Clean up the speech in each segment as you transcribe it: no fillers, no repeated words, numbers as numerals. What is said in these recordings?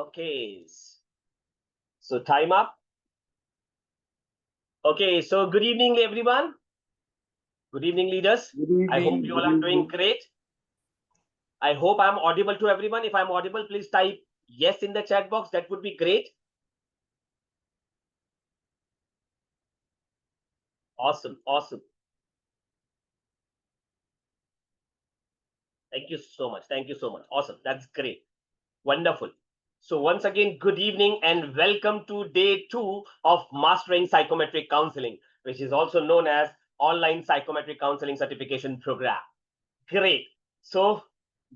Okay. So time up. Okay. So good evening, everyone. Good evening, leaders. Good evening. I hope you all are doing great. I hope I'm audible to everyone. If I'm audible, please type yes in the chat box. That would be great. Awesome. Awesome. Thank you so much. Thank you so much. Awesome. That's great. Wonderful. So once again, good evening and welcome to day 2 of Mastering Psychometric Counseling, which is also known as Online Psychometric Counseling Certification Program. Great. So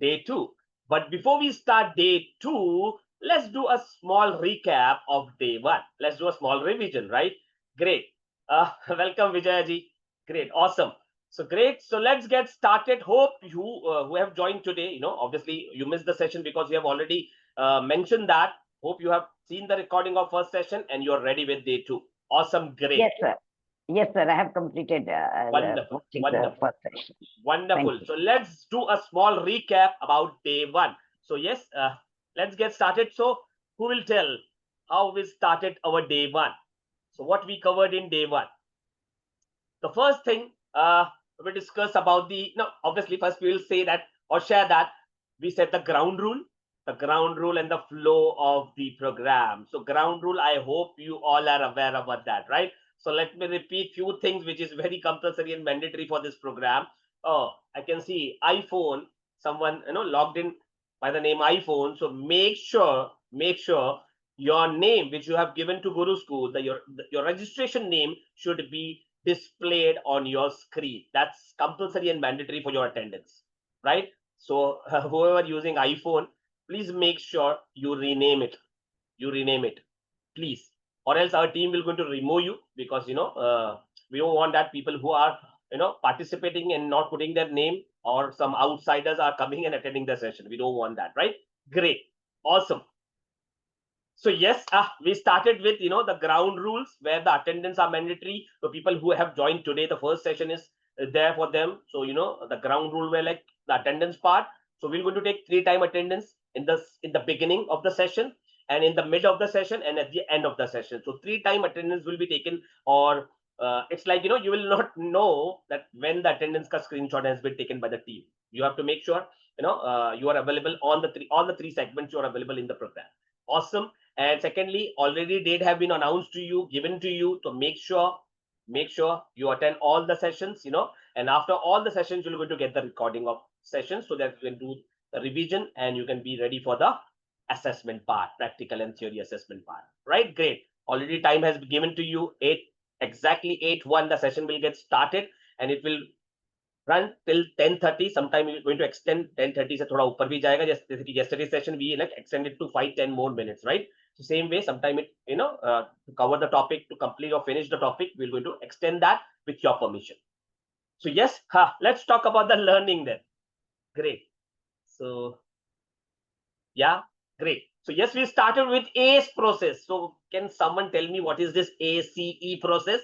day 2. But before we start day 2, let's do a small recap of day 1. Let's do a small revision, right? Great. Welcome, Vijayaji. Great. Awesome. So great. So let's get started. Hope you who have joined today, obviously you missed the session because you have already mentioned that. Hope you have seen the recording of first session and you're ready with day 2. Awesome. Great. Yes, sir. Yes, sir. I have completed Wonderful. the first session. Wonderful. So let's do a small recap about day 1. So yes, let's get started. So who will tell how we started our day 1? So what we covered in day 1? The first thing we discuss about obviously first we will say that or share that we set the ground rule and the flow of the program. So ground rule, I hope you all are aware about that, right? So let me repeat few things which is very compulsory and mandatory for this program. Oh, I can see iPhone, someone logged in by the name iPhone. So make sure your name which you have given to Guru School, your registration name should be displayed on your screen. That's compulsory and mandatory for your attendance, right? So whoever using iPhone, please make sure you rename it. Please, or else our team will going to remove you, because we don't want that people who are participating and not putting their name, or some outsiders are coming and attending the session. We don't want that, right? Great. Awesome. So yes, we started with the ground rules where the attendance are mandatory. So people who have joined today, the first session is there for them. So the ground rule were like the attendance part. So we're going to take 3-time attendance in the beginning of the session, and in the mid of the session, and at the end of the session. So 3-time attendance will be taken, or it's like you will not know that when the attendance ka screenshot has been taken by the team. You have to make sure you are available on the three segments. You are available in the program. Awesome. And secondly, already date have been announced to you, given to you, to make sure you attend all the sessions, and after all the sessions, you're going to get the recording of sessions so that you can do the revision and you can be ready for the assessment part, practical and theory assessment part, right? Great. Already time has been given to you. Exactly 8:01 the session will get started, and it will run till 10:30. Sometime we're going to extend 10:30 se thoda upar bhi jayega. Just yesterday session we extended to 5-10 more minutes, right? So same way, sometime it to cover the topic, to complete or finish the topic, we're going to extend that with your permission. So yes, let's talk about the learning then. Great. So yeah, great. So yes, we started with ACE process. So can someone tell me what is this ACE process?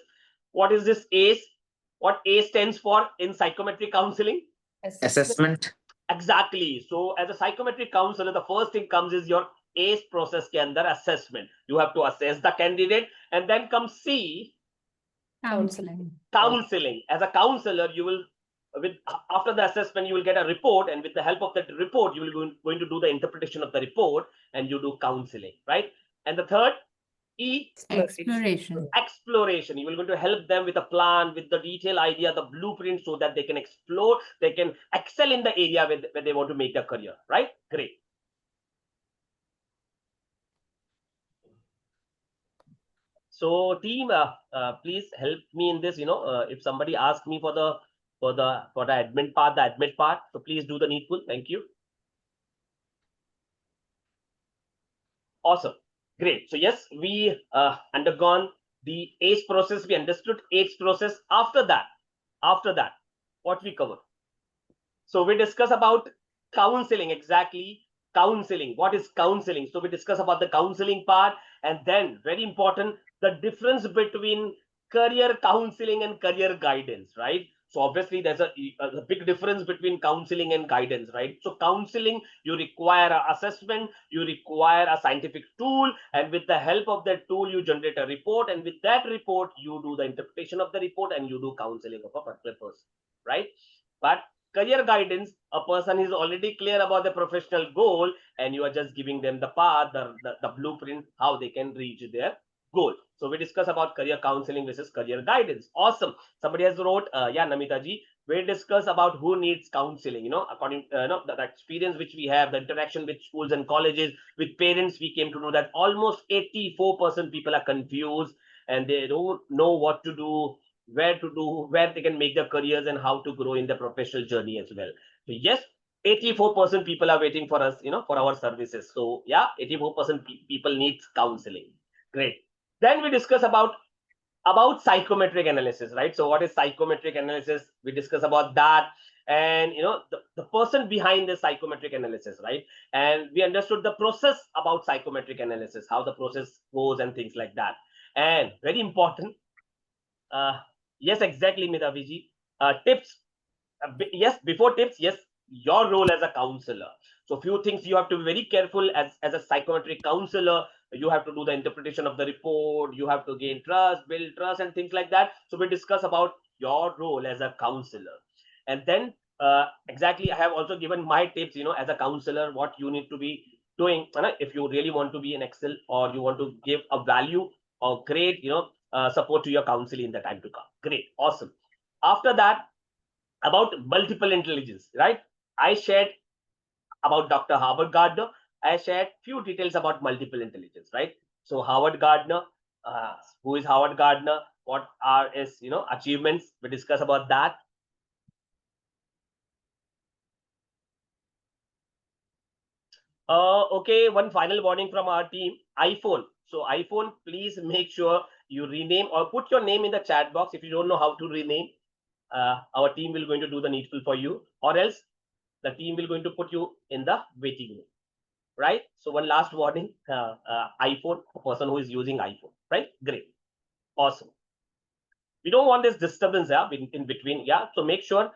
What is this ACE? What A stands for in psychometric counseling? Assessment. Exactly. So as a psychometric counselor, the first thing comes is your ACE process ke andar assessment. You have to assess the candidate, and then comes C, Counseling. As a counselor, you will, after the assessment, you will get a report, and with the help of that report, you will going to do the interpretation of the report, and you do counseling, right? And the third, E, exploration. You will going to help them with a plan, with the detailed idea, the blueprint, so that they can explore, they can excel in the area where they want to make their career, right? Great. So team, please help me in this. If somebody asks me for the admin part, so please do the needful. Thank you. Awesome. Great. So yes, we undergone the ACE process. We understood ACE process. After that, what we cover? So we discuss about counseling. Exactly. Counseling. What is counseling? So we discuss about the counseling part, and then very important, the difference between career counseling and career guidance, right? So obviously there's a big difference between counseling and guidance, right? So counseling, you require an assessment, you require a scientific tool, and with the help of that tool, you generate a report, and with that report, you do the interpretation of the report and you do counseling of a particular person, right? But career guidance, a person is already clear about the professional goal, and you are just giving them the path, the blueprint, how they can reach their goal. So we discuss about career counseling versus career guidance. Awesome. Somebody has wrote, yeah, Namita ji, we discuss about who needs counseling. According the experience which we have, the interaction with schools and colleges, with parents, we came to know that almost 84% people are confused and they don't know what to do, where to do, where they can make their careers and how to grow in the professional journey as well. So yes, 84% people are waiting for us, for our services. So yeah, 84% people need counseling. Great. Then we discuss about psychometric analysis, right? So what is psychometric analysis? We discuss about that, and the person behind the psychometric analysis, right? And we understood the process about psychometric analysis, how the process goes and things like that. And very important, yes, exactly, Midaviji. Tips. Yes, before tips, yes, your role as a counselor. So few things you have to be very careful as a psychometric counselor. You have to do the interpretation of the report. You have to gain trust, build trust, and things like that. So we discuss about your role as a counselor, and then exactly, I have also given my tips. As a counselor, what you need to be doing if you really want to be an excel or you want to give a value or great, support to your counseling in the time to come. Great, awesome. After that, about multiple intelligence, right? I shared about Dr. Howard Gardner. I shared few details about multiple intelligence, right? So Howard Gardner, who is Howard Gardner? What are his achievements? We discuss about that. Okay, one final warning from our team. iPhone. So iPhone, please make sure you rename or put your name in the chat box if you don't know how to rename. Our team will going to do the needful for you, or else the team will going to put you in the waiting room, right? So one last warning, iPhone, a person who is using iPhone, right? Great, awesome. We don't want this disturbance in between, so make sure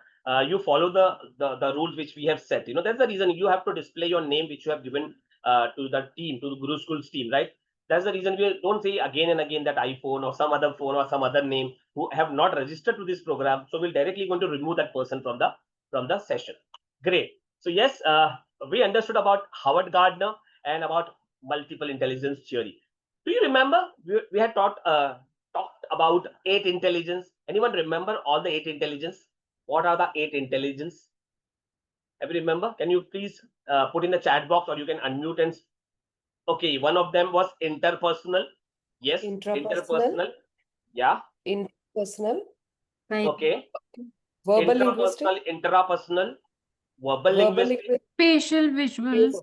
you follow the rules which we have set. That's the reason you have to display your name which you have given to the team, to the Guru Schools team, right? That's the reason we don't say again and again that iPhone or some other phone or some other name who have not registered to this program. So we'll directly going to remove that person from the session. Great. So yes, we understood about Howard Gardner and about multiple intelligence theory. Do you remember we had talked about 8 intelligence? Anyone remember all the 8 intelligence? What are the 8 intelligence? Ever remember? Can you please put in the chat box, or you can unmute and okay, one of them was interpersonal. Yes, interpersonal. Yeah. Interpersonal. Okay. Verbal Interpersonal, intrapersonal, verbal linguistic, Spatial visual,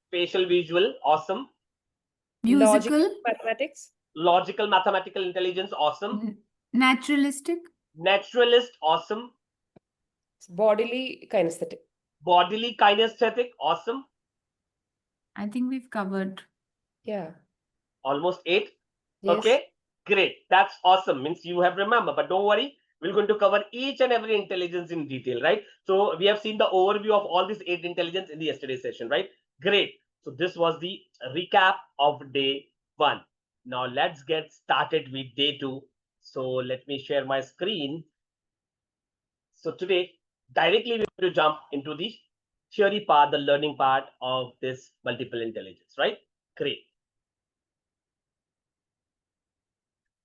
spatial visual, awesome. musical, mathematics. Logical mathematical intelligence, awesome. naturalistic, Naturalist, awesome. Bodily kinesthetic. Bodily kinesthetic, awesome. I think we've covered. Yeah. Almost 8. Yes. Okay, great. That's awesome. Means you have remembered, but don't worry. We're going to cover each and every intelligence in detail, right? So we have seen the overview of all these 8 intelligence in the yesterday's session, right? Great. So this was the recap of day 1. Now let's get started with day 2. So let me share my screen. So today, directly we're going to jump into the theory part, the learning part of this multiple intelligence, right? Great.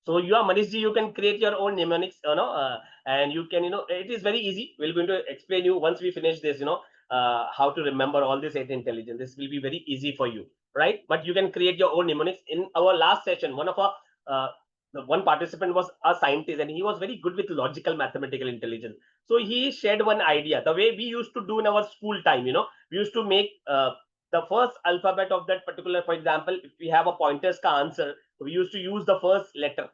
So you are Manishji, you can create your own mnemonics, and you can, it is very easy. We're going to explain you once we finish this, how to remember all this 8 intelligence. This will be very easy for you, right? But you can create your own mnemonics. In our last session, one of our one participant was a scientist, and he was very good with logical mathematical intelligence. So he shared one idea, the way we used to do in our school time. We used to make the first alphabet of that particular, for example, if we have a pointer's ka answer, we used to use the first letter,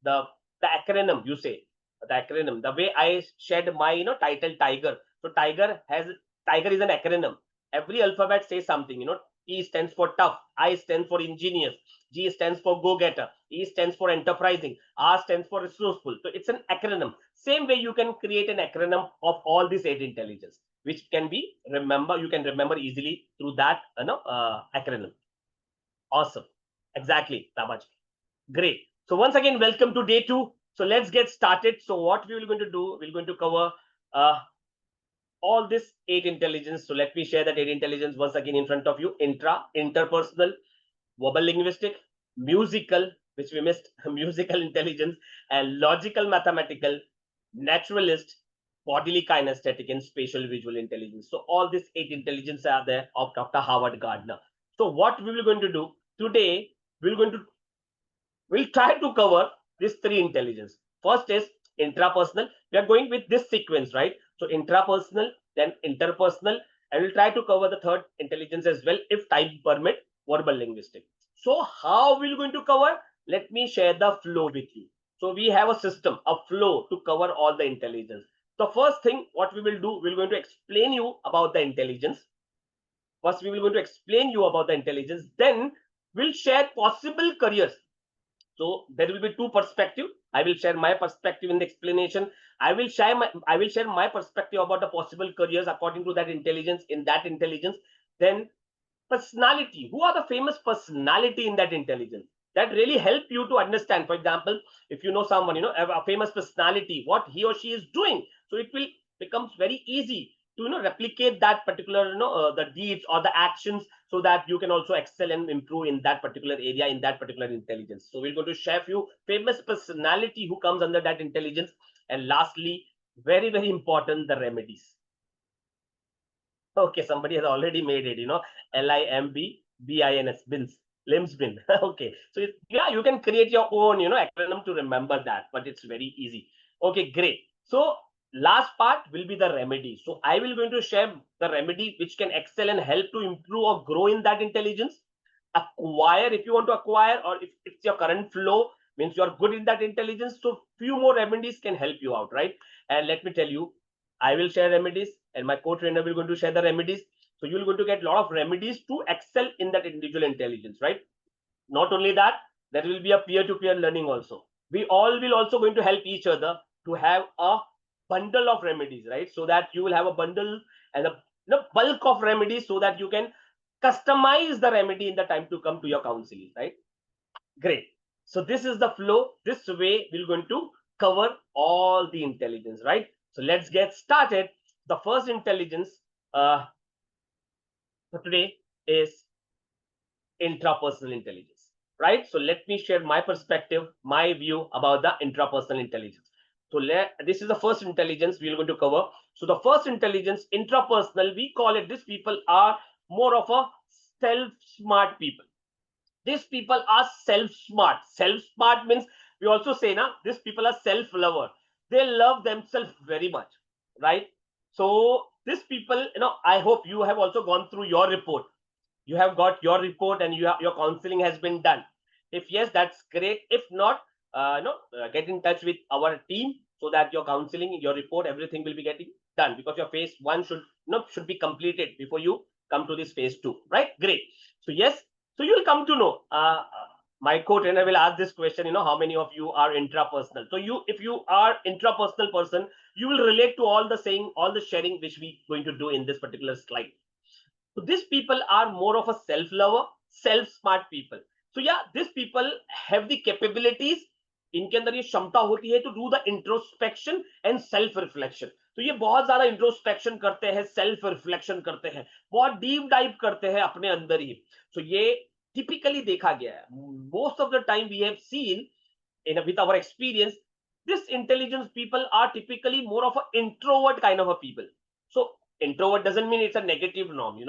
the acronym, you say the acronym, the way I shared my title tiger. So tiger is an acronym. Every alphabet says something. T stands for tough, I stands for ingenious, G stands for go-getter, E stands for enterprising, R stands for resourceful. So it's an acronym. Same way you can create an acronym of all these 8 intelligence, which can be you can remember easily through that acronym. Awesome. Exactly, Tamaj. Great. So once again, welcome to day 2. So let's get started. So what we will going to do, we're going to cover all this 8 intelligence. So let me share that 8 intelligence once again in front of you. Interpersonal, verbal linguistic, musical, which we missed, musical intelligence, and logical mathematical, naturalist, bodily kinesthetic, and spatial visual intelligence. So all these 8 intelligence are there of Dr. Howard Gardner. So what we will going to do today, we'll try to cover these 3 intelligence. First is intrapersonal. We are going with this sequence, right? So intrapersonal, then interpersonal, and we'll try to cover the 3rd intelligence as well if time permit, verbal linguistic. So how we're going to cover? Let me share the flow with you. So we have a system, a flow to cover all the intelligence. The first thing what we will do, we're going to explain you about the intelligence. First, we will going to explain you about the intelligence. Then we'll share possible careers. So there will be 2 perspectives. I will share my perspective in the explanation. I will share my perspective about the possible careers according to that intelligence. In that intelligence, then personality. Who are the famous personality in that intelligence? That really help you to understand. For example, if you know someone, a famous personality, what he or she is doing, so it will becomes very easy to replicate that particular the deeds or the actions, so that you can also excel and improve in that particular area, in that particular intelligence. So we're going to share few famous personality who comes under that intelligence. And lastly, very, very important, the remedies. Okay, somebody has already made it, LIMBBINS, bins, limbs bin. Okay, so yeah, you can create your own, acronym to remember that, but it's very easy. Okay, great. So last part will be the remedy. So I will going to share the remedy which can excel and help to improve or grow in that intelligence. Acquire, if you want to acquire, or if it's your current flow, means you're good in that intelligence. So few more remedies can help you out, right? And let me tell you, I will share remedies and my co-trainer will going to share the remedies. So you're going to get a lot of remedies to excel in that individual intelligence, right? Not only that, there will be a peer-to-peer learning also. We all will also going to help each other to have a bundle of remedies, right? So that you will have a bundle and a bulk of remedies, so that you can customize the remedy in the time to come to your counseling, right? Great. So this is the flow. This way we're going to cover all the intelligence, right? So let's get started. The first intelligence for today is intrapersonal intelligence, right? So let me share my perspective, my view about the intrapersonal intelligence. So this is the first intelligence we're going to cover. So the first intelligence, intrapersonal, we call it, these people are more of a self-smart people. These people are self-smart. Self-smart means, we also say, these people are self-lover. They love themselves very much, right? So these people, I hope you have also gone through your report. You have got your report and your counseling has been done. If yes, that's great. If not, get in touch with our team, so that your counseling, your report, everything will be getting done, because your phase 1 should be completed before you come to this phase 2, right? Great. So yes, so you'll come to know. My co-trainer will ask this question, how many of you are intrapersonal? So if you are intrapersonal person, you will relate to all the saying, all the sharing which we going to do in this particular slide. So these people are more of a self-lover, self-smart people. So yeah, these people have the capabilities. इनके अंदर ये क्षमता होती है to do the introspection and self-reflection. तो ये बहुत ज्यादा इंट्रोस्पेक्शन करते हैं, सेल्फ रिफ्लेक्शन करते हैं, बहुत डीप डाइव करते हैं अपने अंदर ही. So ये typically देखा गया है. Most of the time we have seen with our experience, this intelligence people are typically more of an introvert kind of a people. So introvert doesn't mean it's a negative norm,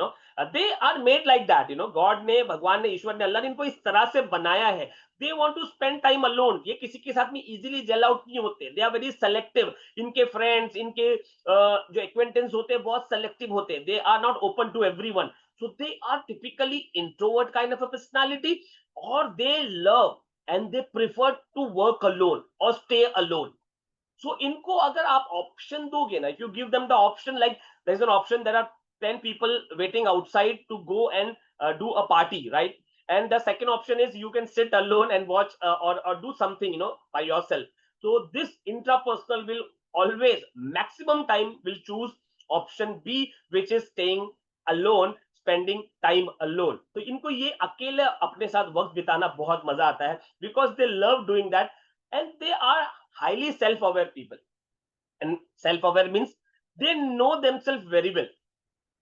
they are made like that, God ने, भगवान ने, ईश्वर ने, अल्लाह ने इनको इस तरह से बनाया है. They want to spend time alone. ये किसी के साथ में easily gel out नहीं होते. They are very selective. इनके friends, इनके जो acquaintance होते हैं बहुत selective होते हैं. They are not open to everyone. So they are typically introvert kind of a personality, or they love and they prefer to work alone or stay alone. So इनको अगर आप option दोगे ना, if you give them the option, like there's an option, there are 10 people waiting outside to go and do a party, right? And the second option is you can sit alone and watch or do something, by yourself. So this intrapersonal will always, maximum time will choose option B, which is staying alone, spending time alone. तो इनको ये अकेले अपने साथ वक्त बिताना बहुत मजा आता है, because they love doing that and they are highly self-aware people. And self-aware means they know themselves very well.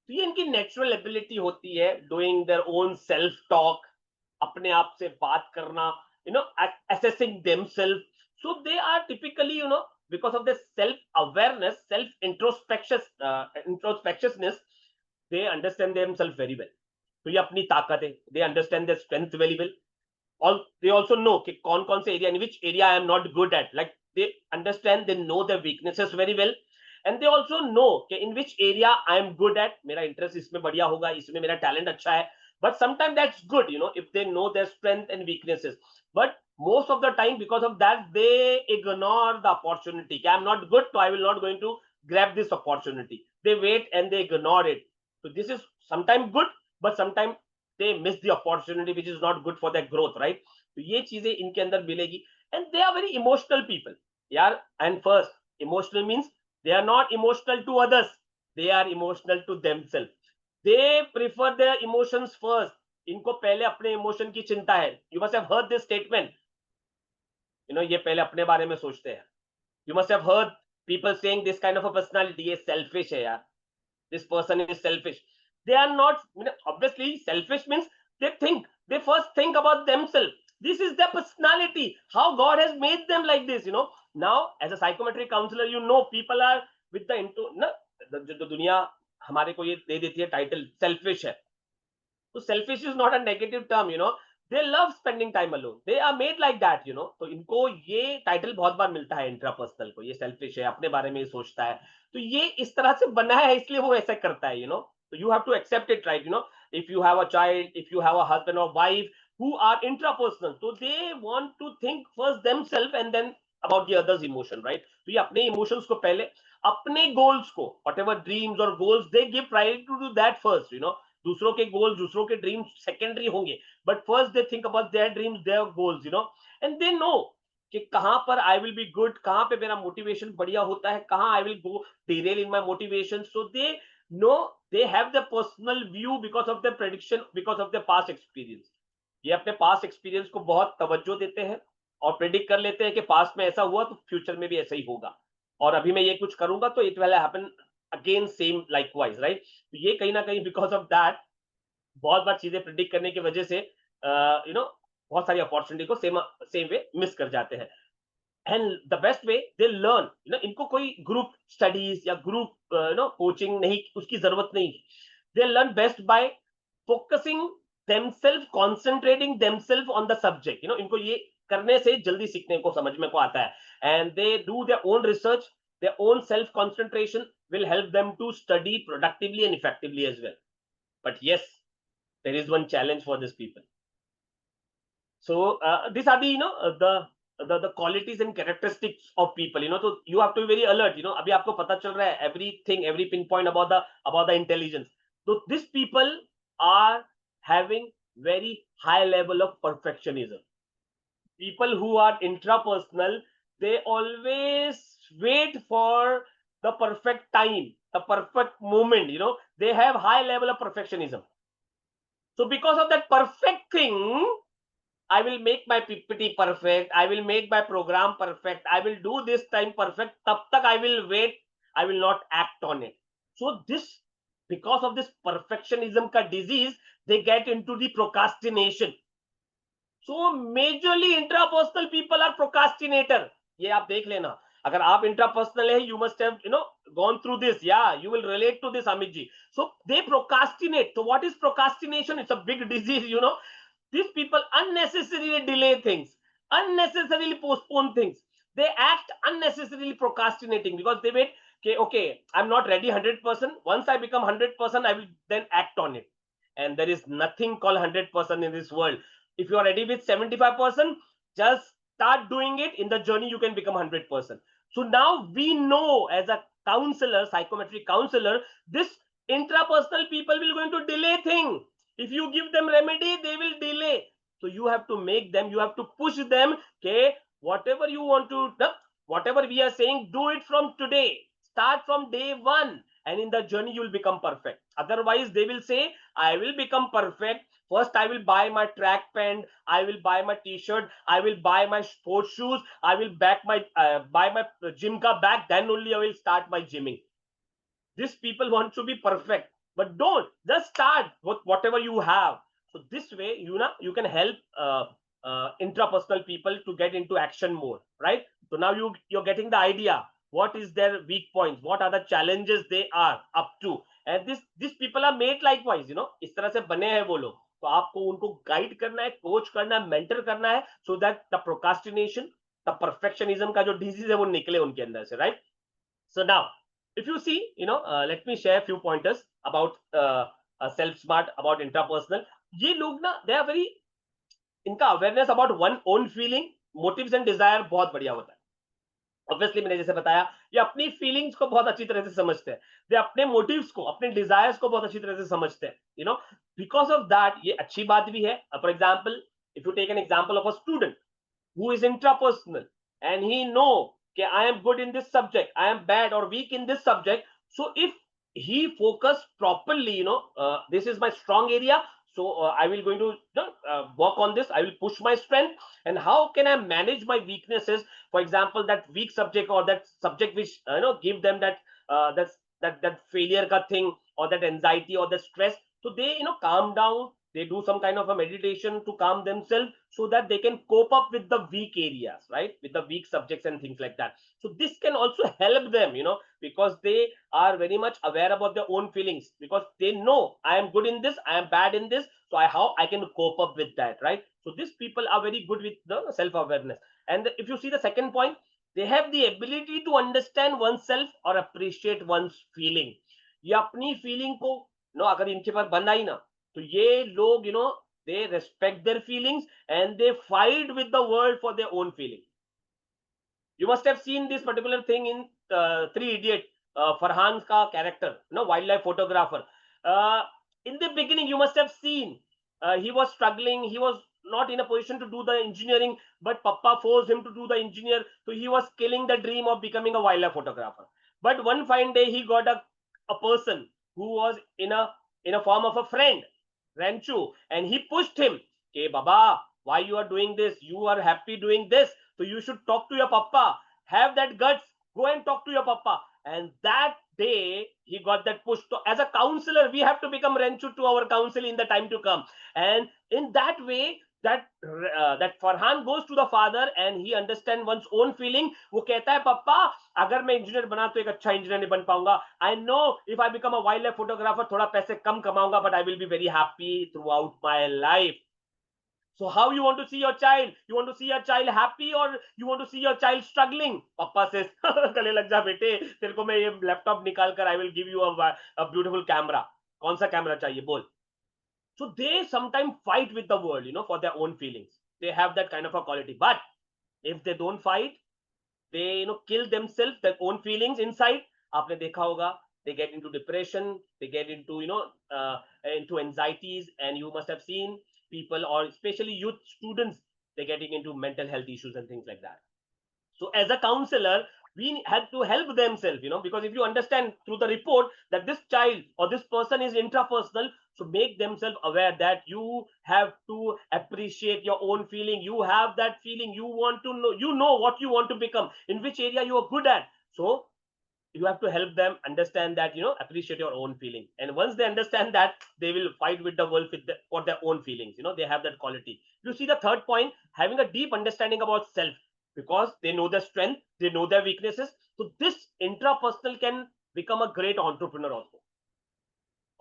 तो ये इनकी नेचुरल एबिलिटी होती है, doing there own self talk, अपने आप से बात करना, assessing themselves. So they are typically, because of their self awareness, self introspectiousness, they understand themselves very well. तो ये अपनी ताकत है, they understand their strength very well. All they also know कि कौन से area, in which area I am not good at, like they understand, they know their weaknesses very well. And they also know कि in which area I am good at, मेरा interest इसमें बढ़िया होगा, इसमें मेरा talent अच्छा है. But sometimes that's good, if they know their strength and weaknesses. But most of the time, because of that, they ignore the opportunity. I'm not good, so I will not going to grab this opportunity. They wait and they ignore it. So this is sometimes good, but sometimes they miss the opportunity, which is not good for their growth, right? So ये चीजें इनके अंदर मिलेगी. And they are very emotional people. Yeah, and first, emotional means they are not emotional to others. They are emotional to themselves. They prefer their emotions first. इनको पहले अपने emotion की चिंता है. You must have heard this statement. ये पहले अपने बारे में सोचते हैं. You must have heard people saying this kind of a personality, ये selfish है यार. This person is selfish. They are not, obviously selfish means they first think about themselves. This is their personality, how God has made them like this. Now as a psychometric counselor, people are with the जो दुनिया हमारे को ये दे देती है title selfish है. तो selfish is not a negative term. They love spending time alone. They are made like that. तो इनको ये टाइटल बहुत बार मिलता है इंट्रापर्सनल को. ये selfish है, अपने बारे में सोचता है. तो ये इस तरह से बना है, इसलिए वो ऐसा करता है. So you have to accept it, right? If you have a child, if you have a husband or wife who are intrapersonal, so they want to think first themselves and then about the others' emotion, right? तो ये अपने emotions को पहले, अपने goals को, whatever dreams or goals, they give priority to that first. दूसरों के goals, दूसरों के dreams secondary होंगे, but first they think about their dreams, their goals. And they know कि कहां पर I will be good, कहां पे मेरा motivation बढ़िया होता है, कहां I will go derail in my motivation. So they know, they have the personal view because of their prediction, because of their past experience. ये अपने past experience को बहुत तवज्जो देते हैं और predict कर लेते हैं कि past में ऐसा हुआ तो future में भी ऐसा ही होगा, और अभी मैं ये कुछ करूंगा तो it will happen again same likewise, right? तो ये कहीं ना कहीं because of that बहुत बार चीजें predict करने की वजह से बहुत सारी अपॉर्चुनिटी को सेम वे मिस कर जाते हैं. And the best way they learn, इनको कोई ग्रुप स्टडीज या ग्रुप कोचिंग नहीं, उसकी जरूरत नहीं. They learn best by focusing themselves, concentrating themselves on the subject. इनको ये करने से जल्दी सीखने को, समझने को आता है. And they do their own research, their own self concentration will help them to study productively and effectively as well. But yes, there is one challenge for this people. So these are the qualities and characteristics of people. So you have to be very alert. अभी आपको पता चल रहा है everything, every pinpoint about the intelligence. So these people are having very high level of perfectionism. People who are intrapersonal, they always wait for the perfect time, the perfect moment. They have high level of perfectionism. So because of that perfect thing, I will make my PPT perfect, I will make my program perfect, I will do this time perfect, tab tak I will wait, I will not act on it. So this, because of this perfectionism ka disease, they get into the procrastination. So majorly intrapersonal people are procrastinator. ये आप देख लेना, अगर आप intrapersonal है, you must have gone through this. Yeah, you will relate to this, Amit ji. So they procrastinate. So what is procrastination? It's a big disease. These people unnecessarily delay things, unnecessarily postpone things. They act unnecessarily procrastinating because they wait, okay, I'm not ready 100%. Once I become 100%, I will then act on it. And there is nothing called 100% in this world. If you are ready with 75%, just start doing it. In the journey, you can become 100%. So now we know, as a counselor, psychometric counselor, this intrapersonal people will going to delay things. If you give them remedy, they will delay. So you have to make them, you have to push them. Okay, whatever you want to, whatever we are saying, do it from today. Start from day one, and in the journey you will become perfect. Otherwise, they will say, I will become perfect. First, I will buy my track pant. I will buy my t-shirt. I will buy my sports shoes. I will buy my gym ka bag. Then only I will start my gymming. These people want to be perfect, but don't, just start with whatever you have. So this way, you can help intrapersonal people to get into action more, right? So now you're getting the idea. What is their weak points? What are the challenges they are up to? And these people are made likewise, इस तरह से बने हैं वो लोग. तो आपको उनको गाइड करना है, कोच करना है, मेंटर करना है, so that the procrastination, the perfectionism का जो disease है वो निकले उनके अंदर से, right? So now, if you see, let me share a few pointers about self-smart, about intrapersonal. ये लोग ना, they are very, इनका awareness about one own feeling, motives and desire बहुत बढ़िया होता है. Obviously, मैंने जैसे बताया, ये अपनी फीलिंग्स को बहुत अच्छी तरह से समझते हैं. ये अपने मोटिव्स को, अपने डिजायर्स को बहुत अच्छी तरह से समझते हैं. Because of that, ये अच्छी बात भी है. For example, if you take an example of a student who is intrapersonal and he know okay, I am good in this subject, I am bad or weak in this subject. So if he focus properly, this is my strong area. So I will going to work on this. I will push my strength. And how can I manage my weaknesses? For example, that weak subject or that subject which give them that that failure ka thing or that anxiety or the stress. So they calm down. They do some kind of a meditation to calm themselves so that they can cope up with the weak areas, right? With the weak subjects and things like that. So this can also help them, because they are very much aware about their own feelings, because they know I am good in this, I am bad in this. So how I can cope up with that, right? So these people are very good with the self-awareness. And if you see the second point, they have the ability to understand oneself or appreciate one's feeling. ये अपनी feeling को अगर इनके पास बन आई ना, तो ये लोग they respect their feelings and they fight with the world for their own feeling. You must have seen this particular thing in Three Idiot, Farhan's ka character, wildlife photographer. In the beginning, you must have seen he was struggling. He was not in a position to do the engineering, but Papa forced him to do the engineer. So he was killing the dream of becoming a wildlife photographer. But one fine day, he got a person who was in a form of a friend, Ranchu, and he pushed him. Hey, Baba, why you are doing this? You are happy doing this. So you should talk to your papa. Have that guts. Go and talk to your papa. And that day, he got that push. So as a counselor, we have to become Ranchu to our counsel in the time to come. And in that way, that Farhan goes to the father and he understands one's own feeling. वो कहता है पप्पा अगर मैं engineer बना तो एक अच्छा engineer नहीं बन पाऊंगा. I know if I become a wildlife photographer थोड़ा पैसे कम कमाऊंगा, but I will be very happy throughout my life. So how you want to see your child? You want to see your child happy or you want to see your child struggling? Papa says, गले लग जा बेटे, तेरे को मैं ये laptop निकाल कर I will give you a beautiful camera. कौन सा कैमरा चाहिए बोल? So they sometimes fight with the world, for their own feelings. They have that kind of a quality. But if they don't fight, they kill themselves, their own feelings inside. आपने देखा होगा, they get into depression, they get into into anxieties, and you must have seen people, or especially youth students, they're getting into mental health issues and things like that. So as a counselor, we have to help themselves, because if you understand through the report that this child or this person is intrapersonal, so make themselves aware that you have to appreciate your own feeling. You have that feeling. You want to know, what you want to become, in which area you are good at. So you have to help them understand that, appreciate your own feeling. And once they understand that, they will fight with the world for their own feelings. They have that quality. You see the third point, having a deep understanding about self, because they know their strength, they know their weaknesses. So this intrapersonal can become a great entrepreneur also.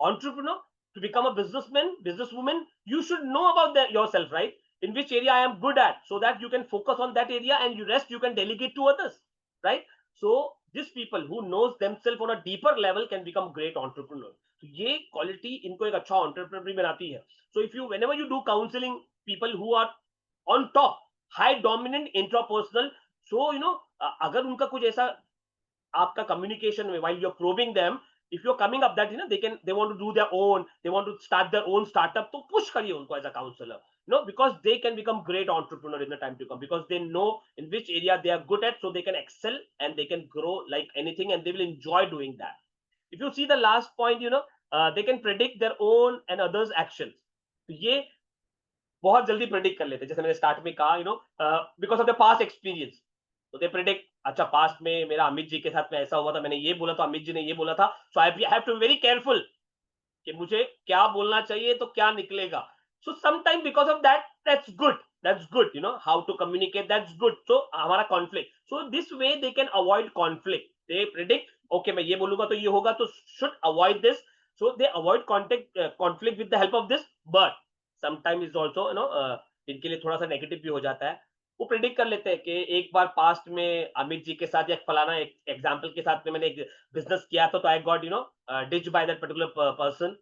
Entrepreneur, to become a businessman, businesswoman, you should know about yourself, right? In which area I am good at, so that you can focus on that area and you rest, you can delegate to others, right? So these people who knows themselves on a deeper level can become great entrepreneurs. So ये quality इनको एक अच्छा entrepreneur बनाती है. So whenever you do counseling people who are on top, high dominant intrapersonal, so अगर उनका कुछ ऐसा आपका communication में while you're probing them, if you're coming up that, they want to do their own, they want to start their own startup, to push kariye unko as a counselor, because they can become great entrepreneur in the time to come, because they know in which area they are good at, so they can excel and they can grow like anything, and they will enjoy doing that. If you see the last point, they can predict their own and others actions. तो ये बहुत जल्दी predict कर लेते हैं, जैसे मैंने start में कहा, because of the past experience, तो दे प्रेडिक्ट, अच्छा पास्ट में मेरा अमित जी के साथ में ऐसा हुआ था, मैंने ये बोला था, अमित जी ने ये बोला था, so I have to be very careful कि मुझे क्या बोलना चाहिए तो क्या निकलेगा. So sometime because of that, that's good, how to communicate, that's good. So हमारा conflict, so this way they can avoid conflict. They predict, okay मैं ये बोलूंगा तो ये होगा, तो should avoid this, so they avoid conflict with the help of this. But sometimes is also, इनके लिए थोड़ा सा नेगेटिव भी हो जाता है. वो प्रेडिक्ट कर लेते हैं कि एक बार पास्ट में अमित जी के साथ या फलाना एग्जाम्पल के साथ में मैंने एक बिजनेस किया था, तो I got ditch by that particular person,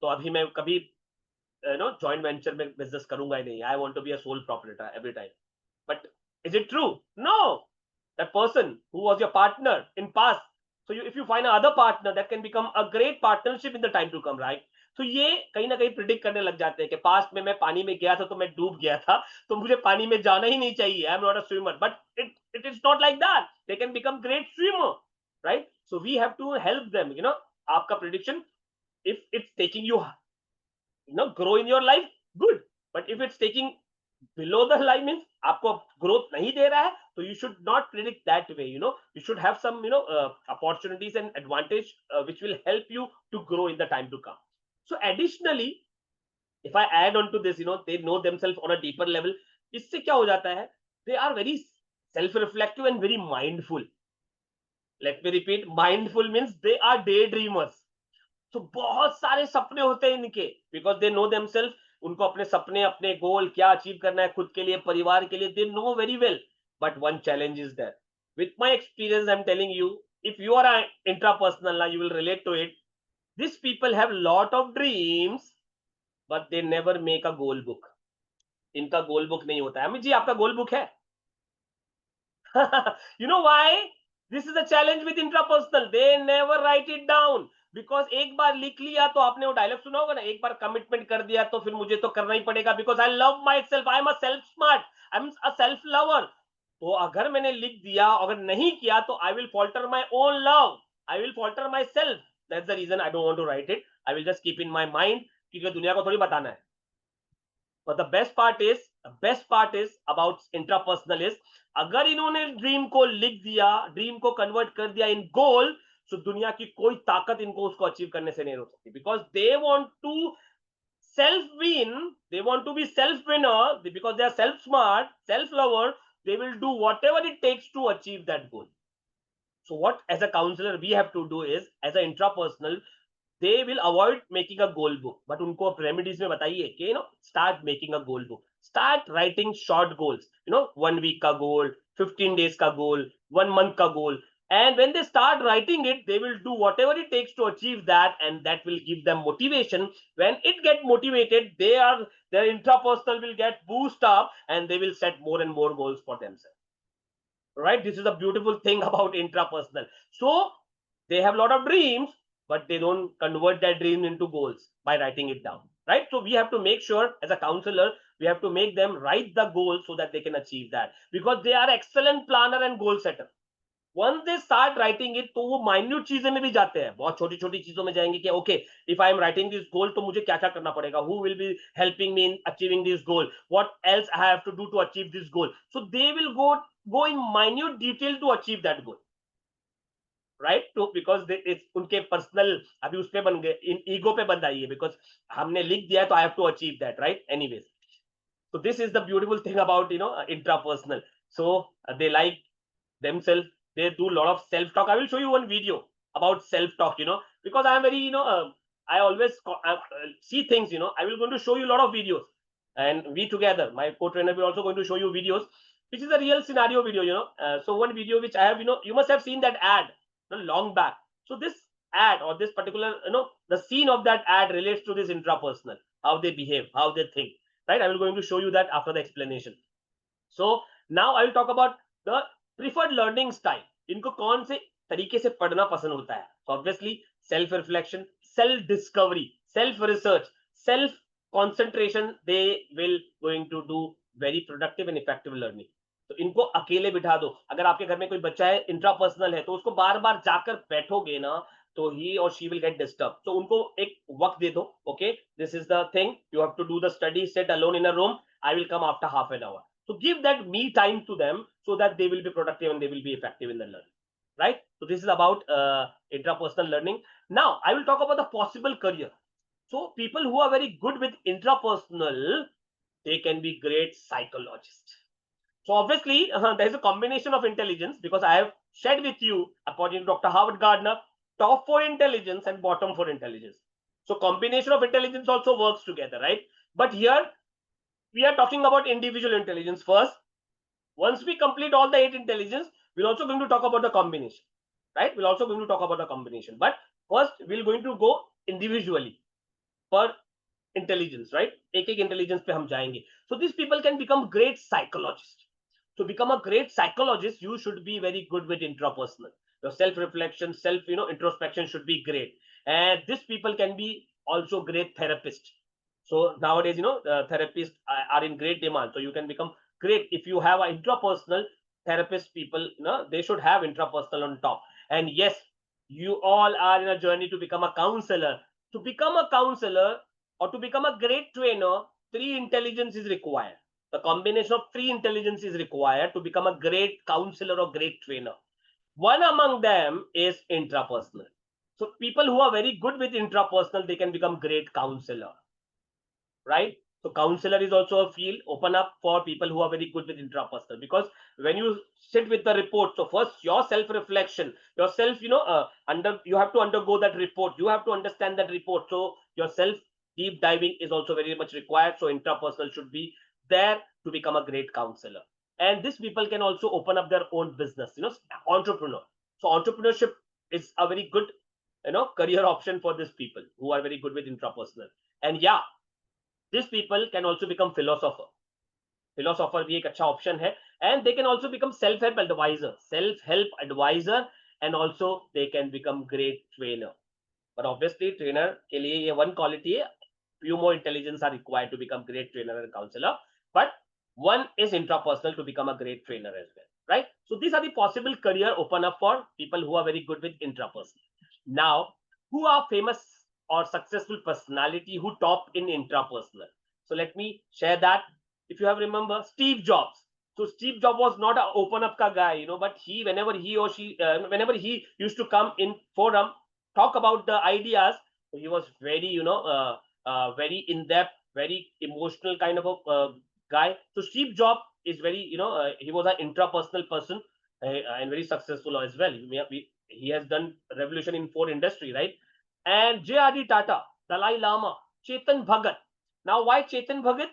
तो अभी मैं कभी joint venture में business करूंगा ही नहीं. I want to be a sole proprietor every time. But is it true? No. That person who was your partner in past, so if you find another partner, that can become a great partnership in the time to come, right? तो ये कहीं ना कहीं predict करने लग जाते हैं कि पास्ट में मैं पानी में गया था तो मैं डूब गया था, तो मुझे पानी में जाना ही नहीं चाहिए. I am not a swimmer, but it is not like that. They can become great swimmer, right? So we have to help them. आपका prediction, if it's taking you grow in your life, good. But if it's taking below the line, means आपको growth नहीं दे रहा है, तो you should not predict that way. You should have some opportunities and advantage which will help you to grow in the time to come. So additionally, if I add on to this, they know themselves on a deeper level. इससे क्या हो जाता है? They are very self-reflective and very mindful. Let me repeat, mindful means they are daydreamers. तो बहुत सारे सपने होते हैं इनके, बिकॉज दे नो देमसेल्फ. उनको अपने सपने, अपने गोल क्या अचीव करना है खुद के लिए, परिवार के लिए, they know very well. But one challenge is there. With my experience I am telling you, if you are intrapersonal, you will relate to it. This people have lot of dreams, but they never make a goal book. इनका goal book नहीं होता है. अमित जी, आपका goal book है? You know why? This is a challenge with intrapersonal. They never write it down. Because एक बार लिख लिया तो आपने वो डायलॉग सुना होगा ना, एक बार कमिटमेंट कर दिया तो फिर मुझे तो करना ही पड़ेगा, because I love myself, I am a self smart, I am a self lover. तो अगर मैंने लिख दिया, अगर नहीं किया, तो I will falter my own love, I will falter myself. That's the reason I don't want to write it. I will just keep in my mind, क्योंकि दुनिया को थोड़ी बताना है. But the best part is about intrapersonal is, अगर इन्होंने dream को लिख दिया, ड्रीम को कन्वर्ट कर दिया इन गोल, तो दुनिया की कोई ताकत इनको उसको अचीव करने से नहीं रोक सकती. Because they want to self win, they want to be self winner, because they are self smart, self lover. They will do whatever it takes to achieve that goal. So what as a counselor we have to do is, as an intrapersonal, they will avoid making a goal book. But उनको remedies में बताइए कि start making a goal book. Start writing short goals. 1 week का goal, 15 days का goal, 1 month का goal. And when they start writing it, they will do whatever it takes to achieve that, and that will give them motivation. When it get motivated, their intrapersonal will get boost up, and they will set more and more goals for themselves. Right? This is a beautiful thing about intrapersonal. So they have a lot of dreams, but they don't convert their dreams into goals by writing it down. Right? So we have to make sure, as a counselor, we have to make them write the goals so that they can achieve that, because they are excellent planner and goal setter. Once they start writing it, तो वो minute चीजें में भी जाते हैं, बहुत छोटी छोटी चीजों में जाएंगे कि okay, if I am writing this goal, तो मुझे क्या क्या करना पड़ेगा, who will be helping me in achieving this goal, what else I have to do to achieve this goal. So they will go in minute detail to achieve that goal, right? तो because it's उनके personal अभी उस पे बन गए, इन ego पे बन रही है, because हमने लिख दिया है तो I have to achieve that, right? Anyways, so this is the beautiful thing about intrapersonal. So they like themselves. They do a lot of self-talk. I will show you one video about self-talk, because I am very, I always see things, I will going to show you a lot of videos, and we together, my co-trainer will also going to show you videos, which is a real scenario video, so one video which I have, you must have seen that ad long back. So this ad, or this particular, the scene of that ad relates to this intrapersonal, how they behave, how they think, right? I will going to show you that after the explanation. So now I will talk about the preferred learning style. इनको कौन से तरीके से पढ़ना पसंद होता है. So obviously self reflection, self discovery, self research, self concentration, they will going to do very productive and effective learning. तो इनको अकेले बिठा दो. अगर आपके घर में कोई बच्चा है इंट्रापर्सनल है तो उसको बार बार जाकर बैठोगे ना तो ही और शी विल गेट डिस्टर्ब. तो उनको एक वक्त दे दो. Okay, this is the thing, you have to do the study, sit alone in a room, I will come after half an hour. So give that me time to them so that they will be productive and they will be effective in the learning, right? So this is about intrapersonal learning. Now I will talk about the possible career. So people who are very good with intrapersonal, they can be great psychologists. So obviously there is a combination of intelligence, because I have shared with you, according to Dr. Howard Gardner, top 4 intelligence and bottom 4 intelligence. So combination of intelligence also works together, right? But here we are talking about individual intelligence first. Once we complete all the 8 intelligence, we're also going to talk about the combination, right? We're also going to talk about the combination, but first we're going to go individually per intelligence, right? एक intelligence पे हम जाएंगे. So these people can become great psychologists. To become a great psychologist, you should be very good with intrapersonal. Your self-reflection, introspection should be great. And these people can be also great therapists. So nowadays, therapists are in great demand. So you can become great if you have an intrapersonal therapist. People, they should have intrapersonal on top. And yes, you all are in a journey to become a counselor. To become a counselor or to become a great trainer, 3 intelligence is required. The combination of 3 intelligence is required to become a great counselor or great trainer. One among them is intrapersonal. So people who are very good with intrapersonal, they can become great counselor, right? So counselor is also a field open up for people who are very good with intrapersonal, because when you sit with the report, so first your self-reflection, yourself, you have to undergo that report. You have to understand that report. So your self deep diving is also very much required. So intrapersonal should be there to become a great counselor. And these people can also open up their own business, entrepreneur. So entrepreneurship is a very good, career option for these people who are very good with intrapersonal. And yeah, these people can also become philosopher. Philosopher भी एक अच्छा option है. And they can also become self-help advisor, and also they can become great trainer. But obviously trainer के लिए ये one quality है. Few more intelligence are required to become great trainer and counselor. But one is intrapersonal to become a great trainer as well, right? So these are the possible career open up for people who are very good with intrapersonal. Now, who are famous or successful personality who top in intrapersonal? So let me share that. If you have remember Steve Jobs. So Steve Jobs was not an open up ka guy, but whenever he used to come in forum, talk about the ideas, he was very, very in depth, very emotional kind of a guy. So Steve Jobs is very, he was an intrapersonal person and very successful as well. He has done revolution in 4 industry, right? And J.R.D. Tata, Dalai Lama, Chetan Bhagat. Now, why Chetan Bhagat?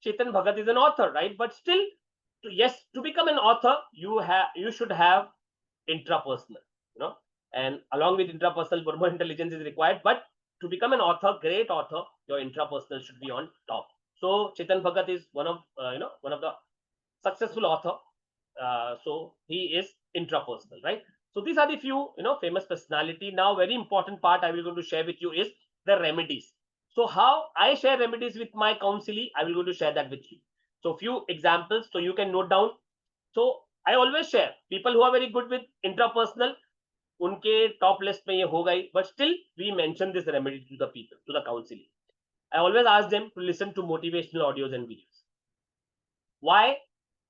Chetan Bhagat is an author, right? But still, to become an author, you should have intrapersonal, and along with intrapersonal, more intelligence is required. But to become an author, great author, your intrapersonal should be on top. So Chetan Bhagat is one of the successful author. So he is intrapersonal, right? So these are the few, famous personality. Now, very important part I will going to share with you is the remedies. So how I share remedies with my counselee, I will going to share that with you. So few examples so you can note down. So I always share people who are very good with intrapersonal, unke top list mein ye ho gayi, but still we mention this remedy to the people, to the counselee. I always ask them to listen to motivational audios and videos. Why?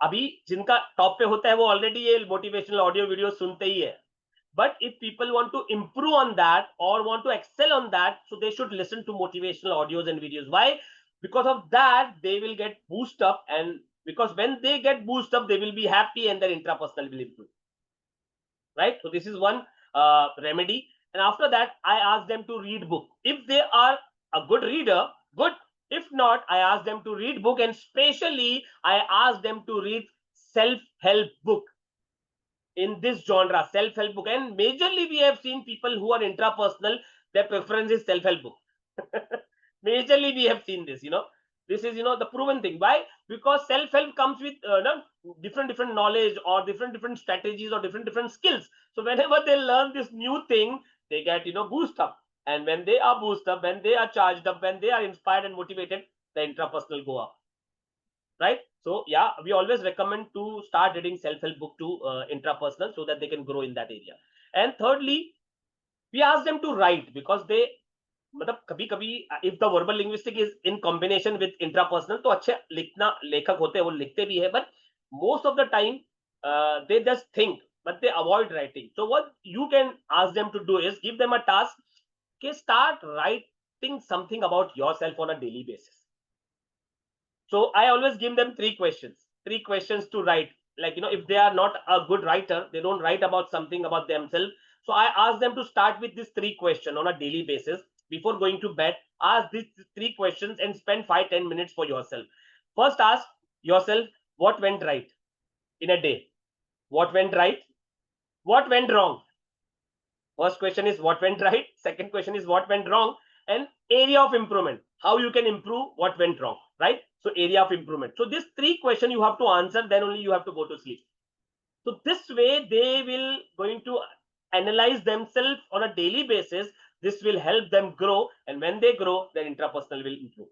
अभी जिनका top पे होता है वो already ये motivational audio video सुनते ही है. But if people want to improve on that or want to excel on that, so they should listen to motivational audios and videos. Why? Because of that, they will get boost up, and because when they get boost up, they will be happy and their intrapersonal will improve. Right? So this is one remedy. And after that, I ask them to read book. If they are a good reader, good. If not, I ask them to read book, and especially I ask them to read self-help book. In this genre, self-help book, and majorly we have seen people who are intrapersonal, their preference is self-help book. Majorly we have seen this, This is, the proven thing. Why? Because self-help comes with different knowledge or different strategies or different skills. So whenever they learn this new thing, they get, boost up. And when they are boosted up, when they are charged up, when they are inspired and motivated, the intrapersonal go up. Right? So yeah, we always recommend to start reading self-help book to intrapersonal so that they can grow in that area. And thirdly, we ask them to write, because they मतलब कभी कभी if the verbal linguistic is in combination with intrapersonal तो अच्छे लिखना लेखक होते हैं, वो लिखते भी है, but most of the time they just think but they avoid writing. So what you can ask them to do is give them a task, okay, start writing something about yourself on a daily basis. So I always give them three questions to write. Like, if they are not a good writer, they don't write about something about themselves. So I ask them to start with these three questions on a daily basis. Before going to bed, ask these three questions and spend 5-10 minutes for yourself. First, ask yourself what went right in a day. What went right? What went wrong? First question is what went right. Second question is what went wrong. And area of improvement. How you can improve what went wrong, right? So area of improvement. So these three questions you have to answer, then only you have to go to sleep. So this way they will going to analyze themselves on a daily basis. This will help them grow, and when they grow, their intrapersonal will improve.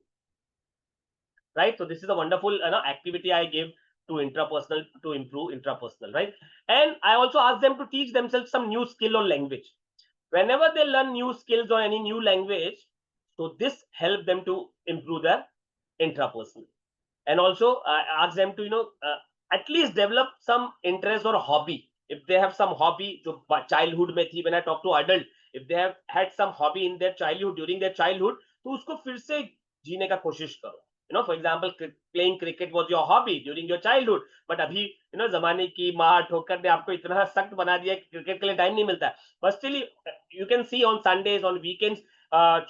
Right? So this is a wonderful activity I give to intrapersonal to improve intrapersonal, right? And I also ask them to teach themselves some new skill or language. Whenever they learn new skills or any new language, so this help them to improve their intrapersonal. And also ask them to at least develop some interest or hobby. If they have some hobby जो childhood में थी, when I talk to adult, if they have had some hobby in their childhood, during their childhood, तो उसको फिर से जीने का कोशिश करो. For example, playing cricket was your hobby during your childhood, but अभी जमाने की मार ठोकर ने आपको इतना सख्त बना दिया कि क्रिकेट के लिए टाइम नहीं मिलता है. But still, you can see on Sundays, on weekends,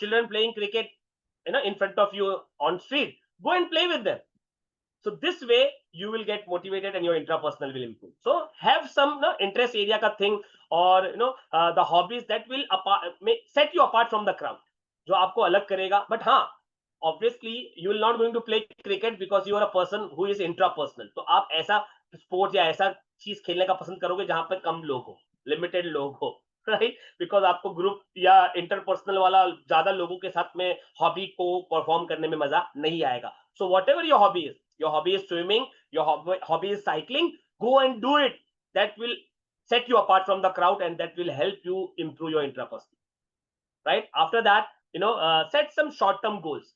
children playing cricket, in front of you on street. Go and play with them. So this way you will get motivated and your intrapersonal will improve. So have some interest area ka thing, or the hobbies that will set you apart from the crowd, जो आपको अलग करेगा. But हाँ, obviously you will not going to play cricket because you are a person who is intrapersonal. तो आप ऐसा sport या ऐसा चीज खेलने का पसंद करोगे जहां पर कम लोग हो, लिमिटेड लोग हो, राइट? बिकॉज आपको ग्रुप या इंटरपर्सनल वाला ज्यादा लोगों के साथ में हॉबी को परफॉर्म करने में मजा नहीं आएगा. So what ever your hobby is, your hobby is swimming, your hobby is cycling, go and do it. That will set you apart from the crowd, and that will help you improve your intrapersonal. Right? After that, set some short-term goals.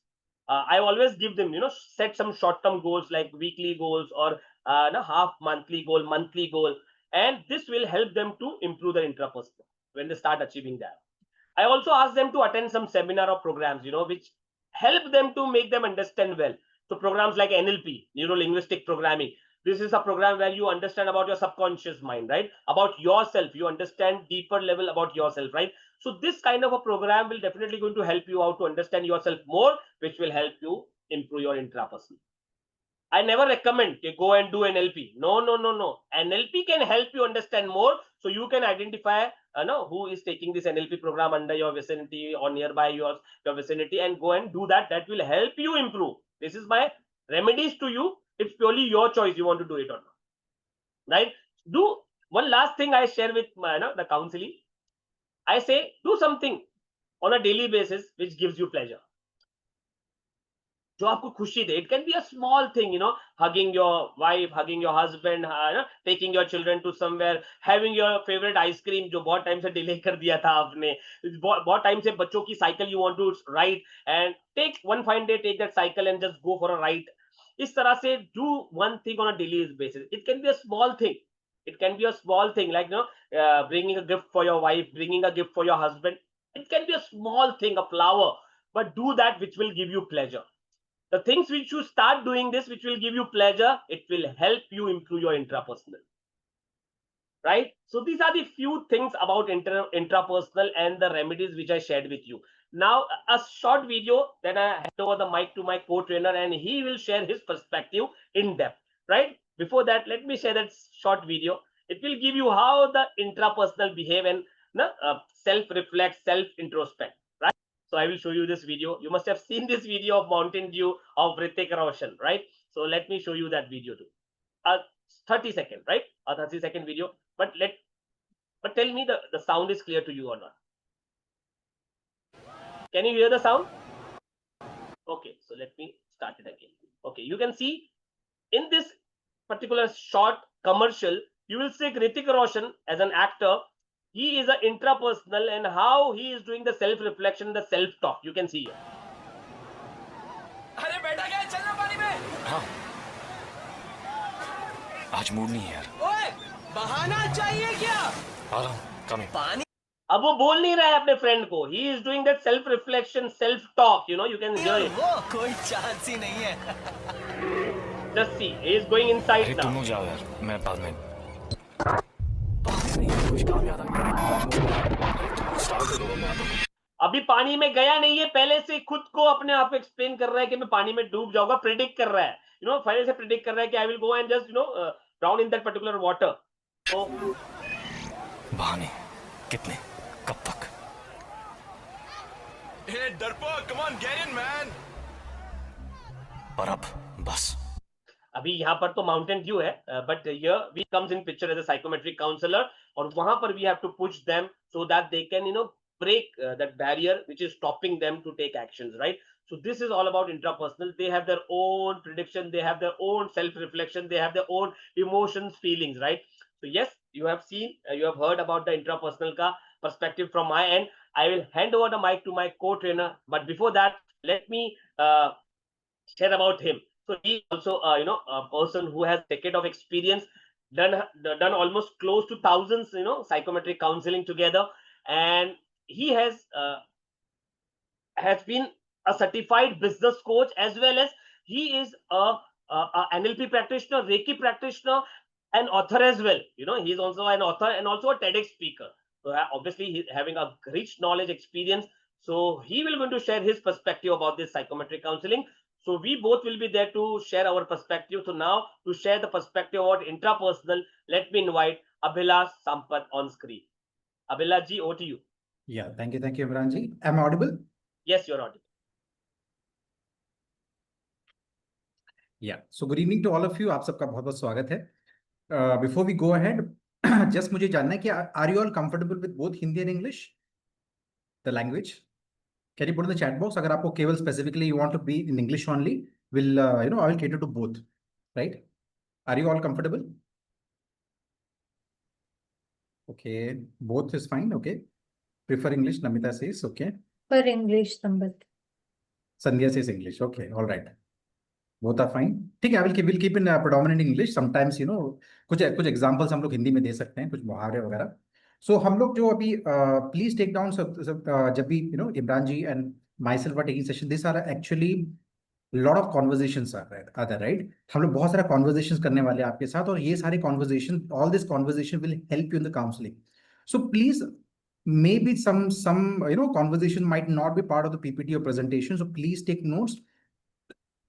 I always give them, set some short-term goals like weekly goals or half monthly goal, monthly goal, and this will help them to improve their intrapersonal when they start achieving that. I also ask them to attend some seminar or programs, which help them to make them understand well. So programs like NLP, neuro-linguistic programming. This is a program where you understand about your subconscious mind, right? About yourself, you understand deeper level about yourself, right? So this kind of a program will definitely going to help you out to understand yourself more, which will help you improve your intrapersonal. I never recommend go and do NLP. No. NLP can help you understand more, so you can identify who is taking this NLP program under your vicinity or nearby your vicinity, and go and do that. That will help you improve. This is my remedies to you. It's purely your choice. You want to do it or not, right? Do one last thing I share with my the counseling. I say do something on a daily basis which gives you pleasure. जो आपको खुशी दे. It can be a small thing, hugging your wife, hugging your husband, taking your children to somewhere, having your favorite ice cream जो बहुत time से delay कर दिया था आपने, बहुत टाइम से बच्चों की cycle you want to ride, and take one fine day, take that cycle and just go for a ride. इस तरह से do one thing on a daily basis. It can be a small thing. It can be a small thing like bringing a gift for your wife, bringing a gift for your husband. It can be a small thing, a flower, but do that which will give you pleasure. The things which you start doing this, which will give you pleasure, it will help you improve your intrapersonal. Right? So these are the few things about intrapersonal and the remedies which I shared with you. Now, a short video, then I hand over the mic to my co-trainer and he will share his perspective in depth. Right? Before that, let me share that short video. It will give you how the intrapersonal behave and self-reflect, self-introspect. Right? So I will show you this video. You must have seen this video of Mountain Dew of Hrithik Roshan, right? So let me show you that video too. 30-second, right? A 30-second video. But tell me the sound is clear to you or not. Can you hear the sound? Okay, so let me start it again. Okay, you can see in this particular short commercial, you will see Hrithik Roshan as an actor. He is an intrapersonal and how he is doing the self-reflection, the self-talk. You can see here. अरे बेटा क्या है? चलना पानी में। हाँ। आज mood नहीं है यार। ओए, बहाना चाहिए क्या? आ रहा हूँ, कम पानी। अब वो बोल नहीं रहा है अपने फ्रेंड को. He is doing that self-reflection, self-talk. You know, you can hear it. वो कोई चांस ही नहीं है। Just see, he is going inside अरे now. तुम लोग जाओ यार, मैं बाद में। कुछ काम याद आ गया। स्टार्ट करो मैं आता हूँ। अभी पानी में गया नहीं है, पहले से खुद को अपने आप एक्सप्लेन कर रहा है कि मैं पानी में डूब जाऊंगा, प्रेडिक्ट कर रहा है. You know, पहले से प्रेडिक्ट कर रहा है कि I will go and just drown in that particular water. So बहाने कितने कब तक? ए डरपोक, come on, get in, man. पर अब बस. अभी यहाँ पर तो माउंटेन ड्यू है, but here we comes in picture as a psychometric counsellor, और वहां पर we have to push them so that they can break that barrier which is stopping them to take actions, right? So this is all about intrapersonal. They have their own prediction, they have their own self-reflection, they have their own emotions, feelings, right? So yes, you have seen, you have heard about the intrapersonal ka perspective from my end. I will hand over the mic to my co-trainer, but before that, let me share about him. So he also, a person who has decade of experience, done almost close to thousands, psychometric counseling together, and he has been a certified business coach, as well as he is a NLP practitioner, Reiki practitioner, and author as well. He's also an author and also a TEDx speaker. So obviously he's having a rich knowledge, experience. So he will going to share his perspective about this psychometric counseling. So we both will be there to share our perspective. So now to share the perspective about intrapersonal, let me invite Abhilash Sampath on screen. Abhilash ji, over to you. Yeah, thank you, Imran ji. Am I audible? Yes, you're audible. Yeah. So good evening to all of you. आप सबका बहुत बहुत स्वागत है. Before we go ahead, just मुझे जानना है कि are you all comfortable with both Hindi and English? The language? Can you put in the chat box? अगर आपको केवल specifically you want to be in English only, will I will cater to both, right? Are you all comfortable? Okay, both is fine. Okay. Prefer English, Namita says. Okay. For English, Sambat. Sandhya says English. Okay, all right. Both are fine. ठीक है, we'll keep in predominant English. Sometimes कुछ examples हम लोग हिंदी में दे सकते हैं, कुछ मुहावरे वगैरह. So हम लोग जो अभी please take down जब भी इमरान जी and myself are taking session, these are actually lot of conversations are there, right? हम लोग बहुत सारा conversations करने वाले हैं आपके साथ, और ये सारे conversation, all this conversation will help you in the counseling. So please, maybe some conversation might not be part of the PPT or presentation. So please take notes.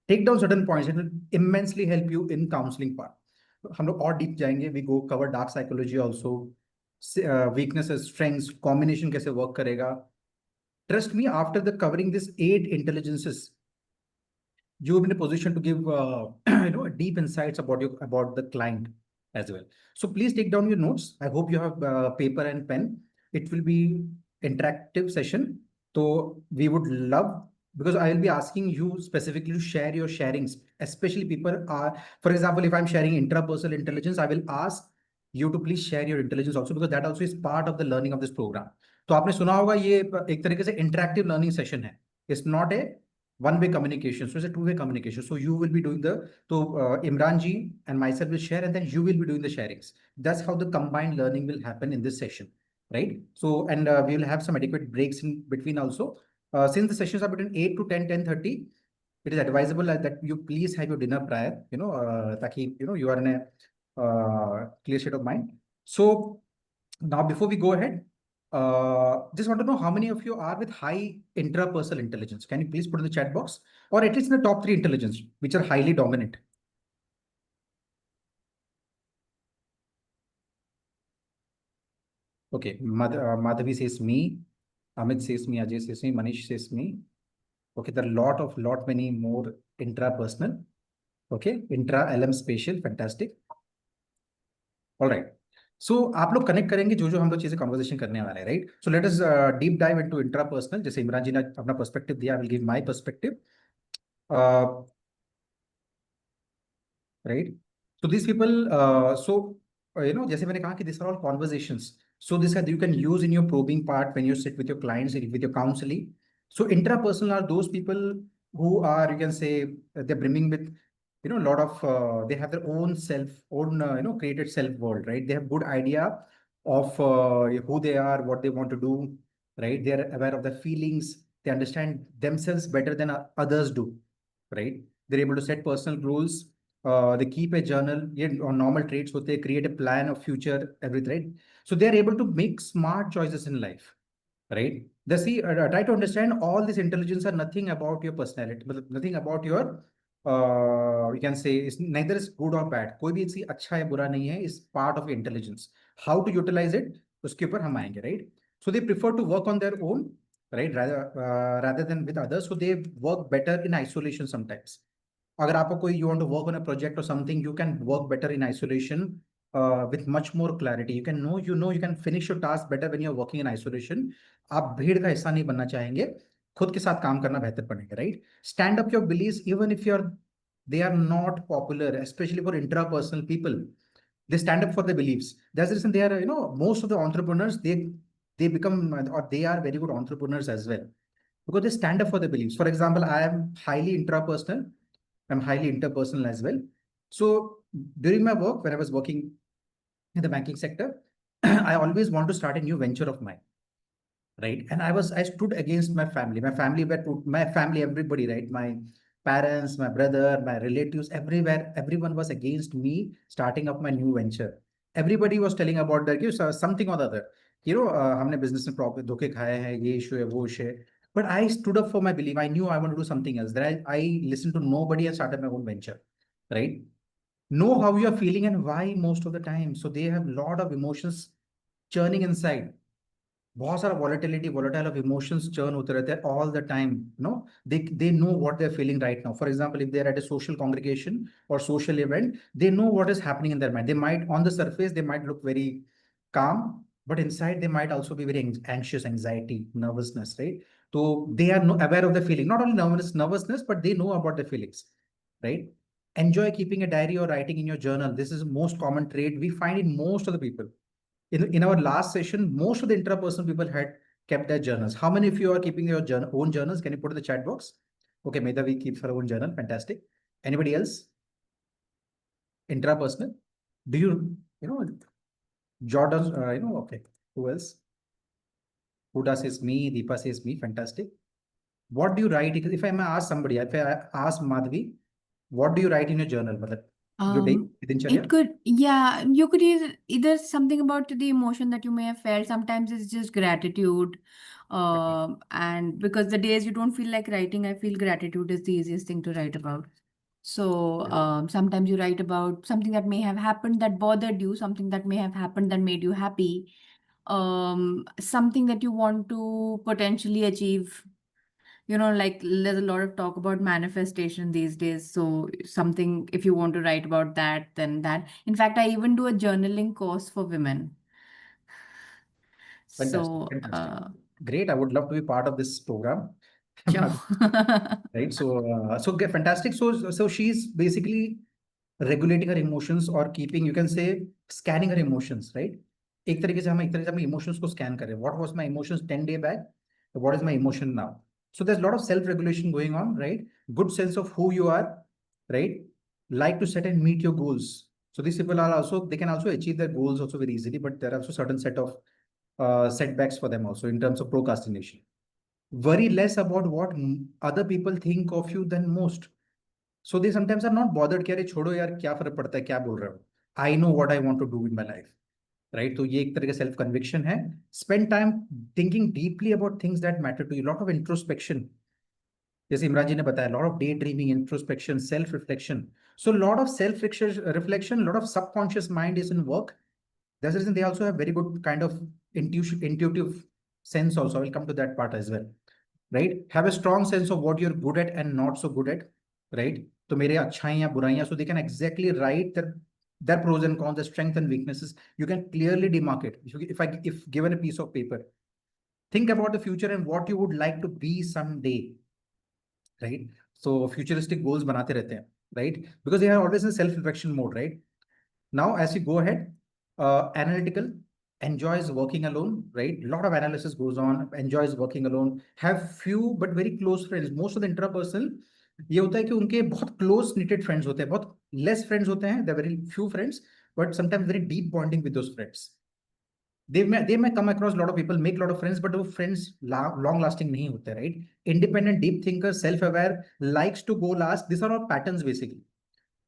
Take down certain points. It will immensely help you in counseling part. हम लोग और deep जाएंगे. We go cover dark psychology also, weaknesses, strengths, combination कैसे work करेगा. Trust me, after the covering this 8 intelligences, you will be in a position to give deep insights about the client as well. So please take down your notes. I hope you have paper and pen. It will be interactive session. So we would love, because I will be asking you specifically to share your sharings, especially people are, for example, if I'm sharing intrapersonal intelligence, I will ask you to please share your intelligence also, because that also is part of the learning of this program. तो आपने सुना होगा ये एक तरीके से interactive learning session है. It's not a one-way communication. So it's a two-way communication. So you will be doing Imran ji and myself will share, and then you will be doing the sharings. That's how the combined learning will happen in this session, right? So, and we will have some adequate breaks in between also. Since the sessions are between 8 to 10, 10:30, it is advisable that you please have your dinner prior, ताकि you are in a clear state of mind. So now before we go ahead, just want to know how many of you are with high intrapersonal intelligence. Can you please put in the chat box, or at least in the top 3 intelligence, which are highly dominant? Okay, Madhavi says me. Amit says me, Ajay says me, Manish says me. Okay, there are lot many more intrapersonal. Okay, intra LM spatial, fantastic. All right. So आप लोग connect करेंगे जो जो हम लोग चीजें conversation करने वाले हैं, right? So let us deep dive into intrapersonal, जैसे इमरान जी ने अपना पर्सपेक्टिव दिया, I will give my perspective, right? So this people, जैसे मैंने कहा कि this are all conversations, so this you can use in your probing part when you sit with your clients, with your counseling. So intrapersonal are those people who are, you can say, they're brimming with, a lot of, they have their own created self world, right? They have good idea of who they are, what they want to do, right? They are aware of their feelings. They understand themselves better than others do, right? They're able to set personal goals. They keep a journal, on normal traits, so they create a plan of future, everything, right? So they are able to make smart choices in life, right? They see, try to understand all this intelligence are nothing about your personality, but nothing about your, we can say, it's neither is good or bad. कोई भी चीज अच्छा है बुरा नहीं है, is part of your intelligence. How to utilize it, उसके ऊपर हम आएंगे, right? So they prefer to work on their own, right? Rather than with others. So they work better in isolation sometimes. अगर आपको कोई you want to work on a project or something, you can work better in isolation with much more clarity. You can you can finish your task better when you're working in isolation. आप भीड़ का हिस्सा नहीं बनना चाहेंगे, खुद के साथ काम करना बेहतर पड़ेगा, right? Stand up your beliefs even if they are not popular, especially for intrapersonal people. They stand up for their beliefs. That's the reason they are, most of the entrepreneurs, they become, or they are very good entrepreneurs as well, because they stand up for their beliefs. For example, I am highly intrapersonal. I'm highly interpersonal as well. So during my work, when I was working in the banking sector, I always want to start a new venture of mine, right? And I stood against my family. My family, everybody, right? My parents, my brother, my relatives, everywhere, everyone was against me starting up my new venture. Everybody was telling about that, something or the other. हमने business में profit धोखे खाए हैं, ये issue है, वो issue है. But I stood up for my belief. I knew I want to do something else. Then I listened to nobody and started my own venture, right? Know how you are feeling and why most of the time. So they have a lot of emotions churning inside. बहुत सारा volatile of emotions churn होते रहते हैं all the time. They know what they're feeling right now. For example, if they're at a social congregation or social event, they know what is happening in their mind. They might, on the surface, they might look very calm, but inside they might also be very anxious, anxiety, nervousness, right? So they are aware of the feeling, not only nervousness, but they know about the feelings, right? Enjoy keeping a diary or writing in your journal. This is the most common trait we find in most of the people. In our last session, most of the intrapersonal people had kept their journals. How many of you are keeping your own journals? Can you put in the chat box? Okay, Medhavi keeps her own journal. Fantastic. Anybody else? Intrapersonal? Do Jordan, okay. Who else? Huda says me, Deepa says me. Fantastic. What do you write? If I may ask somebody, if I ask Madhavi, what do you write in your journal? Your day, It could, yeah, you could either something about the emotion that you may have felt. Sometimes it's just gratitude. And because the days you don't feel like writing, I feel gratitude is the easiest thing to write about. So sometimes you write about something that may have happened that bothered you, something that may have happened that made you happy, something that you want to potentially achieve. Like there's a lot of talk about manifestation these days. So something, if you want to write about that, then that. In fact, I even do a journaling course for women. Fantastic. So, Fantastic. Great. I would love to be part of this program. sure. Right. So fantastic. So she's basically regulating her emotions or keeping, you can say, scanning her emotions, right? एक तरीके से हम emotions को scan करें. What was my emotions 10 days back? What is my emotion now? So there's a lot of self-regulation going on, right? Good sense of who you are, right? Like to set and meet your goals. So these people are also, they can also achieve their goals also very easily, but there are also certain set of setbacks for them also in terms of procrastination. Worry less about what other people think of you than most. So they sometimes are not bothered कि अरे छोड़ो यार क्या फर्क पड़ता है क्या बोल रहे हो. I know what I want to do in my life, right? तो ये एक तरह का self conviction है. Spend time thinking deeply about things that matter to you. Lot of introspection. जैसे इमरान जी ने बताया, lot of daydreaming, introspection, self reflection. So lot of self reflection, lot of subconscious mind is in work. That's the reason they also have very good kind of intuitive sense also. I will come to that part as well, right? Have a strong sense of what you're good at and not so good at, right? तो मेरे अच्छाइयाँ बुराइयाँ, so they can exactly write their pros and cons, their strengths and weaknesses. You can clearly demarcate. If given a piece of paper, think about the future and what you would like to be someday, right? So futuristic goals बनाते रहते हैं, right? Because they are always in self-reflection mode, right? Now, as you go ahead, analytical, enjoys working alone, right? A lot of analysis goes on, enjoys working alone, have few but very close friends. Most of the intrapersonal ये होता है कि उनके बहुत close knitted friends होते हैं, बहुत less friends होते हैं, they're very few friends, but sometimes very deep bonding with those friends. They may come across a lot of people, make a lot of friends, but वो friends long lasting नहीं होते, right? Independent, deep thinker, self-aware, likes to go last. These are all patterns basically.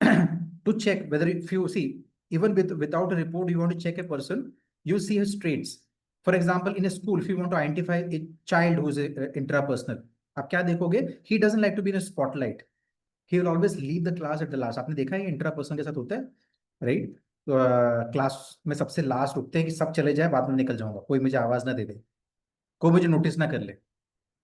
To check whether, if you see, even without a report, you want to check a person, you see his traits. For example, in a school, if you want to identify a child who is intrapersonal, आप क्या देखोगे? He doesn't like to be in a spotlight. He will always leave the class at the last. आपने देखा है इंट्रापर्सन के साथ होता है, राइट? तो क्लास में सबसे लास्ट रुकते हैं कि सब चले जाए, बाद में निकल जाऊंगा, कोई मुझे आवाज ना दे दे, कोई मुझे नोटिस ना कर ले,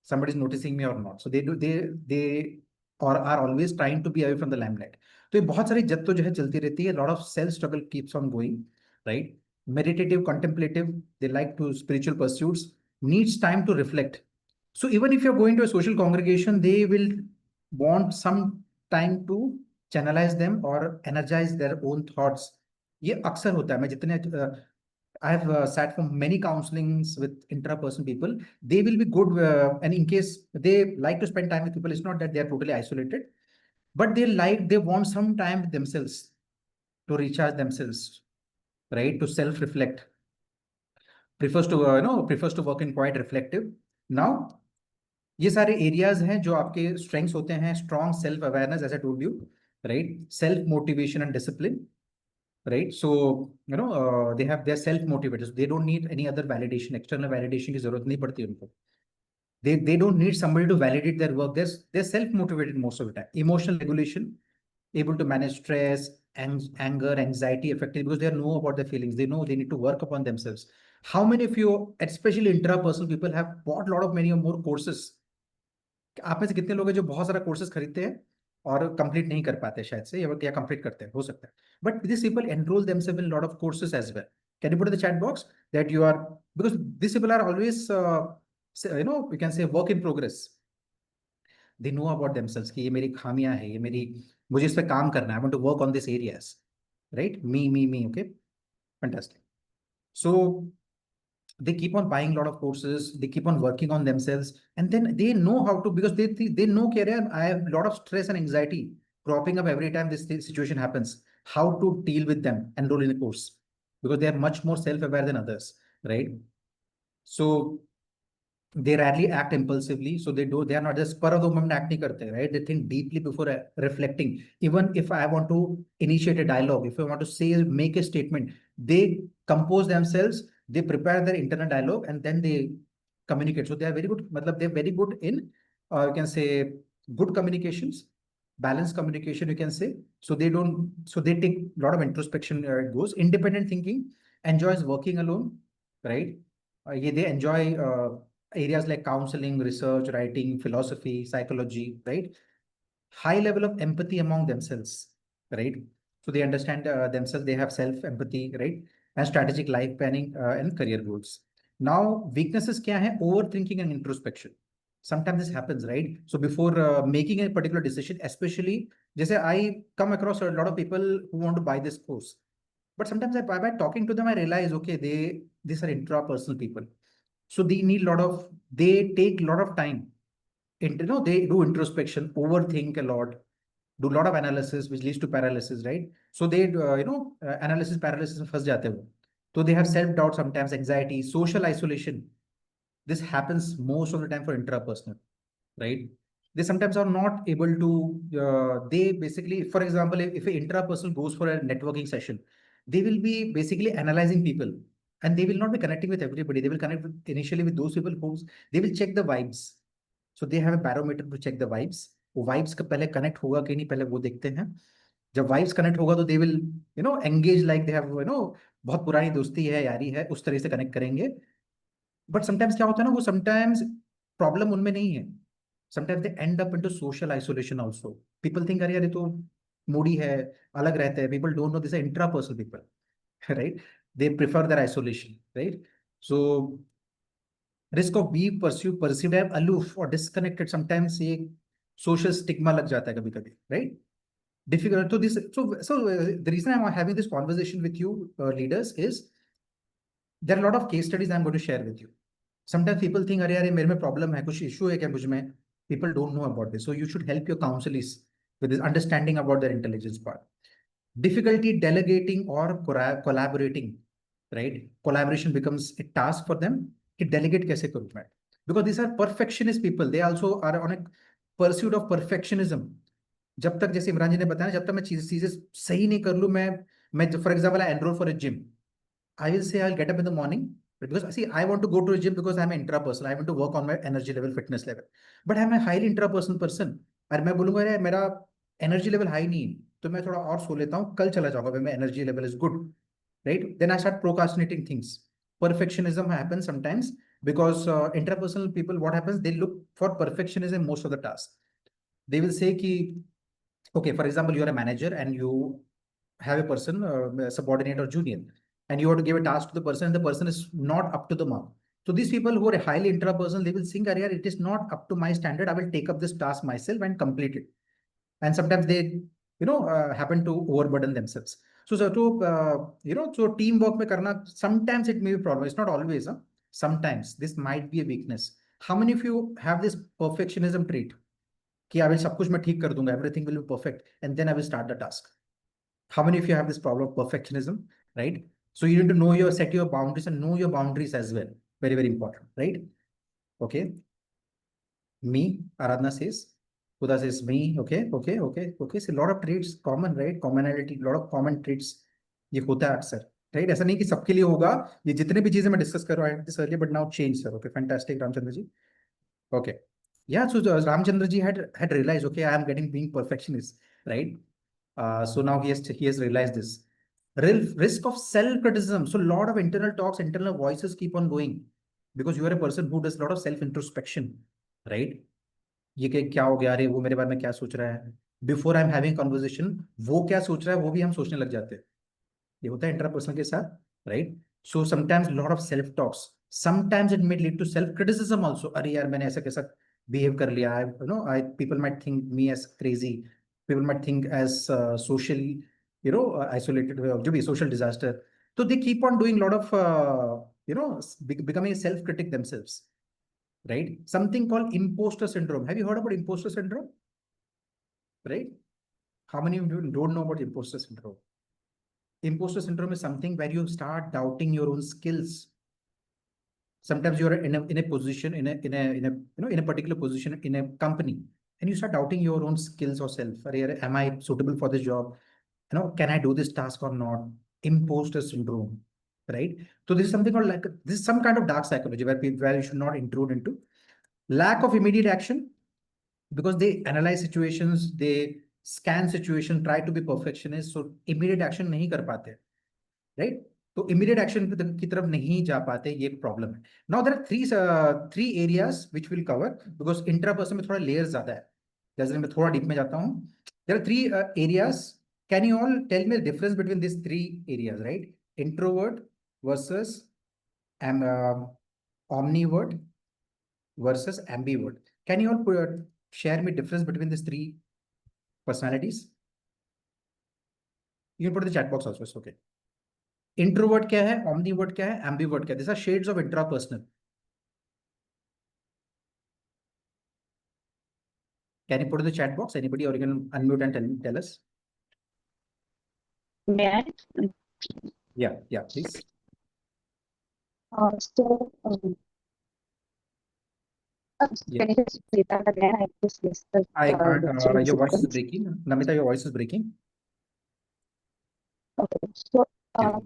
somebody is noticing me or not. So they or are always trying to be away from the limelight. तो ये बहुत सारी जद्दोजहद चलती रहती है. Lot of self struggle keeps on going, right? Meditative, contemplative, they like to spiritual pursuits, needs time to reflect. So even if you're going to a social congregation, they will want some time to channelize them or energize their own thoughts. ये अक्सर होता है. मैं जितने I have sat for many counselings with intraperson people. They will be good, and in case they like to spend time with people, it's not that they are totally isolated, but they want some time with themselves to recharge themselves, right? To self-reflect. Prefers to work in quite reflective. Now, ये सारे areas हैं जो आपके strengths होते हैं. Strong self-awareness, as I told you, right? Self-motivation and discipline. Right, so they're self-motivated, so they don't need any other validation, external validation की जरूरत नहीं पड़ती उनको. They don't need somebody to validate their work. They're self-motivated most of the time. Emotional regulation, able to manage stress, anger, anxiety effectively, because they know about their feelings. They know they need to work upon themselves. How many of you, especially intrapersonal people, have bought a lot of many or more courses? आप में से कितने लोग हैं जो बहुत सारा courses खरीदते हैं और कंप्लीट नहीं कर पाते शायद से, या कंप्लीट करते हैं, हो सकता है. But this people enrol themselves in lot of courses as well. Can you put in the chat box that you are, because this people are always we can say work in progress. They know about themselves कि ये मेरी खामियां है, ये मेरी, मुझे इस पे काम करना है, I want to work on this areas, right? Me okay, fantastic. So they keep on buying a lot of courses, they keep on working on themselves, and then they know how to, because they know I have a lot of stress and anxiety cropping up every time this situation happens, how to deal with them, enroll in a course, because they are much more self-aware than others, right? So they rarely act impulsively, so they are not just spur of the moment act nahi karte, right? They think deeply before reflecting. Even if I want to initiate a dialogue, if I want to say, make a statement, they compose themselves, they prepare their internal dialogue, and then they communicate. So they are very good, they're very good in, you can say, good communications, balanced communication, you can say. So they take a lot of introspection. It goes independent thinking, enjoys working alone, right? They enjoy areas like counseling, research, writing, philosophy, psychology, right? High level of empathy among themselves, right? So they understand themselves, they have self-empathy, right? And strategic life planning and career goals. Now, weaknesses kya hai? Overthinking and introspection. Sometimes this happens, right? So before making a particular decision, especially, just say I come across a lot of people who want to buy this course, but sometimes by talking to them, I realize, okay, these are intrapersonal people. So they take a lot of time. They do introspection, overthink a lot, do a lot of analysis, which leads to paralysis, right? So they, analysis paralysis में फंस जाते हैं वो. So they have self-doubt sometimes, anxiety, social isolation. This happens most of the time for intrapersonal, right? They sometimes are not able to, they basically, for example, if an intrapersonal goes for a networking session, they will be basically analyzing people, and they will not be connecting with everybody. They will connect initially with those people who they will check the vibes. So they have a barometer to check the vibes. वो vibes का पहले connect होगा कि नहीं, पहले वो देखते हैं. जब vibes connect होगा तो they will engage like they have बहुत पुरानी दोस्ती है, यारी है, उस तरह से connect करेंगे. बट समटाइम्स क्या होता है ना, वो समटाइम्स प्रॉब्लम उनमें नहीं है, sometimes they and up into social isolation also. People think अरे यार ये तो मूडी है, अलग रहते हैं. People don't know this intrapersonal people, right? They prefer their isolation, right? So risk of being perceived as aloof or disconnected, sometimes ये social stigma लग जाता है कभी कभी, right? Difficult. So the reason I'm having this conversation with you, leaders, is there are a lot of case studies I'm going to share with you. Sometimes people think अरे यार मेरे में problem है, कुछ issue है क्या मुझ में? People don't know about this, so you should help your counselees with this understanding about their intelligence part. Difficulty delegating or collaborating, right? Collaboration becomes a task for them. कि delegate कैसे करूँ मैं? Because these are perfectionist people. They also are on a pursuit of perfectionism. जब तक, जैसे इमरान जी ने बताया, जब तक मैं चीजें सही नहीं कर लूँ, मैं for example I enrol for a gym. I will say I'll get up in the morning because see, I want to go to a gym because I'm an intra-person. I want to work on my energy level, fitness level. But I'm a highly intra-person person. और मैं बोलूंगा यार मेरा energy level high नहीं है, तो मैं थोड़ा और सो लेता हूँ, कल चला जाऊंगा, मेरा energy level is good, right? Then I start procrastinating things. Perfectionism happens sometimes because intrapersonal people, what happens, they look for perfectionism most of the task. They will say ki, okay, for example, you are a manager and you have a person, subordinate or junior, and you have to give a task to the person, and the person is not up to the mark. So these people who are highly intrapersonal, they will think, "Arey, it is not up to my standard. I will take up this task myself and complete it." And sometimes they, happen to overburden themselves. So teamwork में करना, sometimes it may be a problem. It's not always. Huh? Sometimes this might be a weakness. How many of you have this perfectionism trait? कि I will सब कुछ मैं ठीक कर दूंगा, everything will be perfect, and then I will start the task. How many of you have this problem of perfectionism, right? So you need to know set your boundaries and know your boundaries as well. Very, very important, right? Okay. Me, Aradhana says, Huda says me. Okay. So a lot of traits common, right? Commonality, a lot of common traits. ये होता है अक्सर, right? ऐसा नहीं कि सबके लिए होगा. ये जितने भी चीजें मैं डिस्कस कर रहा हूँ this earlier, but now change, sir. Okay, fantastic, Ramchandra ji. Okay. Yeah, so Ramchandra ji had realized, okay, I am being perfectionist, right? So now he has realized this. Risk of self-criticism. So a lot of internal talks, internal voices keep on going because you are a person who does a lot of self-introspection, right? ये क्या हो गया, अरे वो मेरे बारे में क्या सोच रहा है, before I am having conversation वो क्या सोच रहा है वो भी हम सोचने लग जाते हैं. ये होता है इंटरपर्सनल के साथ, right? So sometimes lot of self talks, sometimes it may lead to self criticism also. अरे यार मैंने ऐसा कैसा बिहेव कर लिया है, I people might think me as crazy, people might think as socially isolated, जो भी सोशल डिजास्टर. तो they keep on doing lot of becoming a self critic themselves, right? Something called imposter syndrome. Have you heard about imposter syndrome? Right? How many of you don't know about imposter syndrome? Imposter syndrome is something where you start doubting your own skills. Sometimes you are in a position, in a particular position in a company, and you start doubting your own skills or self. Am I suitable for this job? Can I do this task or not? Imposter syndrome, right? So this is something called, like, this is some kind of dark psychology where you should not intrude into. Lack of immediate action, because they analyze situations, they scan situation, try to be perfectionist, so immediate action नहीं कर पाते, right? तो immediate action की तरफ नहीं जा पाते, ये एक problem है. Now there are three areas which we'll cover because intraperson में थोड़ा layers ज़्यादा है, जैसे मैं थोड़ा deep में जाता हूँ. There are three areas. Can you all tell me the difference between these three areas, right? Introvert versus omnivert versus ambivert. Can you all share me difference between these three personalities? You can put in the chat box also, it's okay. Introvert क्या है, omnivert क्या है, ambivert क्या है? These are shades of intrapersonal. Can you put in the chat box, anybody, or you can unmute and tell us? May I? Yeah, please. So, Yeah. can you just repeat that again? I just missed the I can't, the your voice is sequence. breaking. Namita, your voice is breaking. Okay, so Yeah.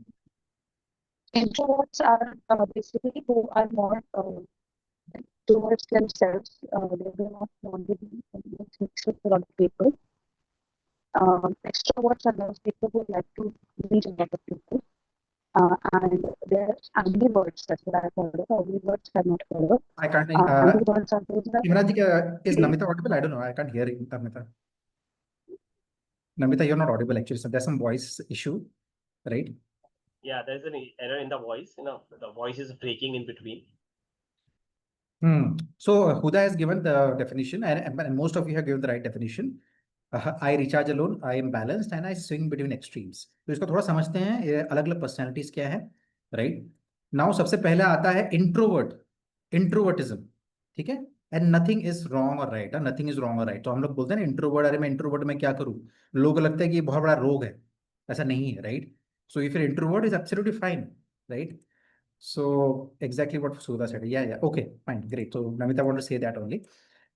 introverts are basically who are more towards themselves. They do not want to be mixed with a lot of people. Extroverts are those people who like to meet a lot of people. And they're ambiverts. That's what I've heard of. Ambiverts I've not heard of. I can't. Ambiverts are those that Imran ji, is Namita audible? I don't know. I can't hear Namita. Namita, you're not audible actually. So there's some voice issue, right? Yeah, there's an error in the voice. The voice is breaking in between. So Huda has given the definition, and most of you have given the right definition. I recharge alone, I am balanced, and I swing between extremes. तो इसको थोड़ा समझते हैं, ये अलग-अलग personalities क्या है, right? Now सबसे पहले आता है इंट्रोवर्ट, इंट्रोवर्टिज्म, ठीक है? एंड नथिंग इज रॉन्ग और राइट, नथिंग इज रॉन्ग और राइट. तो हम लोग बोलते हैं ना इंट्रोवर्ट, अरे मैं इंट्रोवर्ट में क्या करूँ? लोगों को लगता है कि ये बहुत बड़ा रोग है, ऐसा नहीं है, right? So if introvert is absolutely fine, right? So exactly what Sudha said. Yeah. Okay, fine, great. So Namita want to say that only.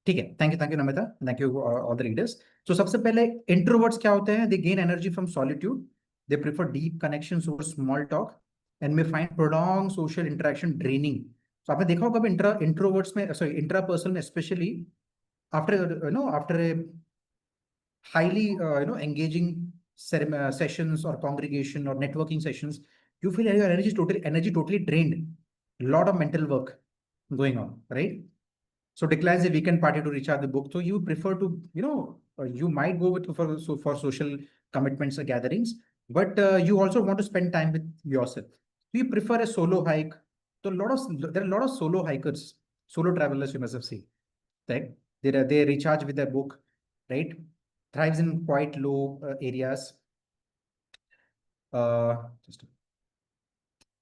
ठीक है, thank you Namita, thank you all the readers. So सबसे पहले introverts क्या होते हैं? They gain energy from solitude. They prefer deep connections over small talk and may find prolonged social interaction draining. So आपने देखा होगा introverts में, sorry, intrapersonal में especially after a highly engaging sessions or congregation or networking sessions, you feel your energy totally drained. A lot of mental work going on, right? So declines a weekend party to recharge the book. So you prefer to, you might go with for social commitments or gatherings, but you also want to spend time with yourself. So you prefer a solo hike. So there are a lot of solo hikers, solo travelers you must have seen, right? They recharge with their book, right? Thrives in quite low areas.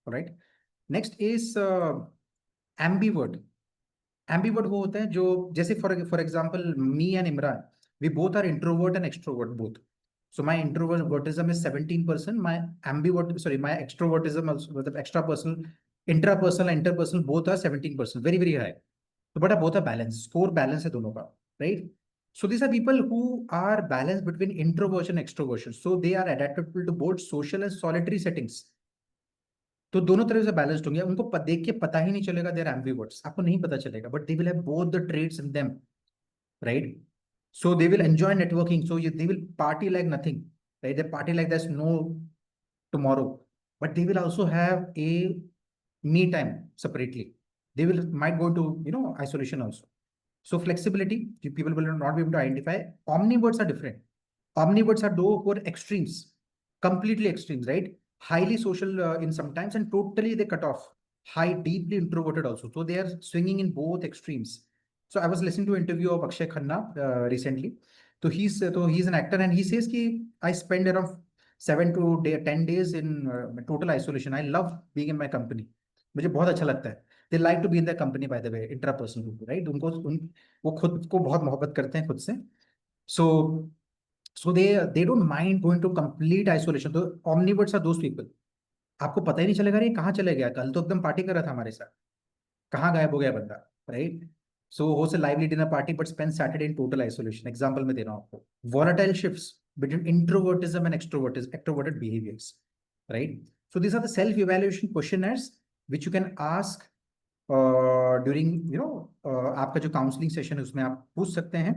All right. Next is ambivert. Ambivert वो होते हैं जो जैसे for example me and Imran, we both are introvert and extrovert both. So my introvertism is 17%. My extrovertism also, the intrapersonal and interpersonal both are 17%. Very very high. So but both are balanced. Score balance है दोनों का, right? So these are people who are balanced between introversion and extroversion. So they are adaptable to both social and solitary settings. तो दोनों तरह से balanced होंगे, उनको देख के पता ही नहीं चलेगा देयर एम्बिवर्ट्स, आपको नहीं पता चलेगा, but they will have both the trades in them, right? So they will enjoy networking, so they will party like nothing, right? They party like there is no tomorrow, but they will also have a me time separately. They might go to isolation also. So flexibility, people will not be able to identify. Omniverts are different. Omniverts are those who are extremes, completely extremes, right? Highly social in sometimes and totally they cut off. High, deeply introverted also. So they are swinging in both extremes. So I was listening to an interview of Akshay Khanna recently. So he's an actor and he says कि I spend around 7 to 10 days in total isolation. I love being in my company. मुझे बहुत अच्छा लगता है. They like to be in their company, by the way, intrapersonal people, right? वो खुद को बहुत मोहब्बत करते हैं खुद से. So they don't mind going to complete isolation. तो omniverts are those people. आपको पता ही नहीं चलेगा ये कहाँ चले गया, कल तो एकदम पार्टी कर रहा था हमारे साथ, कहाँ गायब हो गया बंदा, right? So host a lively dinner party but spend Saturday in total isolation. Example में दे रहा हूँ आपको. Volatile shifts between introvertism and extroverted behaviors, right? So these are the self-evaluation questionnaires which you can ask during आपका जो counselling session है उसमें आप पूछ सकते हैं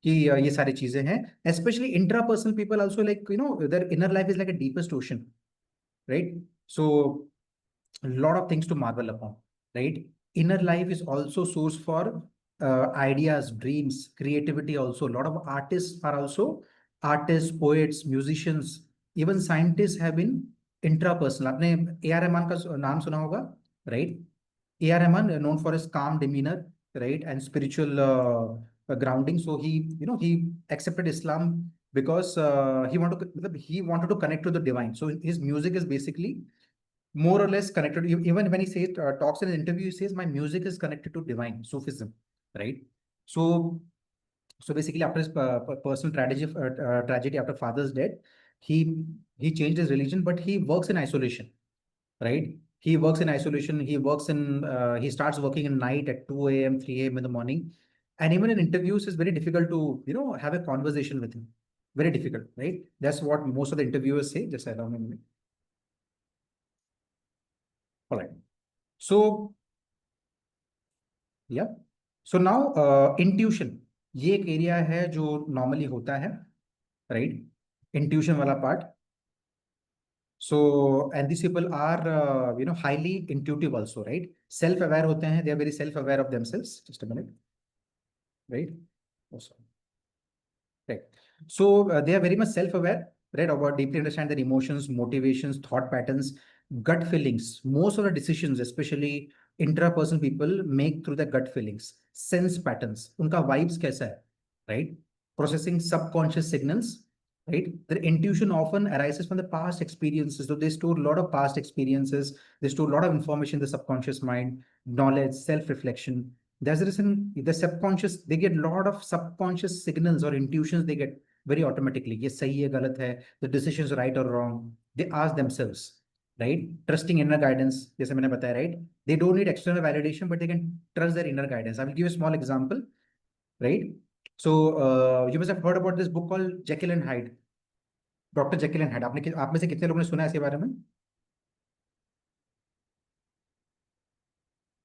कि ये सारी चीजें हैं. Especially intrapersonal people also, like their inner life is like a deepest ocean, right? So a lot of things to marvel upon, right? Inner life is also source for ideas, dreams, creativity also. A lot of artists are also artists, poets, musicians, even scientists have been intrapersonal. आपने A.R. Rahman का नाम सुना होगा, right? A.R. Rahman known for his calm demeanor, right, and spiritual grounding. So he accepted Islam because he wanted to connect to the divine. So his music is basically more or less connected. Even when he says talks in an interview, he says my music is connected to divine Sufism, right? So basically after his personal tragedy after father's death, he changed his religion, but he works in isolation, right? He works in isolation. He starts working in night at 2 a.m., 3 a.m. in the morning. And even in interviews, it's very difficult to, have a conversation with him. Very difficult, right? That's what most of the interviewers say. Just allow me a minute. All right. So, yeah. So now intuition. ये एक area है जो normally होता है, right? Intuition वाला part. So, and these people are, highly intuitive also, right? Self-aware होते हैं, they are very self-aware of themselves. Just a minute, right? Also, right. So they are very much self-aware, right? About deeply understand their emotions, motivations, thought patterns, gut feelings. Most of the decisions, especially intrapersonal people, make through their gut feelings, sense patterns. उनका vibes कैसा है, right? Processing subconscious signals, right? Their intuition often arises from the past experiences. So they store a lot of past experiences. They store a lot of information in the subconscious mind, knowledge, self-reflection. There's a reason the subconscious, they get a lot of subconscious signals or intuitions they get very automatically. ये सही है, गलत है, the decisions right or wrong. They ask themselves, right? Trusting inner guidance, जैसे मैंने बताया, right? They don't need external validation, but they can trust their inner guidance. I will give you a small example, right? So you must have heard about this book called Jekyll and Hyde. Doctor Jekyll and hide, आपने आप में से कितने लोगों ने सुना है इसके बारे में?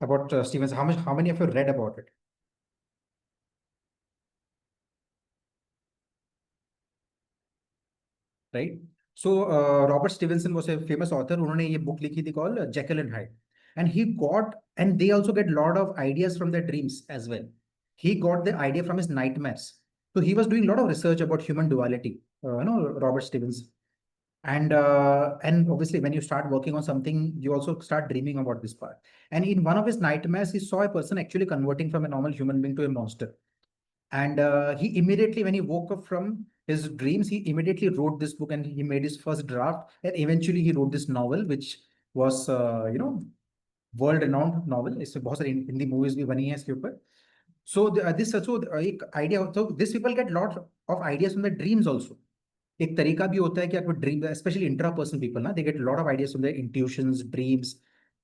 About Stevens, how many of you read about it? Right? So Robert Stevenson was a famous author. उन्होंने ये book लिखी थी called Jekyll and Hyde, and they also get a lot of ideas from their dreams as well. He got the idea from his nightmares. So he was doing a lot of research about human duality. Robert Stevenson. And obviously when you start working on something, you also start dreaming about this part. And in one of his nightmares, he saw a person actually converting from a normal human being to a monster. And he immediately, when he woke up from his dreams, he immediately wrote this book and he made his first draft. And eventually he wrote this novel, which was, world renowned novel. इससे बहुत सारी Hindi movies भी बनी हैं इसके ऊपर. So this also एक idea. So these people get lot of ideas from their dreams also. एक तरीका भी होता है कि आपको ड्रीम, स्पेशली इंट्रापर्सनल पीपल ना, they get lot of ideas from their intuitions, dreams.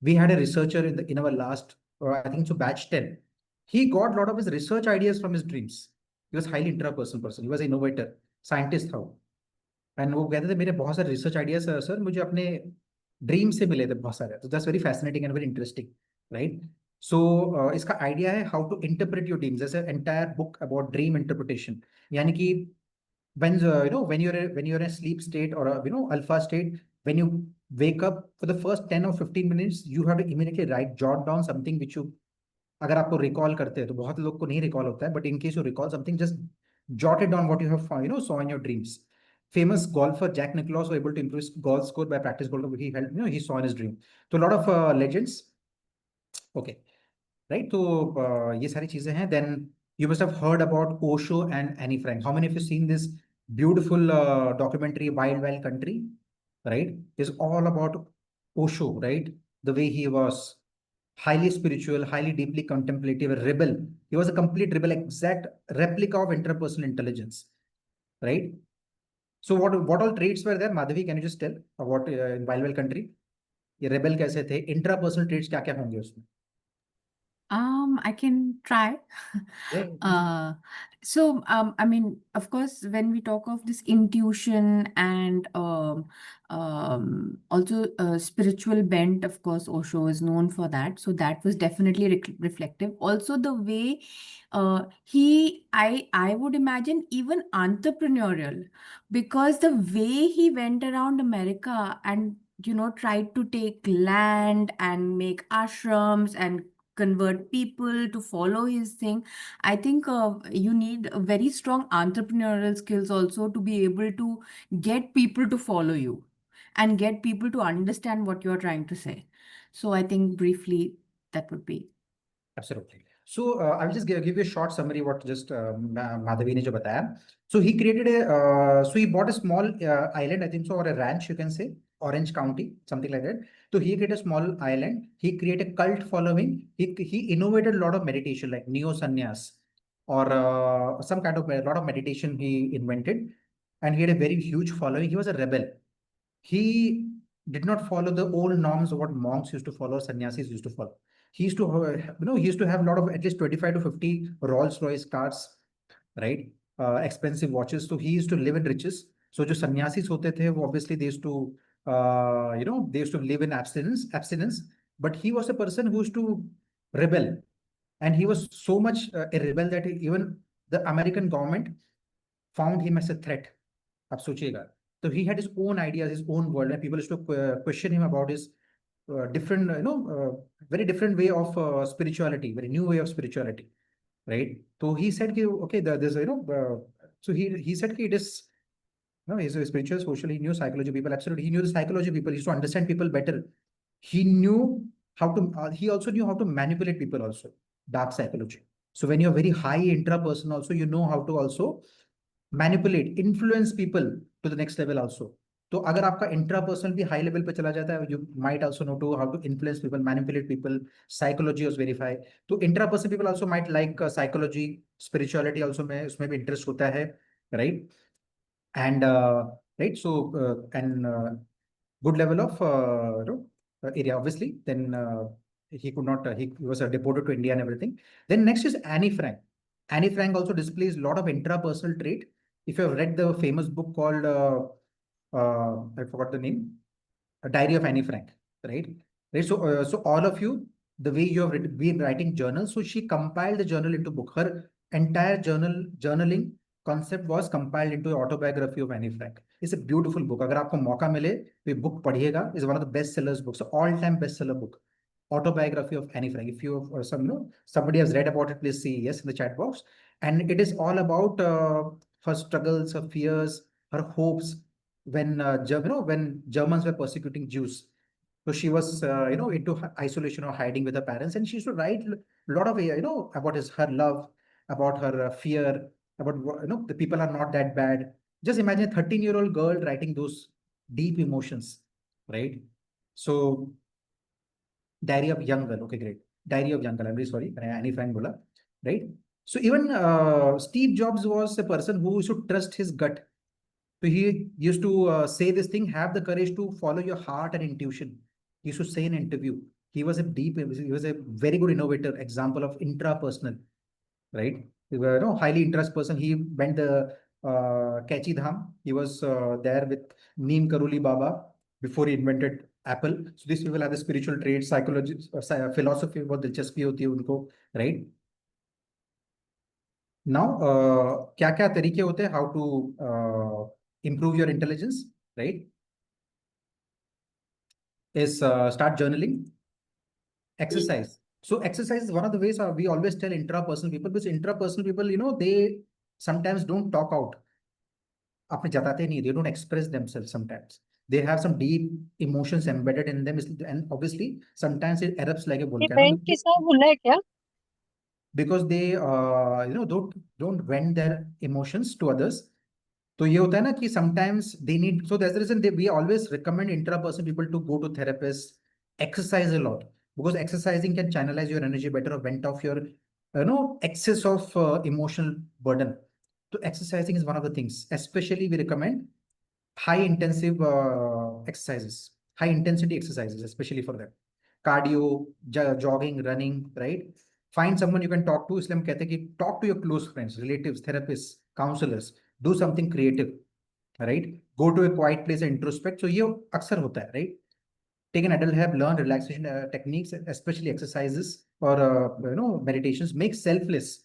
We had a researcher in our last, I think so batch 10. He got lot of his research ideas from his dreams. He was highly intrapersonal person. He was an innovator, scientist था वो. And वो कहते थे मेरे बहुत सारे research ideas sir मुझे अपने ड्रीम से मिले थे बहुत सारे. तो that's very fascinating and very interesting, right? So इसका आइडिया है how to interpret your dreams. जैसे entire book about dream interpretation, यानी कि when when you're in a sleep state or a alpha state, when you wake up, for the first 10 or 15 minutes you have to immediately jot down something which you, अगर आपको recall करते हैं तो बहुत लोग को नहीं रिकॉल होता है, but in case you recall something, just jot it down what you have saw in your dreams. Famous golfer Jack Nicklaus was able to improve his golf score by practice golf. He held, he saw in his dream. So a lot of legends. Okay, right? So ये सारी चीजें हैं. Then you must have heard about Osho and Annie Frank. How many of you seen this beautiful documentary Wild Wild Country? Right? It's all about Osho, right? The way he was highly spiritual, highly deeply contemplative, a rebel. He was a complete rebel, exact replica of interpersonal intelligence, right? So what all traits were there? Madhavi, can you just tell about in Wild Wild Country? ये rebel कैसे थे? Intrapersonal traits क्या क्या होंगे उसमें? I can try. Yeah. I mean, of course, when we talk of this intuition and also spiritual bent, of course, Osho is known for that. So that was definitely reflective. Also, the way I would imagine even entrepreneurial, because the way he went around America and tried to take land and make ashrams and convert people to follow his thing. I think you need a very strong entrepreneurial skills also to be able to get people to follow you and get people to understand what you're trying to say. So I think briefly that would be. Absolutely. So I will just give you a short summary what just Madhavi ne jo bataya. So he created so he bought a small island, I think so, or a ranch, you can say, Orange County, something like that. So he created a small island. He created a cult following. He innovated a lot of meditation like neo sannyas or some kind of a lot of meditation he invented, and he had a very huge following. He was a rebel. He did not follow the old norms of what monks used to follow, sannyasis used to follow. He used to, he used to have a lot of at least 25 to 50 Rolls Royce cars, right? Expensive watches. So he used to live in riches. So जो sannyasis होते थे, वो obviously they used to, they used to live in abstinence. But he was a person who used to rebel, and he was so much a rebel that even the American government found him as a threat. आप सोचिएगा, So he had his own ideas, his own world, and people used to question him about his different, very different way of spirituality, very new way of spirituality, right? So he said, okay, there's, so he said, it is, no, he's a spiritual, social, he knew psychology people, absolutely. He knew the psychology people, he used to understand people better. He knew how to, he also knew how to manipulate people also, dark psychology. So when you're very high intraperson also, you know how to also manipulate, influence people to the next level also. तो अगर आपका intrapersonal भी high level पे चला जाता है, you might also know to how to influence people, manipulate people, psychology was verify. तो intrapersonal people also might like psychology, spirituality also में उसमें भी इंटरेस्ट होता है, right? And right, so and good level of area, obviously. Then he could not, he was deported to India and everything. Then next is Annie Frank. Annie Frank also displays a lot of intrapersonal trait. If you have read the famous book called I forgot the name, A Diary of Annie Frank, right? Right. So so all of you, the way you have been writing journals, so she compiled the journal into book. Her entire journaling concept was compiled into autobiography of Annie Frank. It's a beautiful book. अगर आपको मौका मिले तो ये book पढ़िएगा. Is one of the best sellers books, all time bestseller book. Autobiography of Annie Frank. If you somebody has read about it, please see yes in the chat box. And it is all about her struggles, her fears, her hopes when when Germans were persecuting Jews. So she was into isolation or hiding with her parents, and she used to write a lot of about her love, about her fear, about the people are not that bad. Just imagine a 13-year-old girl writing those deep emotions, right? So Diary of Young Girl. Okay, great. Diary of Young Girl. I'm really sorry. Annie Frank bola, right? So even Steve Jobs was a person who should trust his gut. So he used to say this thing: have the courage to follow your heart and intuition. He used to say in an interview. He was a very good innovator, example of intrapersonal, right? He was highly interest person. He went the Kachi Dham. He was there with Neem Karoli Baba before he invented Apple. So these people have the spiritual traits, psychology, philosophy, बहुत दिलचस्पी होती है उनको, right? Now, क्या क्या तरीके होते हैं how to improve your intelligence, right? Is start journaling, exercise. So exercise is one of the ways we always tell intrapersonal people, because intrapersonal people, they sometimes don't talk out. अपने जताते नहीं, they don't express themselves sometimes. They have some deep emotions embedded in them, and obviously sometimes it erupts like a volcano. किसने बोला है क्या? Because they don't vent their emotions to others. तो ये होता है ना कि sometimes they need, so that's the reason we always recommend intrapersonal people to go to therapists, exercise a lot, because exercising can channelize your energy better or vent off your excess of emotional burden. So exercising is one of the things. Especially we recommend high intensive exercises, high intensity exercises, especially for them. Cardio, jogging, running, right? Find someone you can talk to. इसलिए हम कहते हैं कि talk to your close friends, relatives, therapists, counselors. Do something creative, right? Go to a quiet place and introspect. So ये अक्सर होता है, right? Take an adult help, learn relaxation techniques, especially exercises or meditations. Make selfless.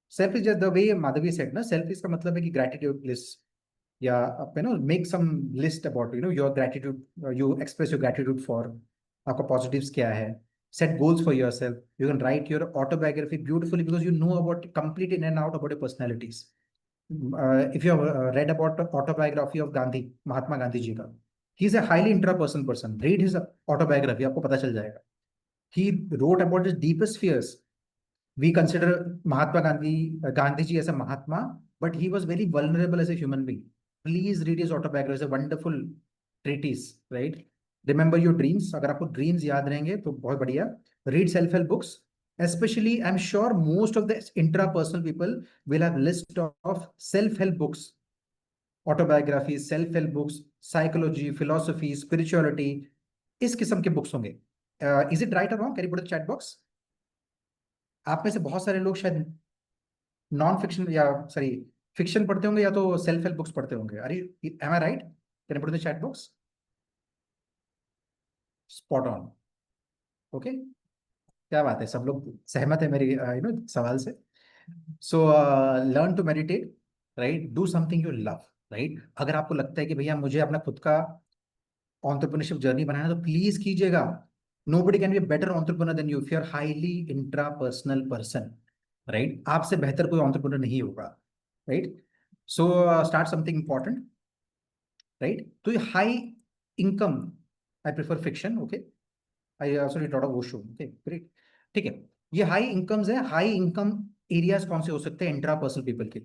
Self is just the way Madhavi said, na? Self is का मतलब है कि gratitude list. Yeah, make some list about your gratitude. You express your gratitude for. आपका positives क्या है? Set goals for yourself. You can write your autobiography beautifully because you know about complete in and out about your personalities. If you have read about the autobiography of Gandhi, Mahatma Gandhi ji ka, he is a highly intrapersonal person. Read his autobiography, आपको पता चल जाएगा. He wrote about his deepest fears. We consider Mahatma Gandhi ji as a Mahatma, but he was very vulnerable as a human being. Please read his autobiography. It's a wonderful treatise, right? Remember your dreams. अगर आपको dreams याद रहेंगे तो बहुत बढ़िया. Read self-help books. Especially, I'm sure most of the intrapersonal people will have list of self-help books, autobiographies, self-help books, psychology, philosophy, spirituality. इस किस्म के books होंगे. Is it right or wrong? Can you put in the chat box? आप में से बहुत सारे लोग शायद नॉन फिक्शन या सॉरी फिक्शन पढ़ते होंगे या तो सेल्फ हेल्प बुक्स पढ़ते होंगे. अरे am I right? Can I put in the chat box? Spot on. Okay, क्या बात है, सब लोग सहमत है मेरी सवाल से. So learn to meditate, right? Do something you love. Right? अगर आपको लगता है कि भैया मुझे अपना खुद का ऑन्टरप्रेन्योरशिप जर्नी बनाना है तो प्लीज कीजिएगा. Nobody can be a better entrepreneur than you if you are highly intrapersonal person. Right? आपसे बेहतर कोई ऑन्टरप्रेन्योर नहीं होगा. Right? So start something important. Right? तो ये high income, I prefer fiction. Okay, I also read lot of Osho. Okay, great. ठीक है, ये हाई इनकम्स है. हाई इनकम एरियाज कौन से हो सकते हैं इंट्रापर्सनल पीपल के?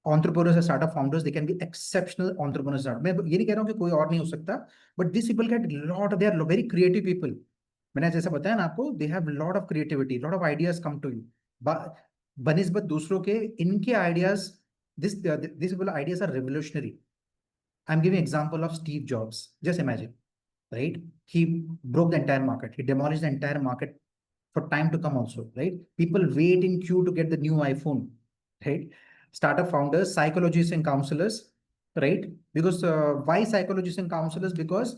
entrepreneurs and startup founders, they can be exceptional entrepreneurs. मैं ये नहीं कह रहा हूँ कि कोई और नहीं हो सकता, but these people get lot, they are very creative people. मैंने जैसा बताया ना आपको, they have lot of creativity, lot of ideas come to you. बनिस्बत दूसरों के, इनके ideas, these people ideas are revolutionary. I'm giving example of Steve Jobs. Just imagine, right? He broke the entire market. He demolished the entire market for time to come also, right? People wait in queue to get the new iPhone, right? Startup founders, psychologists and counselors, right? Because why psychologists and counselors? Because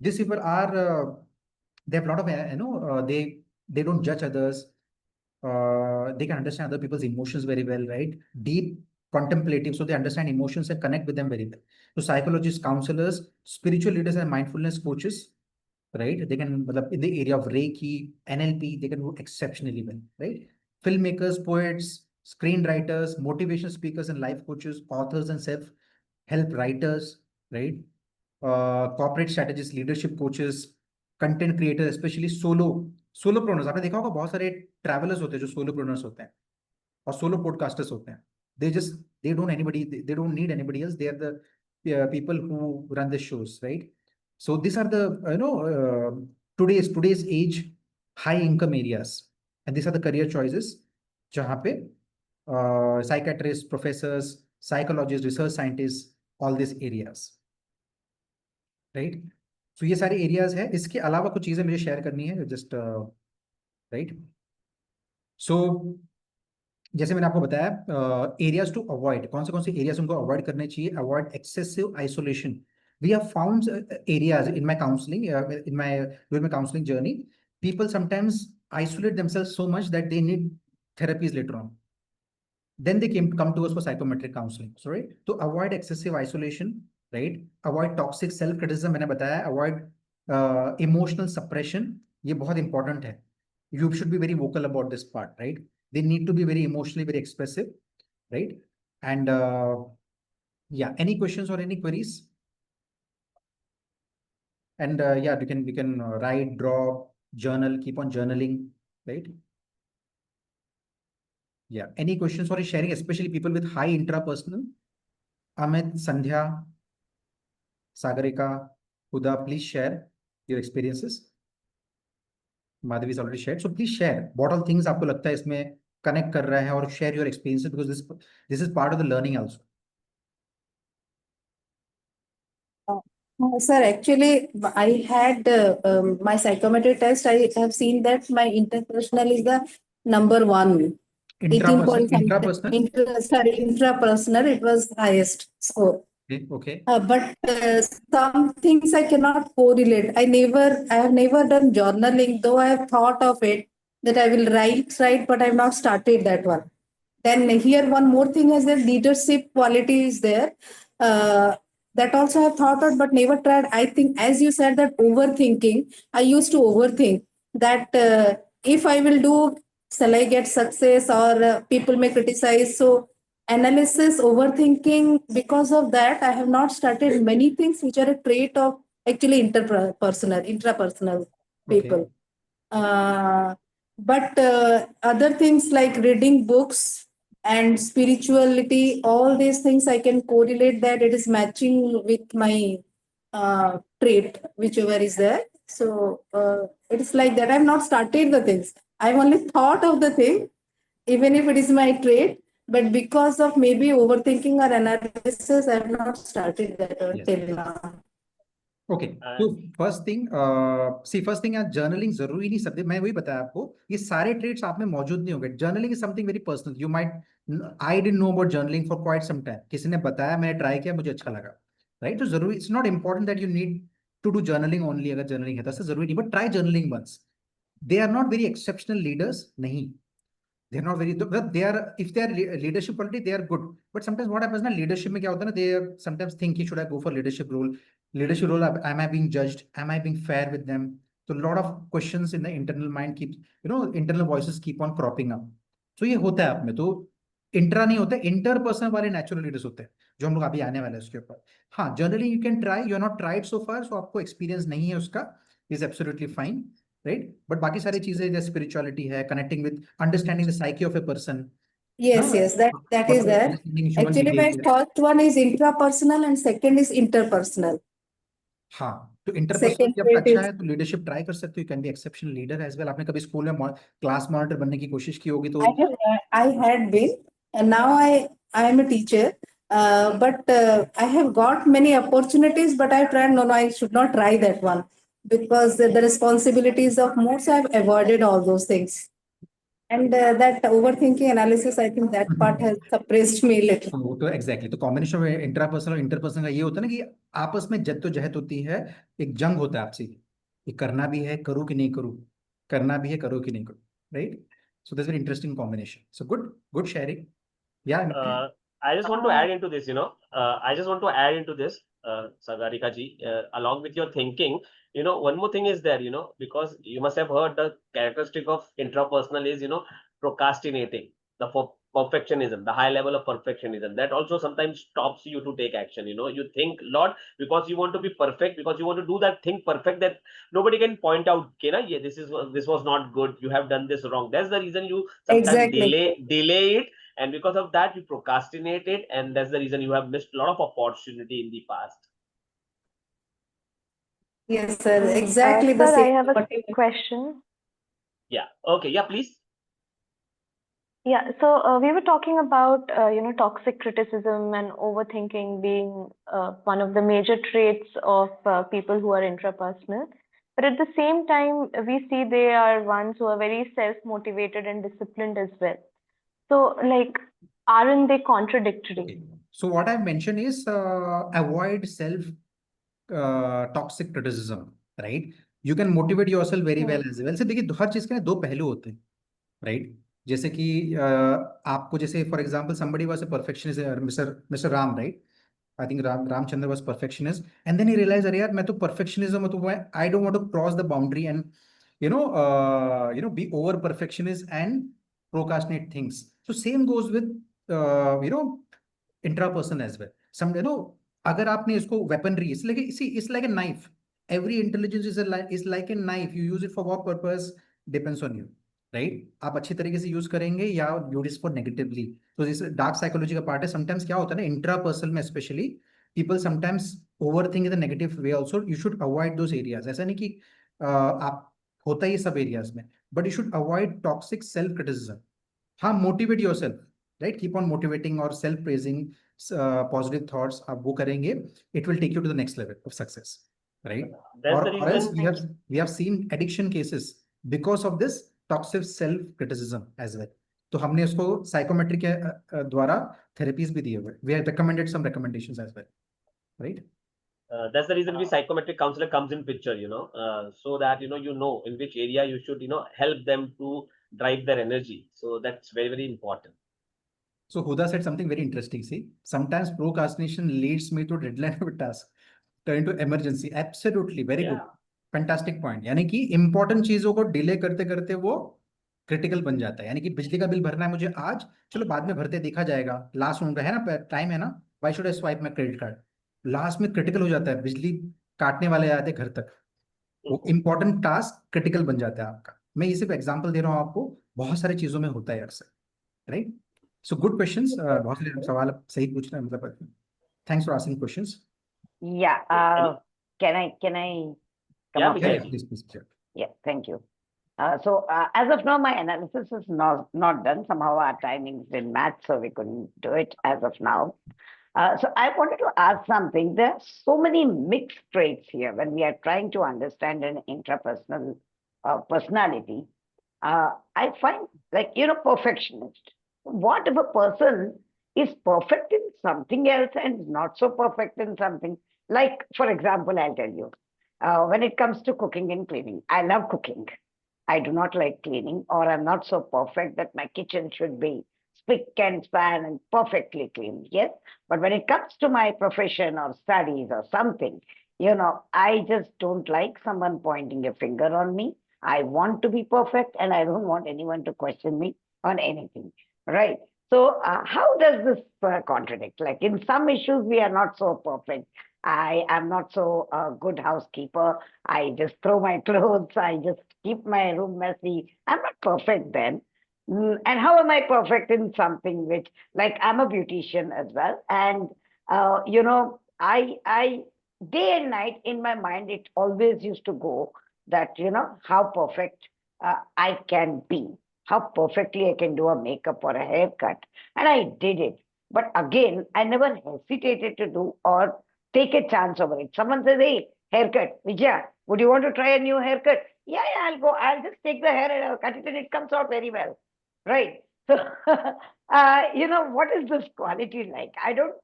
these people are they have a lot of they don't judge others. They can understand other people's emotions very well, right? Deep contemplative, so they understand emotions and connect with them very well. So psychologists, counselors, spiritual leaders and mindfulness coaches, right? They can, in the area of Reiki, NLP, they can do exceptionally well, right? Filmmakers, poets, screenwriters, motivation speakers and life coaches, authors and self-help writers, right? Corporate strategists, leadership coaches, content creators, especially सोलोप्रोनर्स. आपने देखा होगा बहुत सारे travellers होते हैं जो सोलोप्रोनर्स होते हैं और सोलो पॉडकास्टर्स होते हैं. They don't anybody, they don't need anybody else. They are the people who run the shows, right? So these are the today's age high income areas, and these are the career choices जहाँ पे psychiatrists, professors, psychologists, research scientists, all these areas, right? So ये सारे areas है. इसके अलावा कुछ चीजें मुझे शेयर करनी है just right. So जैसे मैंने आपको बताया एरियाज टू अवॉइड, कौन से एरियाज उनको अवॉइड करने चाहिए. Avoid excessive isolation. We have found areas in my counselling, in my during my counselling journey. People sometimes isolate themselves so much that they need therapies later on. Then they come to us for psychometric counseling. So right, to avoid excessive isolation, right? Avoid toxic self criticism, मैंने बताया. Avoid emotional suppression, ये बहुत important है. You should be very vocal about this part, right? They need to be very emotionally very expressive, right? And yeah, any questions or any queries? And yeah, we can write, draw, journal, keep on journaling, right? Yeah, any questions or sharing, especially people with high intrapersonal? Amit, Sandhya, Sagarika, Huda, please share your experiences. Madhavi has already shared, so please share what all things आपको लगता है इसमें connect कर रहा है, और share your experiences, because this is part of the learning also. Sir, actually, I had my psychometric test. I have seen that my interpersonal is the number one. 18 point Intrapersonal? Sorry, intrapersonal, it was highest score. Okay. But some things I cannot correlate. I have never done journaling, though I have thought of it that I will write, but I have not started that one. Then here one more thing is that leadership quality is there. That also I have thought of but never tried. I think, as you said, that overthinking, I used to overthink that if I will do, shall I get success, or people may criticize. So analysis, overthinking, because of that, I have not started many things which are a trait of actually intrapersonal people. But other things like reading books and spirituality, all these things I can correlate that it is matching with my trait, whichever is there. So it is like that. I have not started the things. I've only thought of the thing, even if it is my trait. But because of maybe overthinking or analysis, I have not started that till now. Okay, तो first thing journaling जरूरी नहीं सब. मैं वही बताया आपको, ये सारे ट्रेड्स आप में मौजूद नहीं होंगे. Journaling is something very personal. You might, I didn't know about journaling for quite some time. किसी ने बताया, मैंने ट्राई किया, मुझे अच्छा लगा, राइट? तो जरूरी, it's not important that you need to do journaling only. अगर जर्नलिंग है तो जरूरी नहीं, but try journaling once. They are not very exceptional leaders, नहीं. They're not very, well, they are, if they are leadership quality, they are good. But sometimes what happens na, leadership में क्या होता है ना, they sometimes think, should I go for leadership role? Leadership role, am I being judged? Am I being fair with them? So a lot of questions in the internal mind keeps, internal voices keep on cropping up. So ये होता है आप में, तो intra नहीं होता, interpersonal वाले natural leaders होते हैं, जो हम लोग अभी आने वाले हैं उसके ऊपर. हाँ, generally you can try, you are not tried so far, so आपको एक्सपीरियंस नहीं है उसका, is absolutely fine, right. But बाकी सारी चीजें जैसे स्पिरिचुअलिटी है, connecting with, understanding the psyche of a person, Yes, yes, that is there. Understanding human Actually, my behaviour. first one is intrapersonal and second is interpersonal. हाँ, तो interpersonal Second जब trait अच्छा is, है तो leadership try कर सकते हो, you can be exceptional leader as well. आपने कभी स्कूल में क्लास मॉनिटर बनने की कोशिश की होगी तो I had been, and now I am a teacher. But I have got many opportunities, but I tried, no, I should not try that one because the responsibilities of more, so I've avoided all those things. And that overthinking analysis, I think that part has suppressed me a little. तो exactly, तो combination में intrapersonal और interpersonal का ये होता है ना कि आपस में जद्दोजहद होती है, एक जंग होता है आपसी, ये करना भी है, करूँ कि नहीं करूँ, करना भी है, करूँ कि नहीं करूँ, right. So that's very interesting combination. So good sharing. या I just want to add into this, I just want to add into this, Sagarika ji, along with your thinking, one more thing is there, because you must have heard the characteristic of intrapersonal is, procrastinating, the perfectionism, the high level of perfectionism. That also sometimes stops you to take action. You think a lot because you want to be perfect, because you want to do that thing perfect that nobody can point out, okay, na, yeah, this was not good. You have done this wrong. That's the reason you sometimes Exactly. delay it. And because of that, you procrastinate it. And that's the reason you have missed a lot of opportunity in the past. Yes, sir. Exactly the Sir, I same. have a what you- question. Yeah. Okay. Yeah, please. Yeah, so we were talking about toxic criticism and overthinking being one of the major traits of people who are intrapersonal. But at the same time, we see they are ones who are very self-motivated and disciplined as well. So, like, aren't they contradictory? Okay. So what I've mentioned is avoid self toxic criticism, right? You can motivate yourself very well as well. So देखिए हर चीज के ना दो पहलू होते हैं, right? जैसे कि आपको जैसे for example somebody was a perfectionist, Mr. Ram, right? I think Ramchandra was perfectionist, and then he realized, अरे यार मैं तो perfectionism हूँ, तो मैं I don't want to cross the boundary and be over perfectionist and procrastinate things. So same goes with intraperson as well. Some अगर आपने इसको weaponry, it's like a knife. Every intelligence is like a knife. You use it for what purpose depends on you, right? आप अच्छी तरीके से use करेंगे या use for negatively. तो जैसे डार्क साइकोलॉजी का पार्ट है. समटाइम्स क्या होता है ना, इंट्रापर्सनल में specially people sometimes over think in the negative way also. You should avoid those areas. ऐसा नहीं कि आप होता ही सब एरियाज में, but you should avoid toxic self criticism. हाँ, motivate your self, right. Keep on motivating और सेल्फ प्रेजिंग पॉजिटिव थॉट्स. आप वो करेंगे, it will take you to the next level of success, right. That's the or else reason. we have seen addiction cases because of this toxic self criticism as well. तो हमने उसको psychometry के द्वारा therapies भी दिए हुए. We have recommended some recommendations as well, right? That's the reason we psychometric counselor comes in picture, so that you know in which area you should help them to drive their energy. So that's very, very important. So Huda said something very interesting. See, sometimes procrastination leads me to deadline of a task, turn to emergency. Absolutely, very good, fantastic point. यानी कि important चीजों को delay करते करते वो critical बन जाता है. यानी कि बिजली का बिल भरना है मुझे आज, चलो बाद में भरते देखा जाएगा, लास्ट मिनट है ना, टाइम है ना, why should I swipe my credit card. Last में क्रिटिकल हो जाता है, बिजली काटने वाले आते घर तक, वो इंपॉर्टेंट टास्क क्रिटिकल बन जाता है आपका. मैं ये सिर्फ एग्जांपल दे रहा हूँ आपको, बहुत सारी चीजों में होता है यार sir, right. So good questions. बहुत सारे सवाल सही पूछ रहे हैं, मतलब thanks for asking questions. Yeah. Can I come Yeah, up Vijay with- ji. Please. Yeah, thank you. So as of now, my analysis is not done. Somehow our timings didn't match, so we couldn't do it as of now. So I wanted to ask something. There are so many mixed traits here when we are trying to understand an intrapersonal personality. I find, like, perfectionist. What if a person is perfect in something else and not so perfect in something? Like, for example, I'll tell you, when it comes to cooking and cleaning, I love cooking. I do not like cleaning, or I'm not so perfect that my kitchen should be spick and span and perfectly clean. Yes. But when it comes to my profession or studies or something, I just don't like someone pointing a finger on me. I want to be perfect and I don't want anyone to question me on anything. Right. So, how does this contradict? Like in some issues, we are not so perfect. I am not so good housekeeper. I just throw my clothes. I just keep my room messy. I'm not perfect then. And how am I perfect in something which, like, I'm a beautician as well, and I day and night in my mind, it always used to go that how perfect I can be, how perfectly I can do a makeup or a haircut, and I did it. But again, I never hesitated to do or take a chance over it. Someone says, "Hey, haircut, Vijaya, would you want to try a new haircut?" Yeah, yeah, I'll go. I'll just take the hair and I'll cut it, and it comes out very well, right? So, what is this quality like? I don't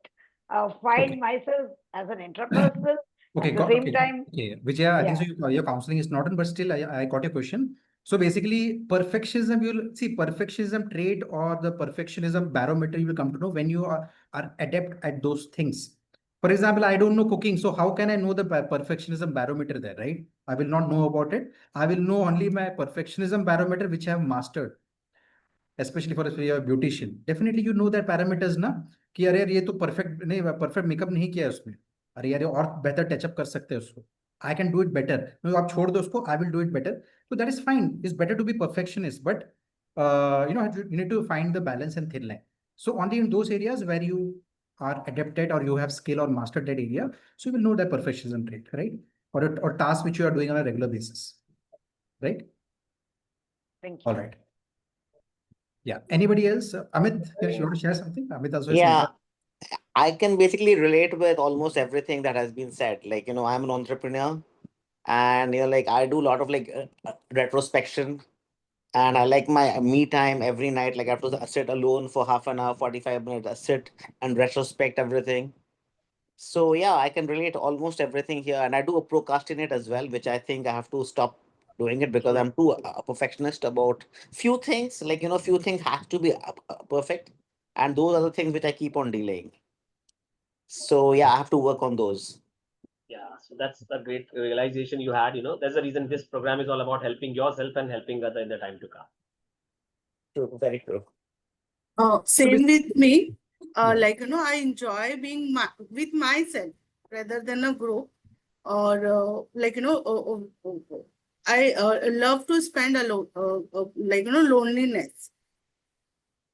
find Okay. myself as an intrapersonal. Okay, At the same okay, time, okay. Vijaya, I think yeah. so. Your counseling is not on, but still, I got your question. So basically, perfectionism, you'll see perfectionism trait or the perfectionism barometer you will come to know when you are adept at those things. For example, I don't know cooking, so how can I know the perfectionism barometer there, right? I will not know about it. I will know only my perfectionism barometer, which I have mastered. Especially for a beautician, definitely you know that parameters ना कि अरे यार ये तो perfect नहीं perfect makeup नहीं किया है उसमें, अरे यार ये और बेहतर टचअप कर सकते हैं उसको, I can do it better, no आप छोड़ दो उसको, I will do it better, so that is fine, it's better to be perfectionist, but you need to find the balance and thin line. So only in those areas where you are adapted or you have skill or mastered that area, so you will know that perfectionism trait, right? Or task which you are doing on a regular basis, right? Thank All you. right. Yeah. Anybody else? Amit, you want to share something? Amit also has some Yeah, I can basically relate with almost everything that has been said. Like, I'm an entrepreneur and, like I do a lot of like retrospection, and I like my me time every night. Like I have to sit alone for half an hour, 45 minutes, sit and retrospect everything. So yeah, I can relate almost everything here, and I do procrastinate as well, which I think I have to stop doing it because I'm too a perfectionist about few things. Like few things have to be perfect, and those are the things which I keep on delaying. So yeah, I have to work on those. Yeah, so that's a great realization you had. That's the reason this program is all about helping yourself and helping other in the time to come. True, very true. So Same with me. yeah. I enjoy being with myself rather than a group, or I love to spend alone, loneliness.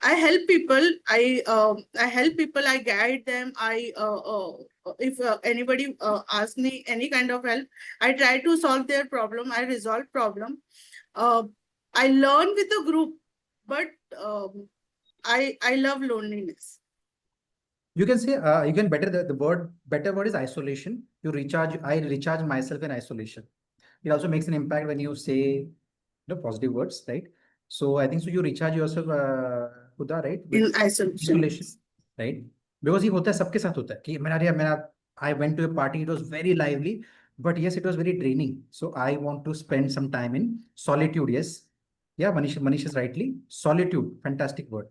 I help people. I help people. I guide them. If anybody asks me any kind of help, I try to solve their problem. I resolve problem. Uh, I learn with the group, but I love loneliness. You can say you can better the word better word is isolation. You recharge. I recharge myself in isolation. It also makes an impact when you say positive words, right? So I think so. You recharge yourself, Huda, right? In With isolation. isolation, right? Because ये होता है सबके साथ होता है कि मेरा I went to a party. It was very lively, but yes, it was very draining. So I want to spend some time in solitude. Yes, yeah, Manish is rightly solitude. Fantastic word.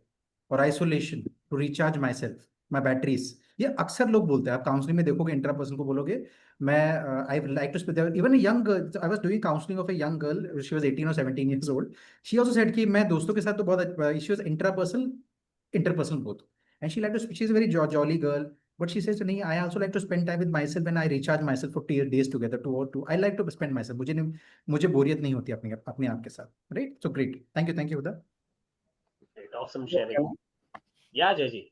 Or isolation to recharge myself, my batteries. ये अक्सर लोग बोलते हैं, आप counselling में देखोगे intra person को बोलोगे मैं I like to spend even young girl, I was doing counselling of a young girl, she was 18 or 17 years old. She also said कि मैं दोस्तों के साथ तो बहुत, she was intrapersonal interpersonal both, and she like to, she's a very jolly girl, but she says nahi, I also like to spend time with myself and I recharge myself for 2 days together, 2 or 2 I like to spend myself, मुझे बोरियत नहीं होती अपने आप के साथ, right? So great, thank you Huda. Great, awesome sharing. Yeah, Jaji.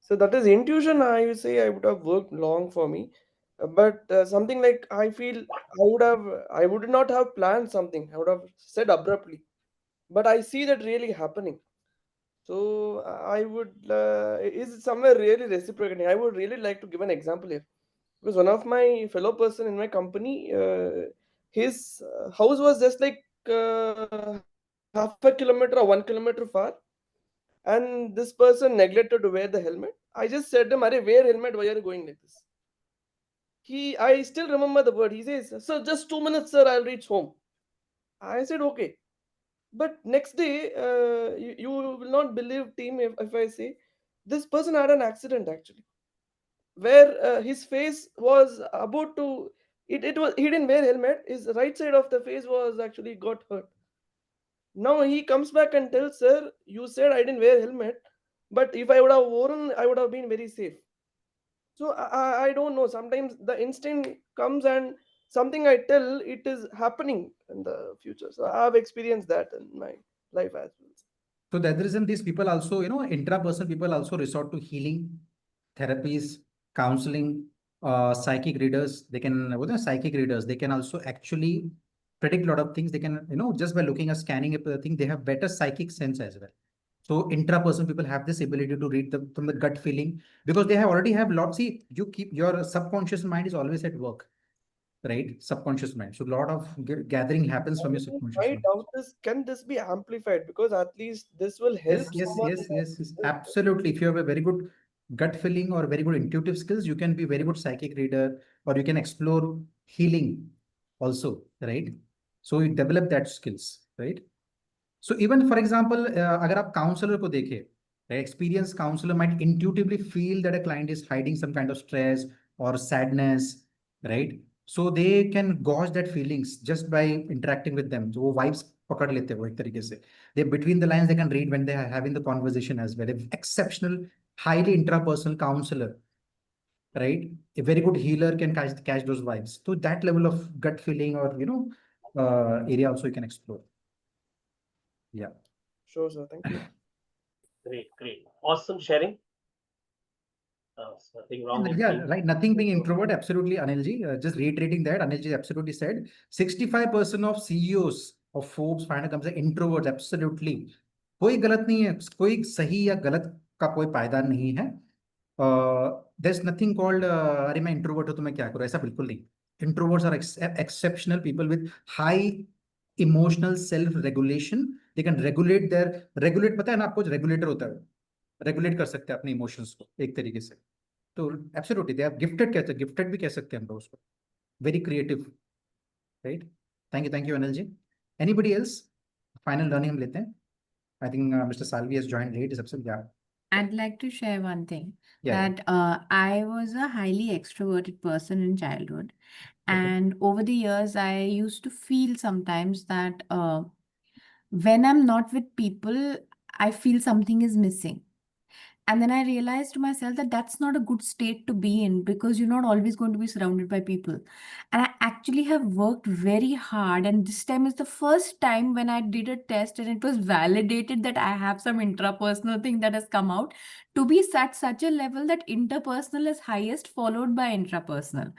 So that is intuition. I would say I would have worked long for me, but something like I feel I would not have planned something. I would have said abruptly, but I see that really happening. So I would is somewhere really reciprocating. I would really like to give an example here, because one of my fellow person in my company, his house was just like half a kilometer or 1 kilometer far, and this person neglected to wear the helmet. I just said to him, "Arey, wear helmet. Why are you going like this?" I still remember the word. He says, "Sir, just 2 minutes, sir. I'll reach home." I said, okay. But next day, you will not believe, team, if I say this person had an accident actually, where his face was about to. It was, he didn't wear helmet. His right side of the face was actually got hurt. Now he comes back and tells, sir, you said I didn't wear helmet, but if I would have worn, I would have been very safe. So I don't know. Sometimes the instinct comes and something I tell, it is happening in the future. So I have experienced that in my life as well. So that reason, these people also, intrapersonal people also resort to healing, therapies, counseling, psychic readers. They can, what are psychic readers? They can also actually predict a lot of things. They can, just by looking at scanning a thing, they have better psychic sense as well. So intrapersonal people have this ability to read from the gut feeling because they have already have lots. See, you keep your subconscious mind is always at work, right? Subconscious mind. So a lot of gathering happens from your subconscious My mind. doubt is, can this be amplified? Because at least this will help someone. Yes. Absolutely. If you have a very good gut feeling or very good intuitive skills, you can be very good psychic reader, or you can explore healing also, right? So you develop that skills, right? So even for example, अगर आप counselor को देखें, right? Experienced counselor might intuitively feel that a client is hiding some kind of stress or sadness, right? So they can gauge that feelings just by interacting with them. So वो vibes पकड़ लेते हैं वो एक तरीके से. They between the lines they can read when they are having the conversation as well. If exceptional, highly intrapersonal counselor, right? A very good healer can catch those vibes. So that level of gut feeling or area also you can explore. Yeah. Sure, sir. Thank you. Great. Awesome sharing. Nothing wrong with Yeah, being right. Nothing being introvert. Absolutely, Anilji. Just reiterating that, Anilji absolutely said 65% of CEOs of Forbes find comes introverts. Absolutely. कोई गलत नहीं है, कोई सही या गलत का कोई पायदान नहीं है. There's nothing called अरे मैं इंट्रोवर्ट हूँ तो मैं क्या करूँ, ऐसा बिल्कुल नहीं. Introverts are exceptional people with high emotional self regulation. They can regulate पता है ना आपको, रेगुलेटर होता है, रेगुलेट कर सकते हैं अपने इमोशंस को एक तरीके से. तो एब्सोल्युटली दे आर गिफ्टेड, कहते हैं गिफ्टेड भी कह सकते हैं हम लोग उसको. Very creative, right? Thank you Anil ji. Anybody else? Final learning हम लेते हैं. I think Mister Salvi has joined late. सबसे क्या? I'd like to share one thing Yeah. that I was a highly extroverted person in childhood. Okay. And over the years, I used to feel sometimes that when I'm not with people, I feel something is missing. And then I realized to myself that that's not a good state to be in because you're not always going to be surrounded by people. And I actually have worked very hard. And this time is the first time when I did a test and it was validated that I have some intrapersonal thing that has come out to be at such a level that interpersonal is highest, followed by intrapersonal.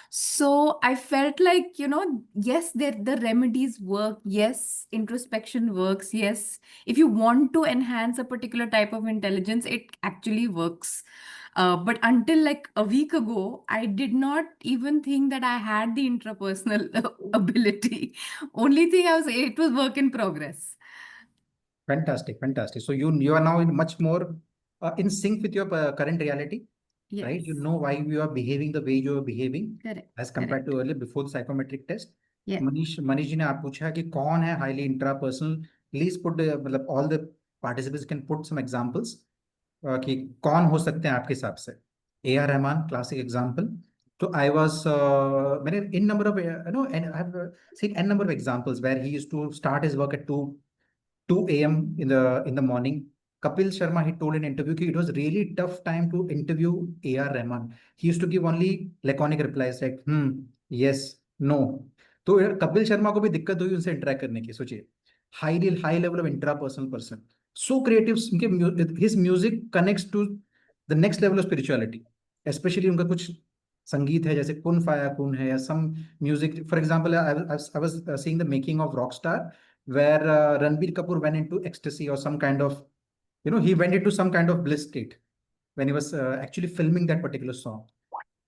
So I felt like, yes, the remedies work. Yes, introspection works. Yes, if you want to enhance a particular type of intelligence, it actually works. But until like a week ago, I did not even think that I had the intrapersonal ability. Only thing it was work in progress. Fantastic. So you are now in much more in sync with your current reality, right? You Yes. know why you are behaving the way you are behaving Correct. as compared Correct. to earlier before the psychometric test. Yeah. Manish ji ने आप पूछा कि कौन है highly intrapersonal. Please put मतलब all the participants can put some examples कि कौन हो सकते हैं आपके हिसाब से. A.R. Rahman classic example. So I was मैंने in number of and I have seen n number of examples where he used to start his work at 2 a.m. in the morning. Kapil Sharma, he told in an interview that it was really tough time to interview A.R. Rahman. He used to give only laconic replies like yes, no. तो कपिल शर्मा को भी दिक्कत हुई उनसे interact करने की. सोचिए, high level of intrapersonal person, so creative. His music connects to the next level of spirituality. Specially उनका कुछ संगीत है जैसे कुन फाया कुन है या some music. For example I was seeing the making of Rockstar where Ranbir Kapoor went into ecstasy or some kind of, he went into some kind of bliss state when he was actually filming that particular song.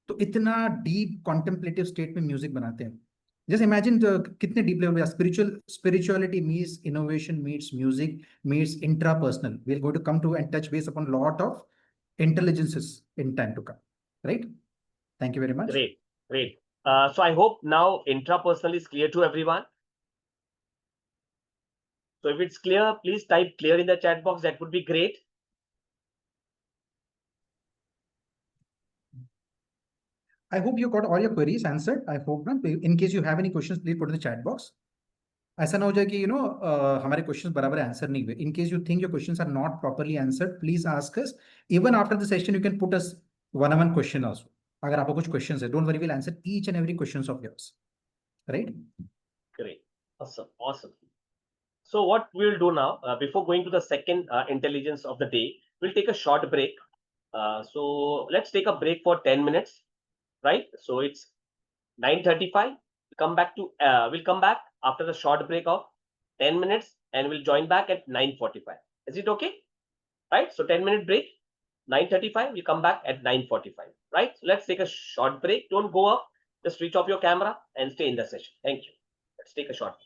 तो इतना deep contemplative state में music बनाते हैं. Just imagine कितने deep level में spirituality meets innovation meets music meets intrapersonal. We're going to come to and touch base upon a lot of intelligences in time to come. Right? Thank you very much. Great. So I hope now intrapersonal is clear to everyone. So if it's clear, please type clear in the chat box. That would be great. I hope you got all your queries answered. I hope not. In case you have any questions, please put in the chat box. ऐसा ना हो जाए कि हमारे questions बराबर answer नहीं हुए. In case you think your questions are not properly answered, please ask us. Even after the session, you can put us one-on-one question also. अगर आपको कुछ questions है, don't worry, we'll answer each and every questions of yours. Right? Great. Awesome. So what we'll do now, before going to the second intelligence of the day, we'll take a short break. So let's take a break for 10 minutes, right? So it's 9:35. We'll come back after the short break of 10 minutes and we'll join back at 9:45. Is it okay? Right? So 10-minute break, 9:35, we come back at 9:45. Right? So let's take a short break. Don't go up. Just switch off your camera and stay in the session. Thank you. Let's take a short break.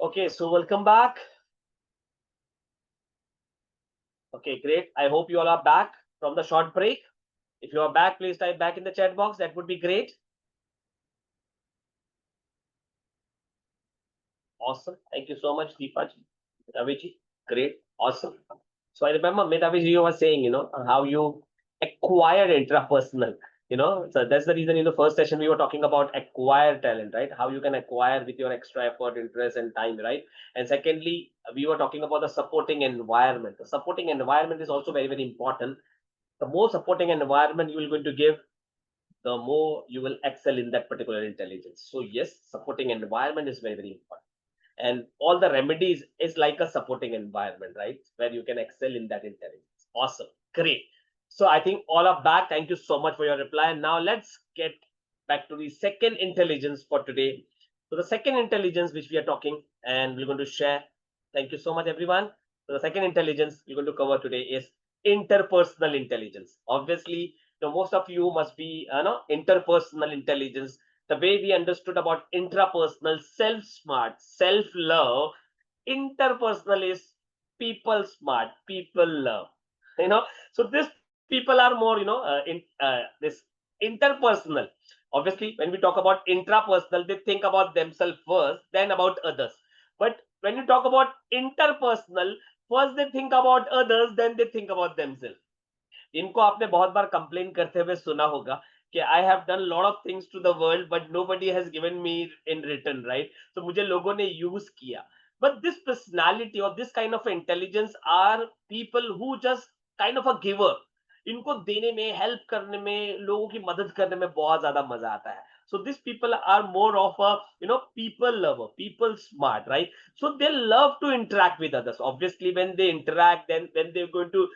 Okay, so welcome back. Okay, great. I hope you all are back from the short break. If you are back, please type back in the chat box. That would be great. Awesome. Thank you so much, Deepaji, Ravi. Great. Awesome. So I remember Medaviji, you were saying, how you acquire intrapersonal, so that's the reason in the first session we were talking about acquire talent, right? How you can acquire with your extra effort, interest, and time, right? And secondly, we were talking about the supporting environment. The supporting environment is also very, very important. The more supporting environment you will going to give, the more you will excel in that particular intelligence. So yes, supporting environment is very, very important. And all the remedies is like a supporting environment, right? Where you can excel in that intelligence. Awesome. Great. So I think all are back. Thank you so much for your reply. And now let's get back to the second intelligence for today. So the second intelligence which we are talking and we're going to share. Thank you so much, everyone. So the second intelligence we're going to cover today is interpersonal intelligence. Obviously, most of you must be interpersonal intelligence. The way we understood about intrapersonal, self-smart, self-love, interpersonal is people smart, people love. So these people are more, this interpersonal. Obviously, when we talk about intrapersonal, they think about themselves first, then about others. But when you talk about interpersonal, first they think about others, then they think about themselves. इनको आपने बहुत बार complain करते हुए सुना होगा कि I have done lot of things to the world but nobody has given me in return, right? तो मुझे लोगों ने यूज किया. बट दिस पर्सनालिटी और this kind of intelligence are people who just kind of a giver. इनको देने में, help करने में, लोगों की मदद करने में बहुत ज्यादा मजा आता है. So these people are more of a people lover, people smart, right? So they love to interact with others. Obviously, when they interact, then when they're going to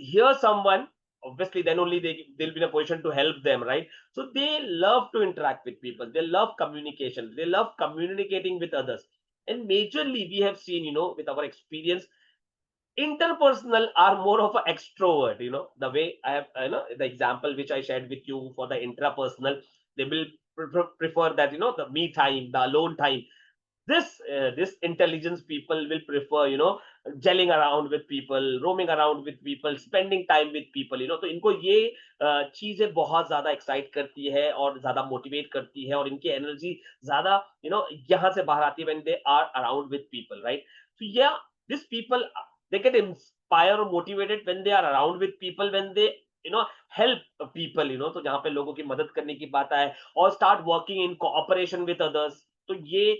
hear someone, obviously then only they'll be in a position to help them, right? So they love to interact with people, they love communication, they love communicating with others. And majorly we have seen, with our experience, interpersonal are more of an extrovert. The way I have, the example which I shared with you for the intrapersonal, they will prefer that, the me time, the alone time. This intelligence people will prefer, gelling around with people, roaming around with people, spending time with people. तो इनको ये चीजें बहुत ज्यादा excite करती है और ज्यादा मोटिवेट करती है और इनकी एनर्जी ज्यादा यहाँ से बाहर आती है when they are around with people, right? So yeah, these people, they get inspired or motivated when they are around with people, when they help people, तो जहाँ पे लोगों की मदद करने की बात आए और start working in cooperation with others. तो ये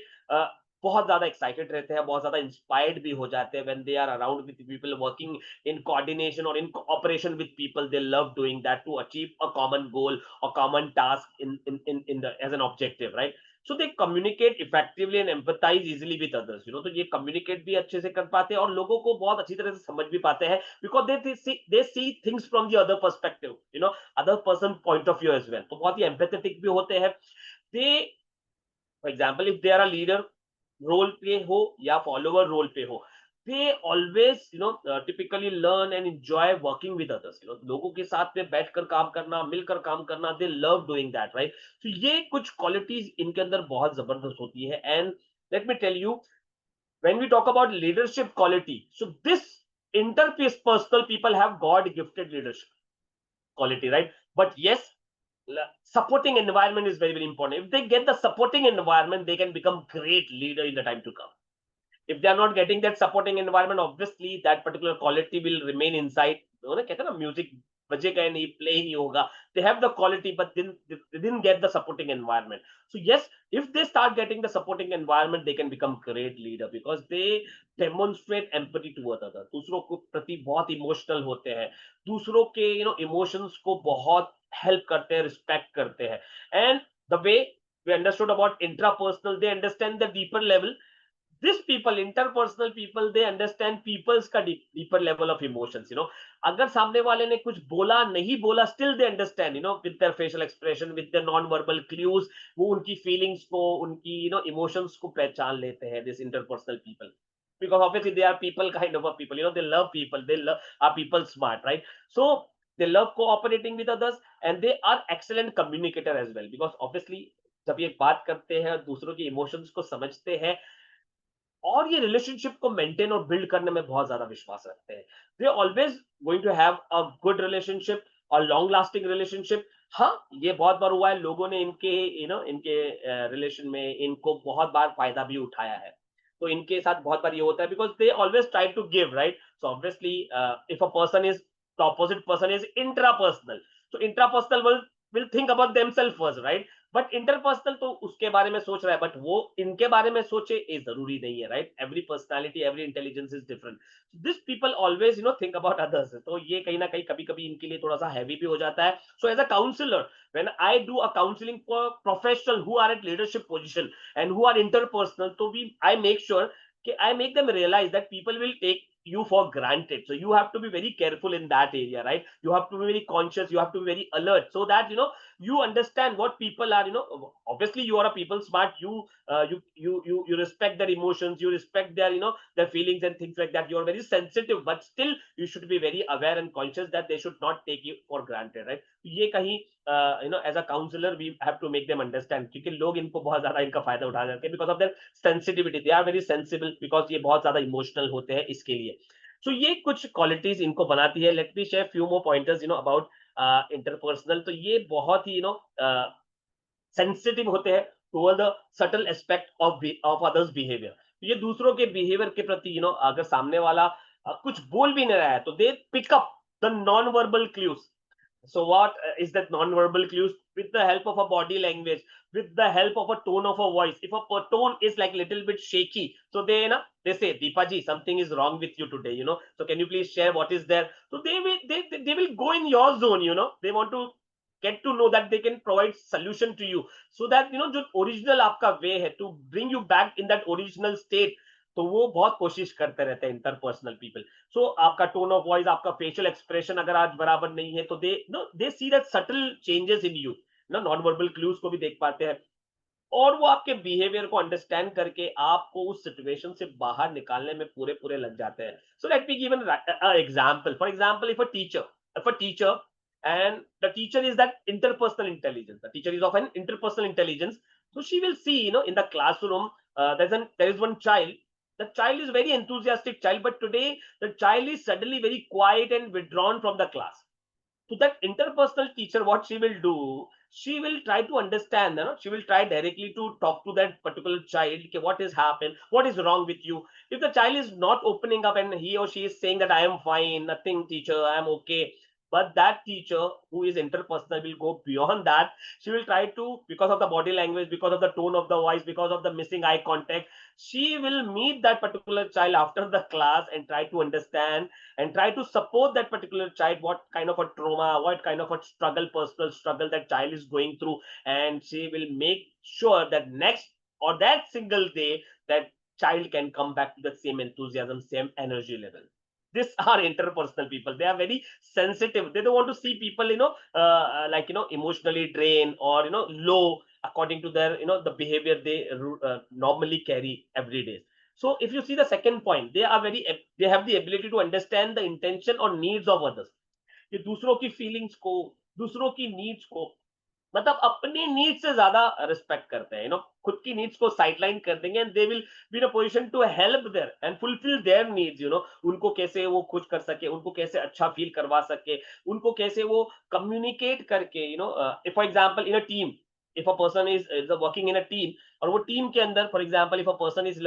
बहुत ज्यादा एक्साइटेड रहते हैं, बहुत ज्यादा इंस्पायर्ड भी हो जाते हैं when they are around with people, working in coordination or in cooperation with people. They love doing that to achieve a common goal or common task in the as an objective, right? So they communicate effectively and empathize easily with others. तो ये communicate भी अच्छे से कर पाते हैं और लोगों को बहुत अच्छी तरह से समझ भी पाते हैं because they see things from the other perspective, other person point of view as well. तो बहुत ही empathetic भी होते हैं. They, for example, if they are a leader role पे हो या फॉलोवर रोल पे हो, they always typically learn and enjoy working with others. लोगों के साथ में बैठकर काम करना, मिलकर काम करना, they love doing that, right? So ये कुछ qualities इनके अंदर बहुत जबरदस्त होती है. And let me tell you, when we talk about leadership quality, so this interpersonal people have God gifted leadership quality, right? But yes, supporting environment is very, very important. If they get the supporting environment, they can become great leader in the time to come. If they are not getting that supporting environment, obviously that particular quality will remain inside. कहते हैं ना, music बजेगा नहीं, play ही नहीं होगा. They have the quality, but then they didn't get the supporting environment. So yes, if they start getting the supporting environment, they can become great leader because they demonstrate empathy towards others. दूसरों को प्रति बहुत emotional होते हैं, दूसरों के emotions को बहुत हेल्प करते हैं, रिस्पेक्ट करते हैं. And the way we understood about intrapersonal, they understand the deeper level. These people, interpersonal people, they understand people's का deeper level of emotions. अगर सामने वाले ने कुछ बोला नहीं बोला, still they understand, with their facial expression, with their non-verbal clues, वो उनकी feelings को, उनकी emotions को पहचान लेते हैं. This interpersonal people, because obviously they are people kind of a people. They love people, are people smart, right? So they love cooperating with others and they are excellent communicator as well, because obviously जब ये बात करते हैं, दूसरों के emotions को समझते हैं और ये रिलेशनशिप को मेंटेन और बिल्ड करने में बहुत ज्यादा विश्वास रखते हैं, they always going to have a good relationship और लॉन्ग लास्टिंग रिलेशनशिप। हाँ, ये बहुत बार हुआ है, लोगों ने इनके इनके रिलेशन में इनको बहुत बार फायदा भी उठाया है। तो इनके साथ बहुत बार ये होता है because they always try to give, right? So obviously if a person is, the opposite person is intrapersonal, so intrapersonal will think about themselves first, right? But interpersonal तो उसके बारे में सोच रहा है, बट वो इनके बारे में सोचे ये जरूरी नहीं है, right? Every personality, every intelligence is different. This people always think about others. तो ये कहीं ना कहीं कभी कभी इनके लिए थोड़ा सा हैवी भी हो जाता है। So as a counsellor, when I do a counselling for professional who are at leadership position and who are interpersonal, तो we I make sure I make them realize that people will take you for granted. So you have to be very careful in that area, right? You have to be very conscious. You have to be very alert so that you understand what people are. Obviously you are a people smart. You respect their emotions. You respect their their feelings and things like that. You are very sensitive, but still you should be very aware and conscious that they should not take you for granted, right? ये कहीं as a counselor we have to make them understand, क्योंकि लोग इनको बहुत ज्यादा इनका फायदा उठा जाते हैं because of their sensitivity. They are very sensible because ये बहुत ज्यादा इमोशनल होते हैं इसके लिए। So ये कुछ क्वालिटीज इनको बनाती है। Let me share few more pointers about interpersonal. तो ये बहुत ही सेंसिटिव होते हैं toward the subtle aspect of others behaviour. ये दूसरों के बिहेवियर के प्रति अगर सामने वाला कुछ बोल भी नहीं रहा है तो they pick up the non verbal clues. So what is that non-verbal clues? With the help of a body language, with the help of a tone of a voice. If a tone is like little bit shaky, so they say, Deepa ji, something is wrong with you today. So can you please share what is there? So they will go in your zone. They want to get to know that they can provide solution to you, so that जो original आपका way है to bring you back in that original state. तो वो बहुत कोशिश करते रहते हैं इंटरपर्सनल पीपल। सो आपका टोन ऑफ वॉइस, आपका फेशियल एक्सप्रेशन अगर आज बराबर नहीं है तो they see that subtle changes in you, non verbal clues को भी देख पाते हैं और वो आपके बिहेवियर को अंडरस्टैंड करके आपको उस सिचुएशन से बाहर निकालने में पूरे पूरे लग जाते हैं। So let me give an example. For example, if a teacher and the teacher is that interpersonal intelligence, the teacher is of an interpersonal intelligence, so she will see in the classroom there is one child. The child is very enthusiastic child, but today the child is suddenly very quiet and withdrawn from the class. So that interpersonal teacher, what she will do, she will try to understand, she will try directly to talk to that particular child. Okay, what has happened? What is wrong with you? If the child is not opening up and he or she is saying that I am fine, nothing, teacher, I am okay. But that teacher who is interpersonal will go beyond that. She will try to, because of the body language, because of the tone of the voice, because of the missing eye contact, she will meet that particular child after the class and try to understand and try to support that particular child, what kind of a trauma, what kind of a struggle, personal struggle that child is going through. And she will make sure that next or that single day that child can come back to the same enthusiasm, same energy level. These are interpersonal people. They are very sensitive. They don't want to see people emotionally drained or low according to their the behavior they normally carry every day. So if you see the second point, they have the ability to understand the intention or needs of others. ये दूसरों की feelings को, दूसरों की needs को, मतलब अपनी needs से ज्यादा रिस्पेक्ट करते हैं। खुद की नीड्स को साइडलाइन कर देंगे and they will be in a position to help their and fulfil their needs. उनको कैसे वो खुश कर सके, उनको कैसे अच्छा फील करवा सके, उनको कैसे वो कम्युनिकेट करके if for example in a team, if a person is working in a team और वो टीम के अंदर, for example, if a person is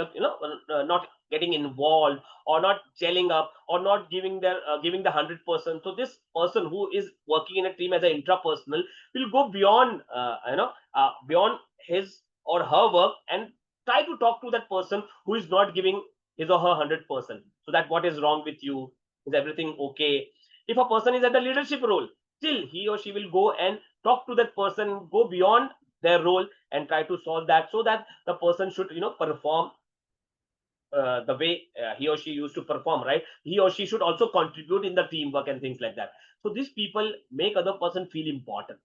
not getting involved or not gelling up or not giving the 100%, so this person who is working in a team as an intrapersonal will go beyond beyond his or her work and try to talk to that person who is not giving his or her 100%, so that what is wrong with you, is everything okay? If a person is at the leadership role, still he or she will go and talk to that person, go beyond their role and try to solve that, so that the person should perform the way he or she used to perform, right? He or she should also contribute in the teamwork and things like that. So these people make other person feel important.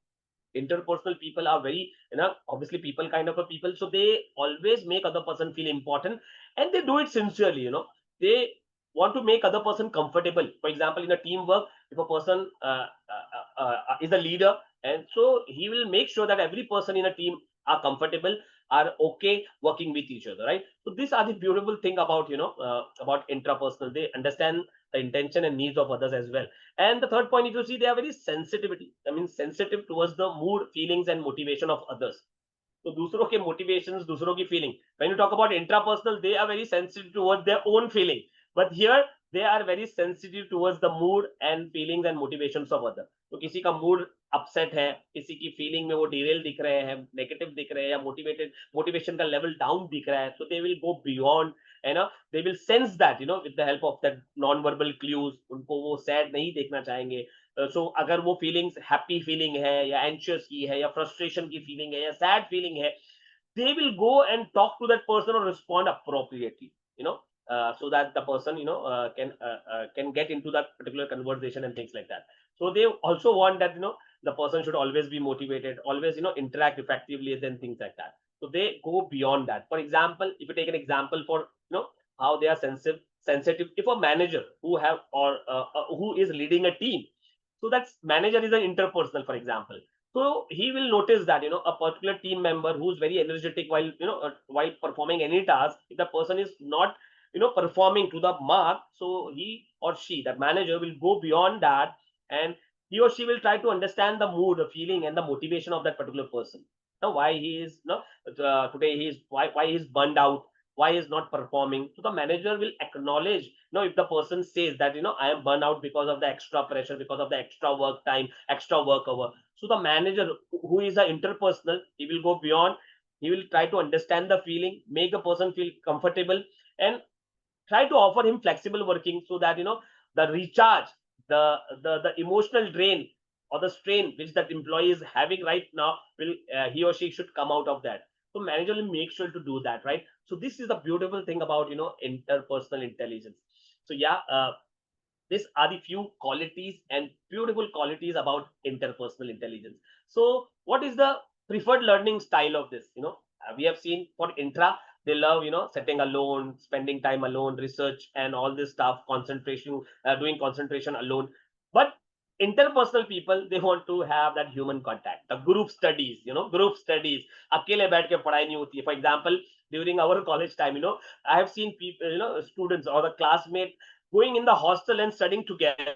Interpersonal people are very obviously people kind of a people, so they always make other person feel important and they do it sincerely. They want to make other person comfortable. For example, in a teamwork, if a person is a leader, and so he will make sure that every person in a team are comfortable, are okay working with each other, right? So these are the beautiful thing about, about intrapersonal. They understand the intention and needs of others as well. And the third point, if you see, they are very sensitive towards the mood, feelings and motivation of others. तो दूसरों के motivations, दूसरों की feeling. When you talk about intrapersonal, they are very sensitive towards their own feeling. But here they are very sensitive towards the mood and feelings and motivations of others. तो किसी का mood upset है, किसी की feeling में वो derail दिख रहे हैं, negative दिख रहे हैं, या motivation का level down दिख रहा है, so they will go beyond, they will sense that, with the help of that non-verbal clues. उनको वो sad नहीं देखना चाहेंगे. सो अगर वो फीलिंग्स हैप्पी फीलिंग है या एंशियस की है या फ्रस्ट्रेशन की फीलिंग है या सैड फीलिंग है, they will go and talk to that person or respond appropriately, so that the person can get into that particular conversation and things like that. So they also want that the person should always be motivated, always interact effectively and things like that. So they go beyond that. For example, if you take an example for how they are sensitive, if a manager who have or who is leading a team, so that manager is an interpersonal, for example. So he will notice that a particular team member who's very energetic while while performing any task, if the person is not performing to the mark, so he or she, that manager, will go beyond that, and he or she will try to understand the mood, the feeling and the motivation of that particular person. Now why he is today he is why he is burned out, why he is not performing. So the manager will acknowledge, if the person says that I am burned out because of the extra pressure, because of the extra work time, extra work hour. So the manager, who is an interpersonal, he will go beyond. He will try to understand the feeling, make a person feel comfortable, and try to offer him flexible working, so that the recharge, the emotional drain or the strain which that employee is having right now will he or she should come out of that. So manager will make sure to do that, right? So this is the beautiful thing about interpersonal intelligence. So yeah, these are the few qualities and beautiful qualities about interpersonal intelligence. So what is the preferred learning style of this? We have seen for intra, they love sitting alone, spending time alone, research and all this stuff, concentration, doing concentration alone. But interpersonal people, they want to have that human contact, the group studies, group studies. अकेले बैठ के पढ़ाई नहीं होती है. For example, during our college time, I have seen people, students or the classmate going in the hostel and studying together.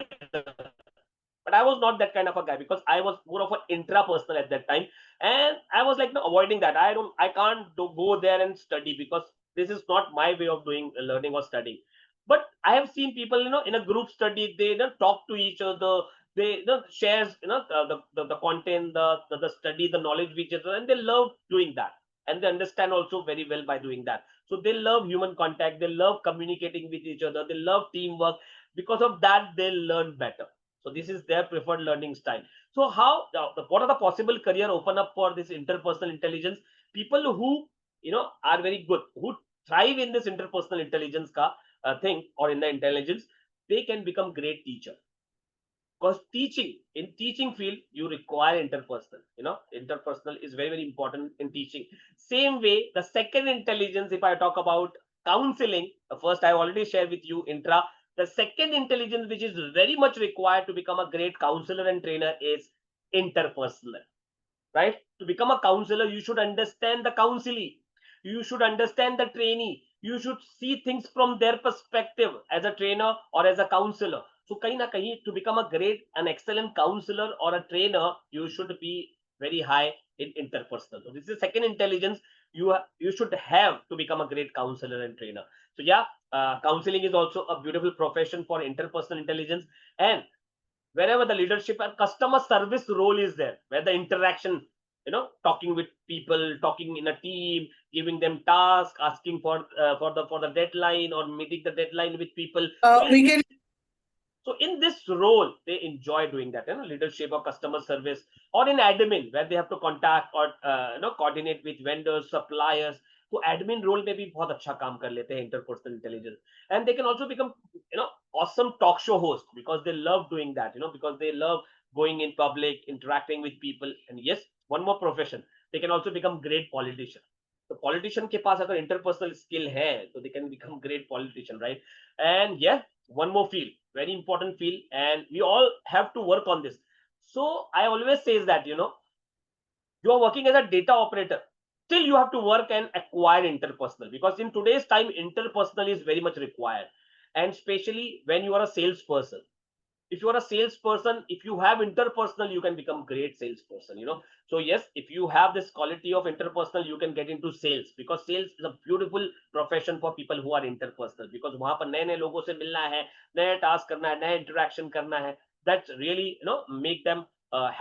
But I was not that kind of a guy, because I was more of an intrapersonal at that time, and I was like avoiding that. I can't go there and study, because this is not my way of doing learning or studying. But I have seen people, in a group study, they talk to each other, they shares the content, the study, the knowledge with each other, and they love doing that, and they understand also very well by doing that. So they love human contact, they love communicating with each other, they love teamwork. Because of that, they learn better. So this is their preferred learning style. So what are the possible career open up for this interpersonal intelligence? People who are very good, who thrive in this interpersonal intelligence thing, or in the intelligence, they can become great teacher. Because teaching field, you require interpersonal. Interpersonal is very, very important in teaching. Same way, the second intelligence, if I talk about counseling, the first I already shared with you, intra. The second intelligence which is very much required to become a great counselor and trainer is interpersonal, right? To become a counselor, you should understand the counselee, you should understand the trainee, you should see things from their perspective as a trainer or as a counselor. So kahin na kahin, to become a great and excellent counselor or a trainer, you should be very high in interpersonal. So this is the second intelligence you should have to become a great counselor and trainer. So yeah, counseling is also a beautiful profession for interpersonal intelligence. And wherever the leadership and customer service role is there, where the interaction, talking with people, talking in a team, giving them tasks, asking for the deadline or meeting the deadline with people. So in this role, they enjoy doing that, leadership or customer service, or in admin, where they have to contact or coordinate with vendors, suppliers. So admin role में भी बहुत अच्छा काम कर लेते हैं interpersonal intelligence, and they can also become awesome talk show host, because they love doing that, because they love going in public, interacting with people. And yes, one more profession, they can also become great politician. तो politician के पास अगर interpersonal skill है, तो दे can become great politician, right? And yeah, one more field, very important field, and we all have to work on this. So I always say that you are working as a data operator, still you have to work and acquire interpersonal, because in today's time interpersonal is very much required, and especially when you are a salesperson. If you are a salesperson, if you have interpersonal, you can become great salesperson, so yes, if you have this quality of interpersonal, you can get into sales, because sales is a beautiful profession for people who are interpersonal, because वहां पर नए नए लोगों से मिलना है, नए task करना है, नए इंटरेक्शन करना है, that really make them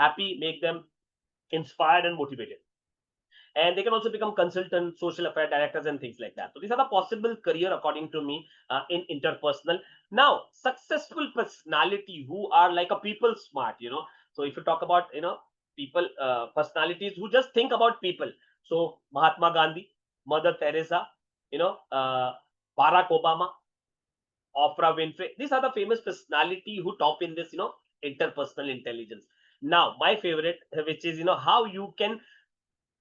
happy, make them inspired and motivated. And they can also become consultants, social affair directors, and things like that. So these are the possible career according to me in interpersonal. Now, successful personality who are like a people smart, so if you talk about people personalities who just think about people, so Mahatma Gandhi, Mother Teresa, Barack Obama, Oprah Winfrey, these are the famous personality who top in this interpersonal intelligence. Now my favorite, which is how you can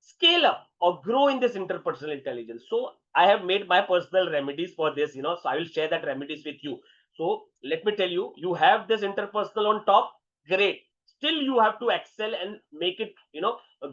scale up or grow in this interpersonal intelligence. So I have made my personal remedies for this, so I will share that remedies with you. So let me tell you, you have this interpersonal on top, great. Still you have to excel and make it,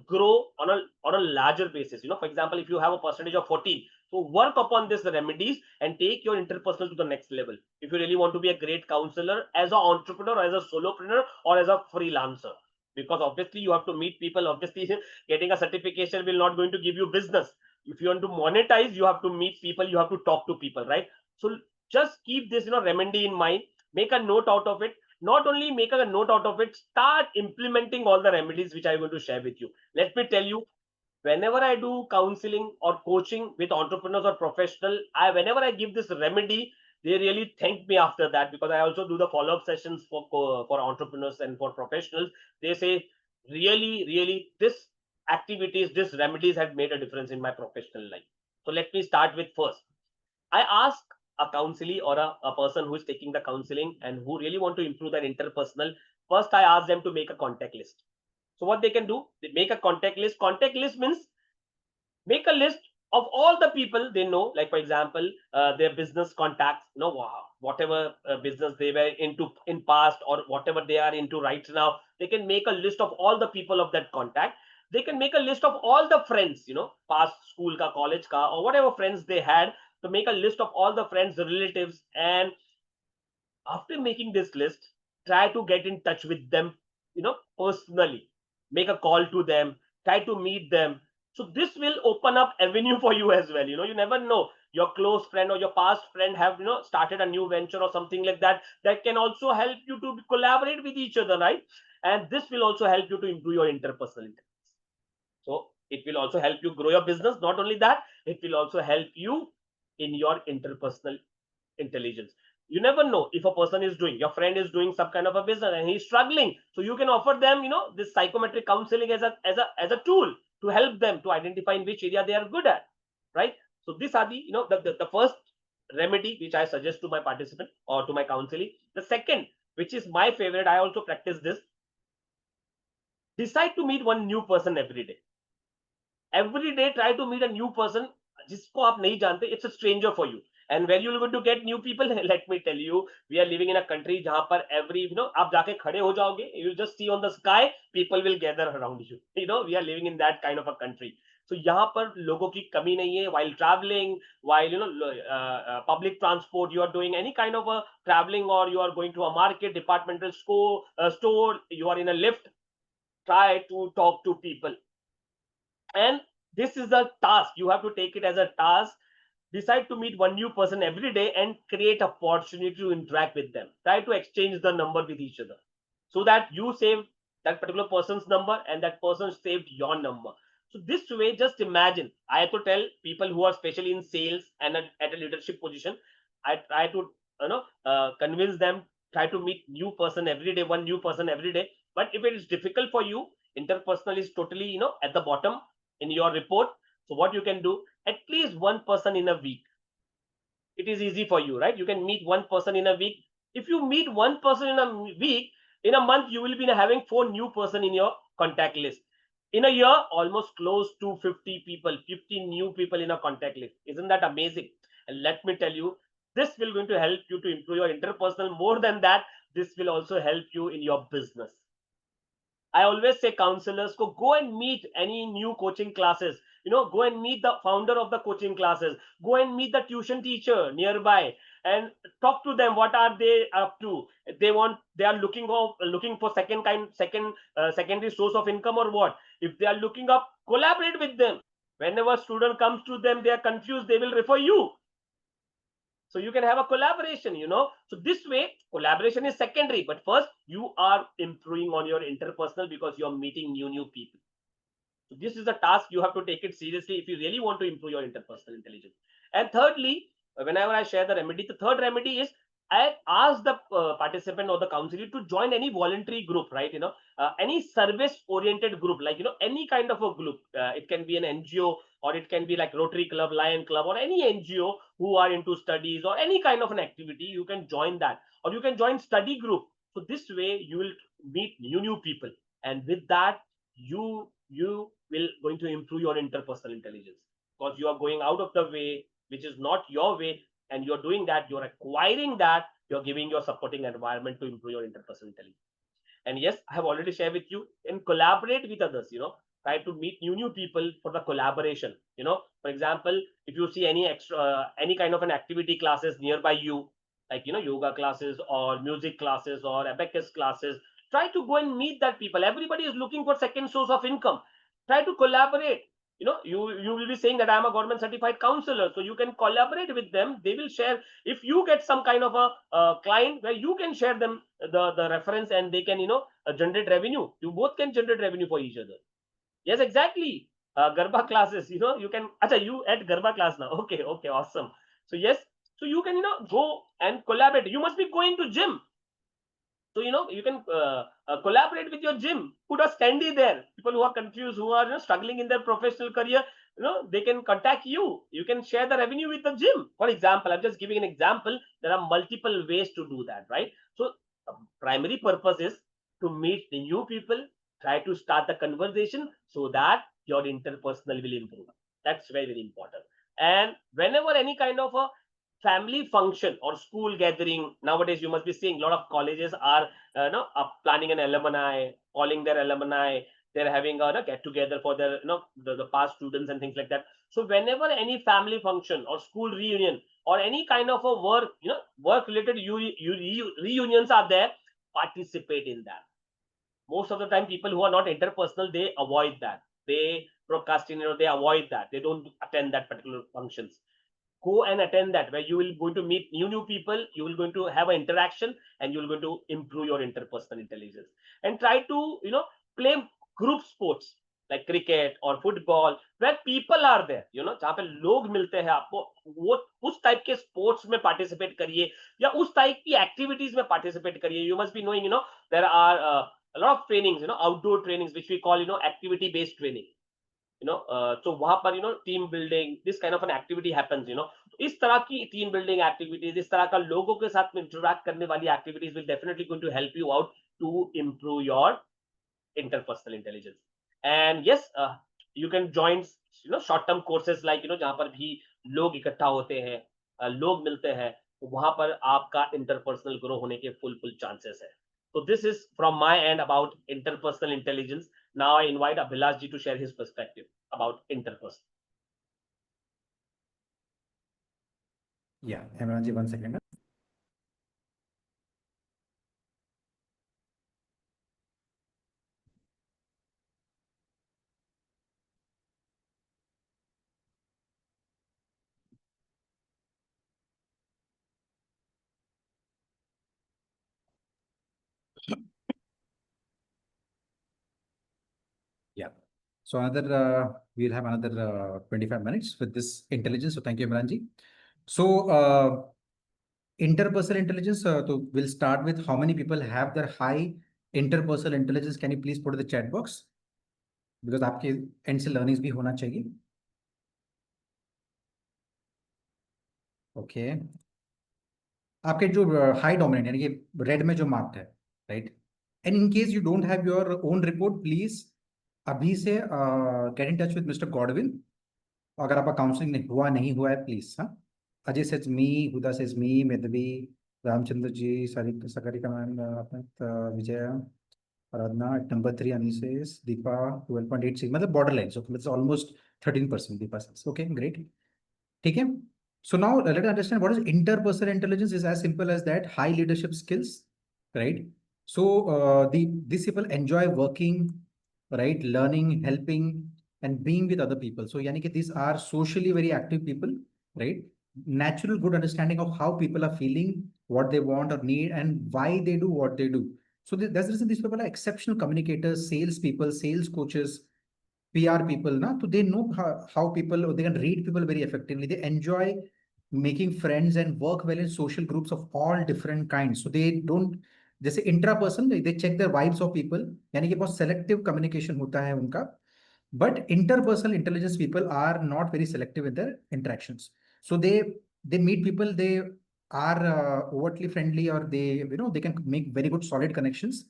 grow on a larger basis. For example, if you have a percentage of 14, so work upon this remedies and take your interpersonal to the next level. If you really want to be a great counselor as an entrepreneur, as a solopreneur, or as a freelancer, because obviously you have to meet people. Obviously getting a certification will not going to give you business. If you want to monetize, you have to meet people, you have to talk to people, right? So just keep this remedy in mind, make a note out of it. Not only make a note out of it, start implementing all the remedies which I'm going to share with you. Let me tell you, whenever I do counseling or coaching with entrepreneurs or professional, whenever I give this remedy, they really thank me after that, because I also do the follow-up sessions for entrepreneurs and for professionals. They say, really, this activities, this remedies had made a difference in my professional life. So let me start with first. I ask a counselee or a person who is taking the counseling and who really want to improve their interpersonal. First, I ask them to make a contact list. So what they can do, they make a contact list. Contact list means make a list of all the people they know, like for example their business contacts, whatever business they were into in past or whatever they are into right now. They can make a list of all the people of that contact. They can make a list of all the friends, past school ka, college ka, or whatever friends they had. To make a list of all the friends, the relatives, and after making this list, try to get in touch with them, personally. Make a call to them, try to meet them. So this will open up avenue for you as well. You never know, your close friend or your past friend have started a new venture or something like that, that can also help you to collaborate with each other, right? And this will also help you to improve your interpersonal intelligence. So it will also help you grow your business. Not only that, it will also help you in your interpersonal intelligence. You never know, if a person is doing, your friend is doing some kind of a business and he's struggling, so you can offer them this psychometric counseling as a tool to help them to identify in which area they are good at, right? So these are the first remedy which I suggest to my participant or to my counseling. The second, which is my favorite, I also practice this: decide to meet one new person every day. Every day try to meet a new person जिसको आप नहीं जानते. It's a stranger for you. And where you're going to get new people, let me tell you, we are living in a country जहां पर every आप जाके खड़े हो जाओगे, you just see on the sky, people will gather around you. We are living in that kind of a country. So यहाँ पर लोगों की कमी नहीं है. While traveling, while public transport, you are doing any kind of a traveling, or you are going to a market, departmental store, you are in a lift, try to talk to people. And this is a task. You have to take it as a task. Decide to meet one new person every day and create opportunity to interact with them. Try to exchange the number with each other, so that you save that particular person's number and that person saved your number. So this way, just imagine, I have to tell people who are especially in sales and at a leadership position, I try to convince them, try to meet new person every day, one new person every day. But if it is difficult for you, interpersonal is totally at the bottom in your report. So what you can do, at least one person in a week. It is easy for you, right? You can meet one person in a week. If you meet one person in a week, in a month you will be having 4 new person in your contact list. In a year, almost close to 50 people, 50 new people in a contact list. Isn't that amazing? And let me tell you, this will going to help you to improve your interpersonal. More than that, this will also help you in your business. I always say counselors, go and meet any new coaching classes. go and meet the founder of the coaching classes, go and meet the tuition teacher nearby, and talk to them. What are they up to? They are looking for secondary source of income or what? If they are looking up, collaborate with them. Whenever student comes to them, they are confused, they will refer you. So you can have a collaboration, So this way, collaboration is secondary, but first you are improving on your interpersonal because you are meeting new people. So this is a task, you have to take it seriously if you really want to improve your interpersonal intelligence. And thirdly, whenever I share the remedy, the third remedy is I ask the participant or the counselor to join any voluntary group, right? Any service-oriented group, like any kind of a group. It can be an NGO, or it can be like Rotary Club, Lion Club, or any NGO who are into studies or any kind of an activity. You can join that, or you can join study group. So this way you will meet new people, and with that you will going to improve your interpersonal intelligence, because you are going out of the way, which is not your way, and you're doing that, you're acquiring that, you're giving your supporting environment to improve your interpersonal intelligence. And yes, I have already shared with you, and collaborate with others, try to meet new people for the collaboration. For example, if you see any kind of an activity classes nearby you, like yoga classes or music classes or abacus classes, try to go and meet that people. Everybody is looking for second source of income. Try to collaborate. You will be saying that I am a government certified counselor, so you can collaborate with them. They will share. If you get some kind of a client where you can share them the reference, and they can generate revenue, you both can generate revenue for each other. Yes, exactly. Garba classes, you can. Acha, you at Garba class now. Okay, awesome. So yes, so you can go and collaborate. You must be going to gym. So you can collaborate with your gym. Put a standee there. People who are confused, who are struggling in their professional career, they can contact you. You can share the revenue with the gym. For example, I'm just giving an example. There are multiple ways to do that, right? So the primary purpose is to meet the new people, try to start the conversation so that your interpersonal will improve. That's very, very important. And whenever any kind of a family function or school gathering, nowadays you must be seeing a lot of colleges are planning an alumni, calling their alumni, they're having a get together for their the past students and things like that. So whenever any family function or school reunion or any kind of a work related reunions are there, participate in that. Most of the time people who are not interpersonal, they avoid that, they procrastinate, or they avoid that, they don't attend that particular functions. Go and attend that, where you will going to meet new people, you will going to have an interaction, and you will going to improve your interpersonal intelligence. And try to play group sports like cricket or football, where people are there, जहाँ पे लोग मिलते हैं आपको, वो उस type के sports में पार्टिसिपेट करिए, या उस टाइप की एक्टिविटीज में पार्टिसिपेट करिए. You must be knowing, there are a lot of trainings, outdoor trainings, which we call activity based training. So वहां पर team building, this kind of an activity happens. इस तरह की टीम बिल्डिंग एक्टिविटीज, इस तरह का लोगों के साथ में इंटरेक्ट करने वाली activities will definitely going to help you out to improve your interpersonal intelligence. And yes, you can join short term courses like जहां पर भी लोग इकट्ठा होते हैं, लोग मिलते हैं, तो वहां पर आपका interpersonal ग्रो होने के full chances है. So this is from my end about interpersonal intelligence. Now I invite Abhilash ji to share his perspective about interpersonal. Yeah, Imran ji, 1 second. Yeah. So we'll have another 25 minutes with this intelligence. So thank you, Imran ji. So interpersonal intelligence, so we'll start with how many people have their high interpersonal intelligence. Can you please put in the chat box? Because आपके end से learnings भी होना चाहिए. Okay. आपके जो high dominant यानी कि red में जो marked है, right? And in case you don't have your own report, please अभी से get in touch with Mr. Godwin. अगर आपका काउंसलिंग नहीं हुआ है, प्लीज. हाँ, Ajay says me, Huda says me, Medvi, Ramchandra ji, Sakarika ma'am, Vijay, Aradhana at number 3, Ani says, Deepa 12.86, मतलब borderline. So it's almost 13% the persons. Okay, great. ठीक है. So now let us understand what is interpersonal intelligence. Is as simple as that. High leadership skills, right? So these people enjoy working, right, learning, helping, and being with other people. So yani ki these are socially very active people, right? Natural good understanding of how people are feeling, what they want or need, and why they do what they do. So that's the reason these people are exceptional communicators, sales people, sales coaches, PR people, na? So they know how people, they can read people very effectively. They enjoy making friends and work well in social groups of all different kinds. So they don't, जैसे intraperson, they check the vibes of people. यानी कि बहुत selective communication होता है उनका. But interpersonal intelligence people are not very selective in their interactions. So they meet people, they are overtly friendly, or they can make very good solid connections.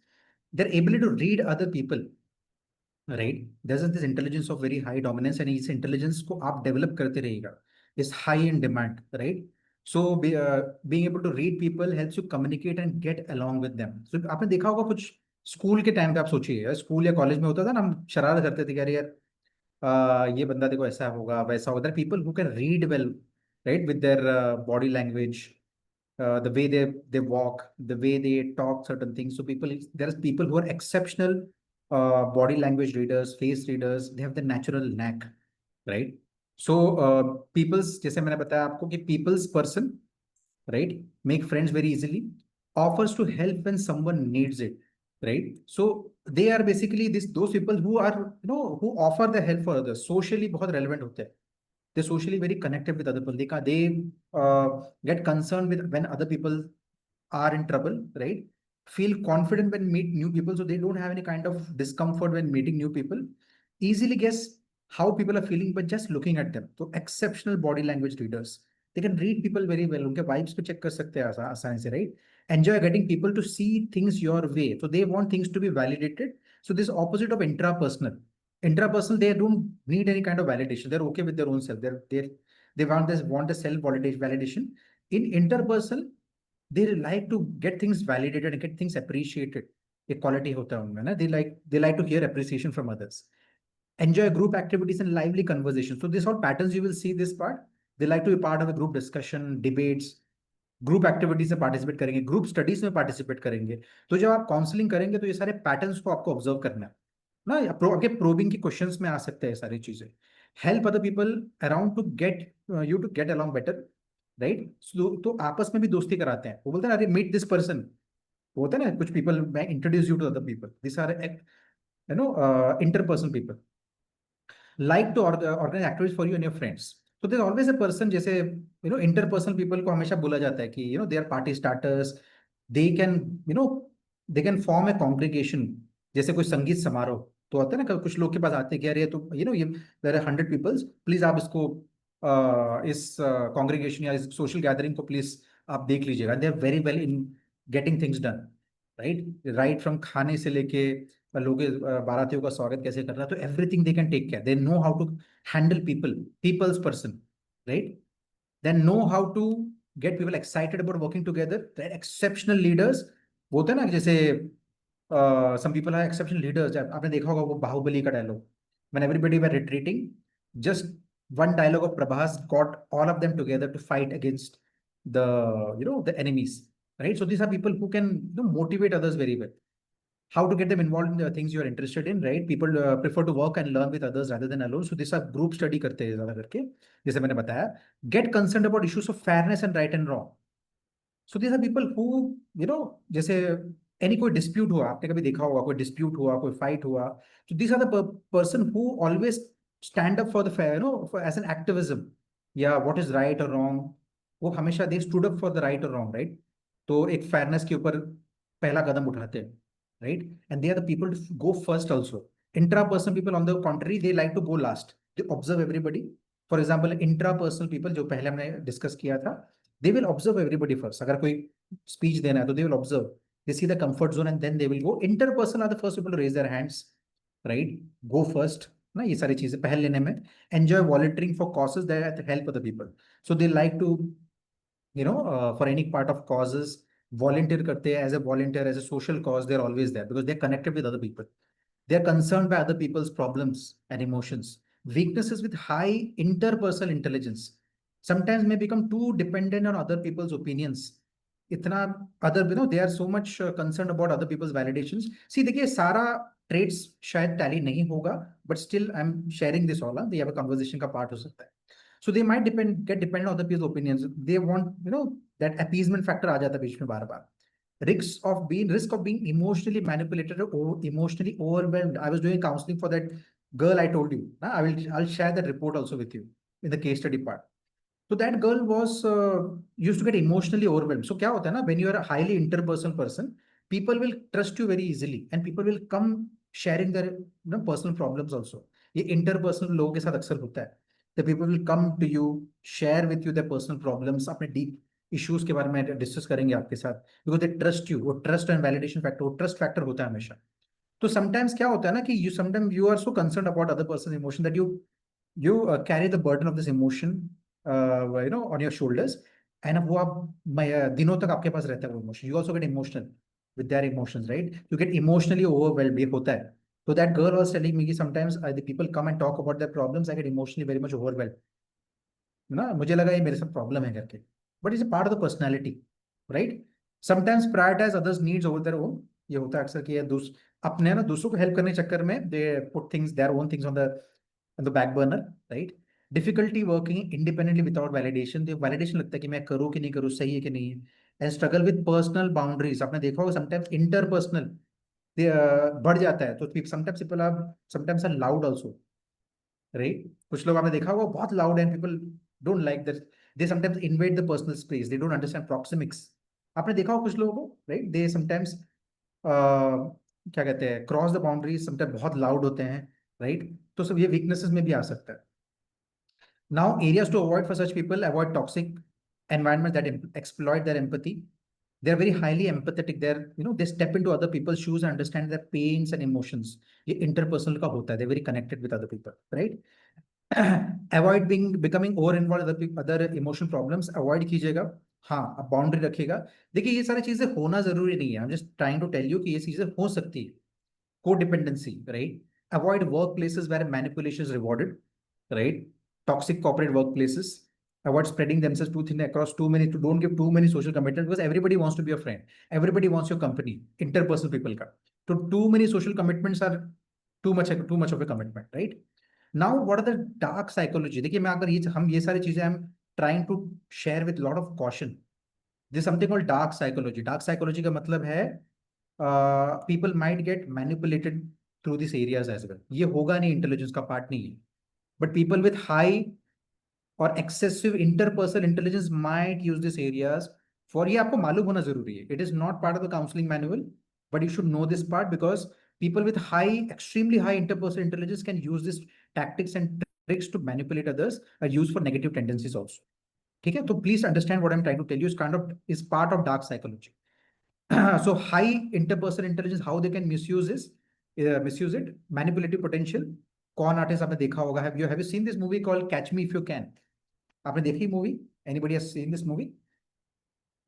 Their ability to read other people, right? There's this intelligence of very high dominance, and इस intelligence को आप develop करते रहिएगा. Is high in demand, right? So being able to read people helps you communicate and get along with them. So आपने देखा होगा कुछ school के टाइम पे, आप सोचिए स्कूल या कॉलेज में होता था ना, हम शरारत करते थे कि अरे यार ये बंदा देखो ऐसा होगा वैसा होगा. People who can read well, right, with their body language, the way they walk, the way they talk certain things. So there are people who are exceptional body language readers, face readers. They have the natural knack, right? So people's, जैसे मैंने बताया आपको कि people's person, right, make friends very easily, offers to help when someone needs it, right? So they are basically those people who are, who offer the help for others. Socially बहुत relevant होते हैं. They're socially very connected with other people. They get concerned with when other people are in trouble, right? Feel confident when meet new people, so they don't have any kind of discomfort when meeting new people. Easily guess how people are feeling by just looking at them. So exceptional body language readers. They can read people very well. उनके vibes को check कर सकते हैं आसानी से, right? Enjoy getting people to see things your way. So they want things to be validated. So this opposite of intrapersonal. Intrapersonal, they don't need any kind of validation. They're okay with their own self. They want the self validation. In interpersonal, they like to get things validated and get things appreciated. Equality hota hai unme na. They like to hear appreciation from others. Enjoy group activities and lively conversation. So these all patterns you will see this part. They like to be part of a group discussion, debates, group activities में participate करेंगे, group studies में participate करेंगे. तो जब आप counselling करेंगे तो ये सारे पैटर्न्स को आपको ऑब्जर्व करना है ना. आपके प्रोबिंग की क्वेश्चंस में आ सकते हैं सारी चीजें. Help other people around to get you to get along better, right? तो आपस में भी दोस्ती कराते हैं. वो बोलते हैं अरे मीट दिस पर्सन, होता है ना कुछ पीपल, मैं introduce you to other people. This are interpersonal people. Like to organize activities for you and your friends. So there's always a person, जैसे interpersonal people को हमेशा बोला जाता है कि they are party starters. They can they can form a congregation. जैसे कोई संगीत समारोह तो होता है ना, कुछ लोग के पास आते हैं कि अरे तो ये there are 100 people, प्लीज आप इसको इस congregation या इस social gathering को प्लीज आप देख लीजिएगा. They are very well in getting things done, right from खाने से लेके लोग बारातियों का स्वागत कैसे करना है. तो everything they can take care. They know how to handle people's person, right? They know how to get people excited about working together. Exceptional leaders होते हैं ना, जैसे some people are exceptional leaders. आपने देखा होगा वो बाहुबली का dialogue, when everybody were retreating, just one dialogue of Prabhas got all of them together to fight against the enemies, right? So these are people who can motivate others very well. How to get them involved in the things you are interested in, right? People prefer to work and learn with others rather than alone. So this are group study करते हैं ज़्यादा करके, जैसे मैंने बताया. Get concerned about issues of fairness and right and wrong. So these are people who जैसे any कोई dispute हुआ, आपने कभी देखा होगा, कोई dispute हुआ, कोई fight हुआ. So these are the person who always stand up for the fair, as an activism. Yeah, what is right or wrong. वो हमेशा they stood up for the right or wrong, right? तो एक fairness के ऊपर पहला कदम उठाते हैं, right? And they are the people to go first also. Intrapersonal people, on the contrary, they like to go last. They observe everybody. For example, intrapersonal people, जो पहले हमने discuss किया था, they will observe everybody first. अगर कोई speech देना है तो they will observe. They see the comfort zone and then they will go. Interpersonal are the first people to raise their hands, right? Go first. ना ये सारी चीजें पहल लेने में. Enjoy volunteering for causes that help other people. So they like to, for any part of causes, volunteer करते हैं. As a volunteer, as a social cause, they're always there because they're connected with other people. They're concerned by other people's problems and emotions. weaknesses with high interpersonal intelligence sometimes may become too dependent on other people's opinions. इतना other, they are so much concerned about other people's validations. See, देखिए सारा traits शायद tally नहीं होगा, but still I'm sharing this all. They have a conversation का part हो सकता है. So they might get dependent on other people's opinions. They want, that appeasement factor आ जाता है बीच में बार बार. Risk of being emotionally manipulated or emotionally overwhelmed. I was doing counseling for that girl I told you. I'll share that report also with you in the case study part. So that girl was used to get emotionally overwhelmed. So क्या होता है ना, when you are a highly interpersonal person, people will trust you very easily and people will come sharing their personal problems also. ये interpersonal लोगों के साथ अक्सर होता है. The people will come to you, share with you their personal problems, अपने deep issues के बारे में डिस्कस करेंगे आपके साथ, because they trust you. वो trust and validation factor, वो trust factor होता है हमेशा. तो sometimes क्या होता है ना कि sometimes you are so concerned about other person's emotion that you carry the burden of this emotion on your shoulders, and अब वो आप दिनों तक आपके पास रहता है वो emotion. You also get emotional with their emotions, right? You get emotionally overwhelmed. ये होता है. So that girl was telling me कि sometimes the people come and talk about their problems. I get emotionally very much overwhelmed. ना मुझे लगा ये मेरे साथ प्रॉब्लम है करके. But it's a part of the personality, right? Sometimes prioritize others' needs over their own. ये होता है अक्सर कि अपने ना दूसरों को हेल्प करने के चक्कर में they put their own things on the back burner, right? Difficulty working independently without validation. तो validation लगता है कि मैं करूँ कि नहीं करूँ, सही है कि नहीं है. And struggle with personal boundaries. आपने देखा होगा sometimes interpersonal बढ़ जाता है. तो sometimes people are sometimes are loud also, right? कुछ लोग आपने देखा होगा बहुत loud and people don't like that. They sometimes invade the personal space. They don't understand proxemics. आपने देखा होगा कुछ लोगों को, right? They sometimes क्या कहते हैं, क्रॉस द बाउंड्रीज, समटाइम बहुत लाउड होते हैं, राइट? तो सब ये वीकनेसेस में भी आ सकता है. Now areas to avoid for such people, avoid toxic environments that exploit their empathy. They are very highly empathetic. They step into other people's shoes and understand their pains and emotions. ये interpersonal का होता है. They're very connected with other people, right? Avoid becoming over involved with other emotional problems. Avoid कीजिएगा. हाँ, आप boundary रखिएगा. देखिए ये सारी चीजें होना जरूरी नहीं है. I'm just trying to tell you कि ये चीजें हो सकती है. Codependency, right? Avoid workplaces where manipulation is rewarded, right? Toxic corporate workplaces. Avoid spreading themselves too thin across too many. Don't give too many social commitments because everybody wants to be a friend. Everybody wants your company. Interpersonal people का. So too many social commitments are too much of a commitment, right? Now, what are the dark psychology? देखिए मैं अगर ये सारी चीजें I'm trying to share with a lot of caution. There's something called dark psychology. Dark psychology का मतलब है people might get manipulated through these areas as well. ये होगा नहीं, इंटेलिजेंस का पार्ट नहीं है. But people with high or excessive interpersonal intelligence might use these areas for, ये आपको मालूम होना जरूरी है. It is not part of the counseling manual, but you should know this part because people with extremely high interpersonal intelligence can use these tactics and tricks to manipulate others, are used for negative tendencies also. ठीक है? तो please understand what I'm trying to tell you is part of dark psychology. So high interpersonal intelligence, how they can misuse it, manipulative potential. Con artist आपने देखा होगा. Have you seen this movie called Catch Me If You Can? आपने देखी movie? Anybody has seen this movie?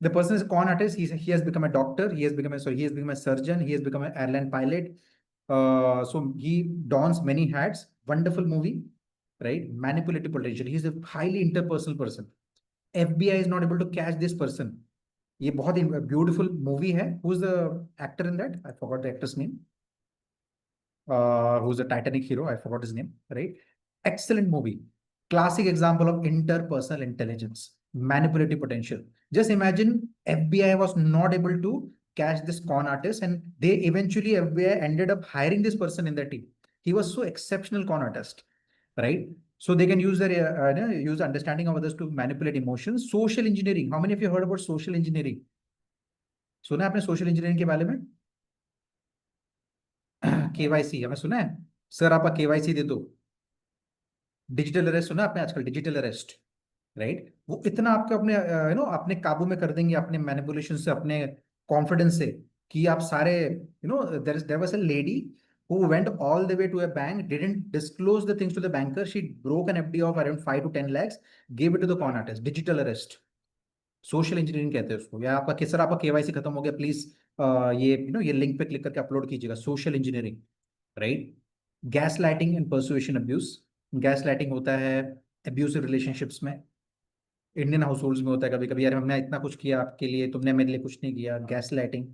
The person is a con artist. He has become a doctor. He has become a surgeon. He has become an airline pilot. So he dons many hats. Wonderful movie, right? Manipulative potential. He's a highly interpersonal person. FBI is not able to catch this person. ये बहुत ही beautiful movie है. Who's the actor in that? I forgot the actor's name. Who's the Titanic hero? I forgot his name. Right? Excellent movie. Classic example of interpersonal intelligence, manipulative potential. Just imagine FBI was not able to catch this con artist, and they eventually FBI ended up hiring this person in their team. He was so exceptional con artist, right? So they can use their use understanding of others to manipulate emotions. Social engineering. How many of you heard about social engineering? सुना है आपने social engineering के बारे में? KYC हमें सुना है? Sir आपका KYC दे दो. डिजिटल अरेस्ट सुना आपने आजकल? Digital arrest, right? वो इतना आपके अपने अपने काबू में कर देंगे, अपने मैनिपुलेशन से, अपने कॉन्फिडेंस से, कि आप सारे there was a lady who went all the way to a bank, didn't disclose the things to the banker. She broke an FD of around 5 to 10 lakhs, gave it to the con artist. Digital arrest. Social engineering कहते हैं उसको. या आपका kisser आपका KYC खत्म हो गया, please ये लिंक पे क्लिक करके अपलोड कीजिएगा. Social engineering, right? Gas lighting and persuasion abuse. Gas lighting होता है एब्यूसिव रिलेशनशिप्स में, इंडियन हाउस होल्ड्स में होता है कभी कभी, यार हमने इतना कुछ किया आपके लिए, तुमने मेरे लिए कुछ नहीं किया, gas lighting,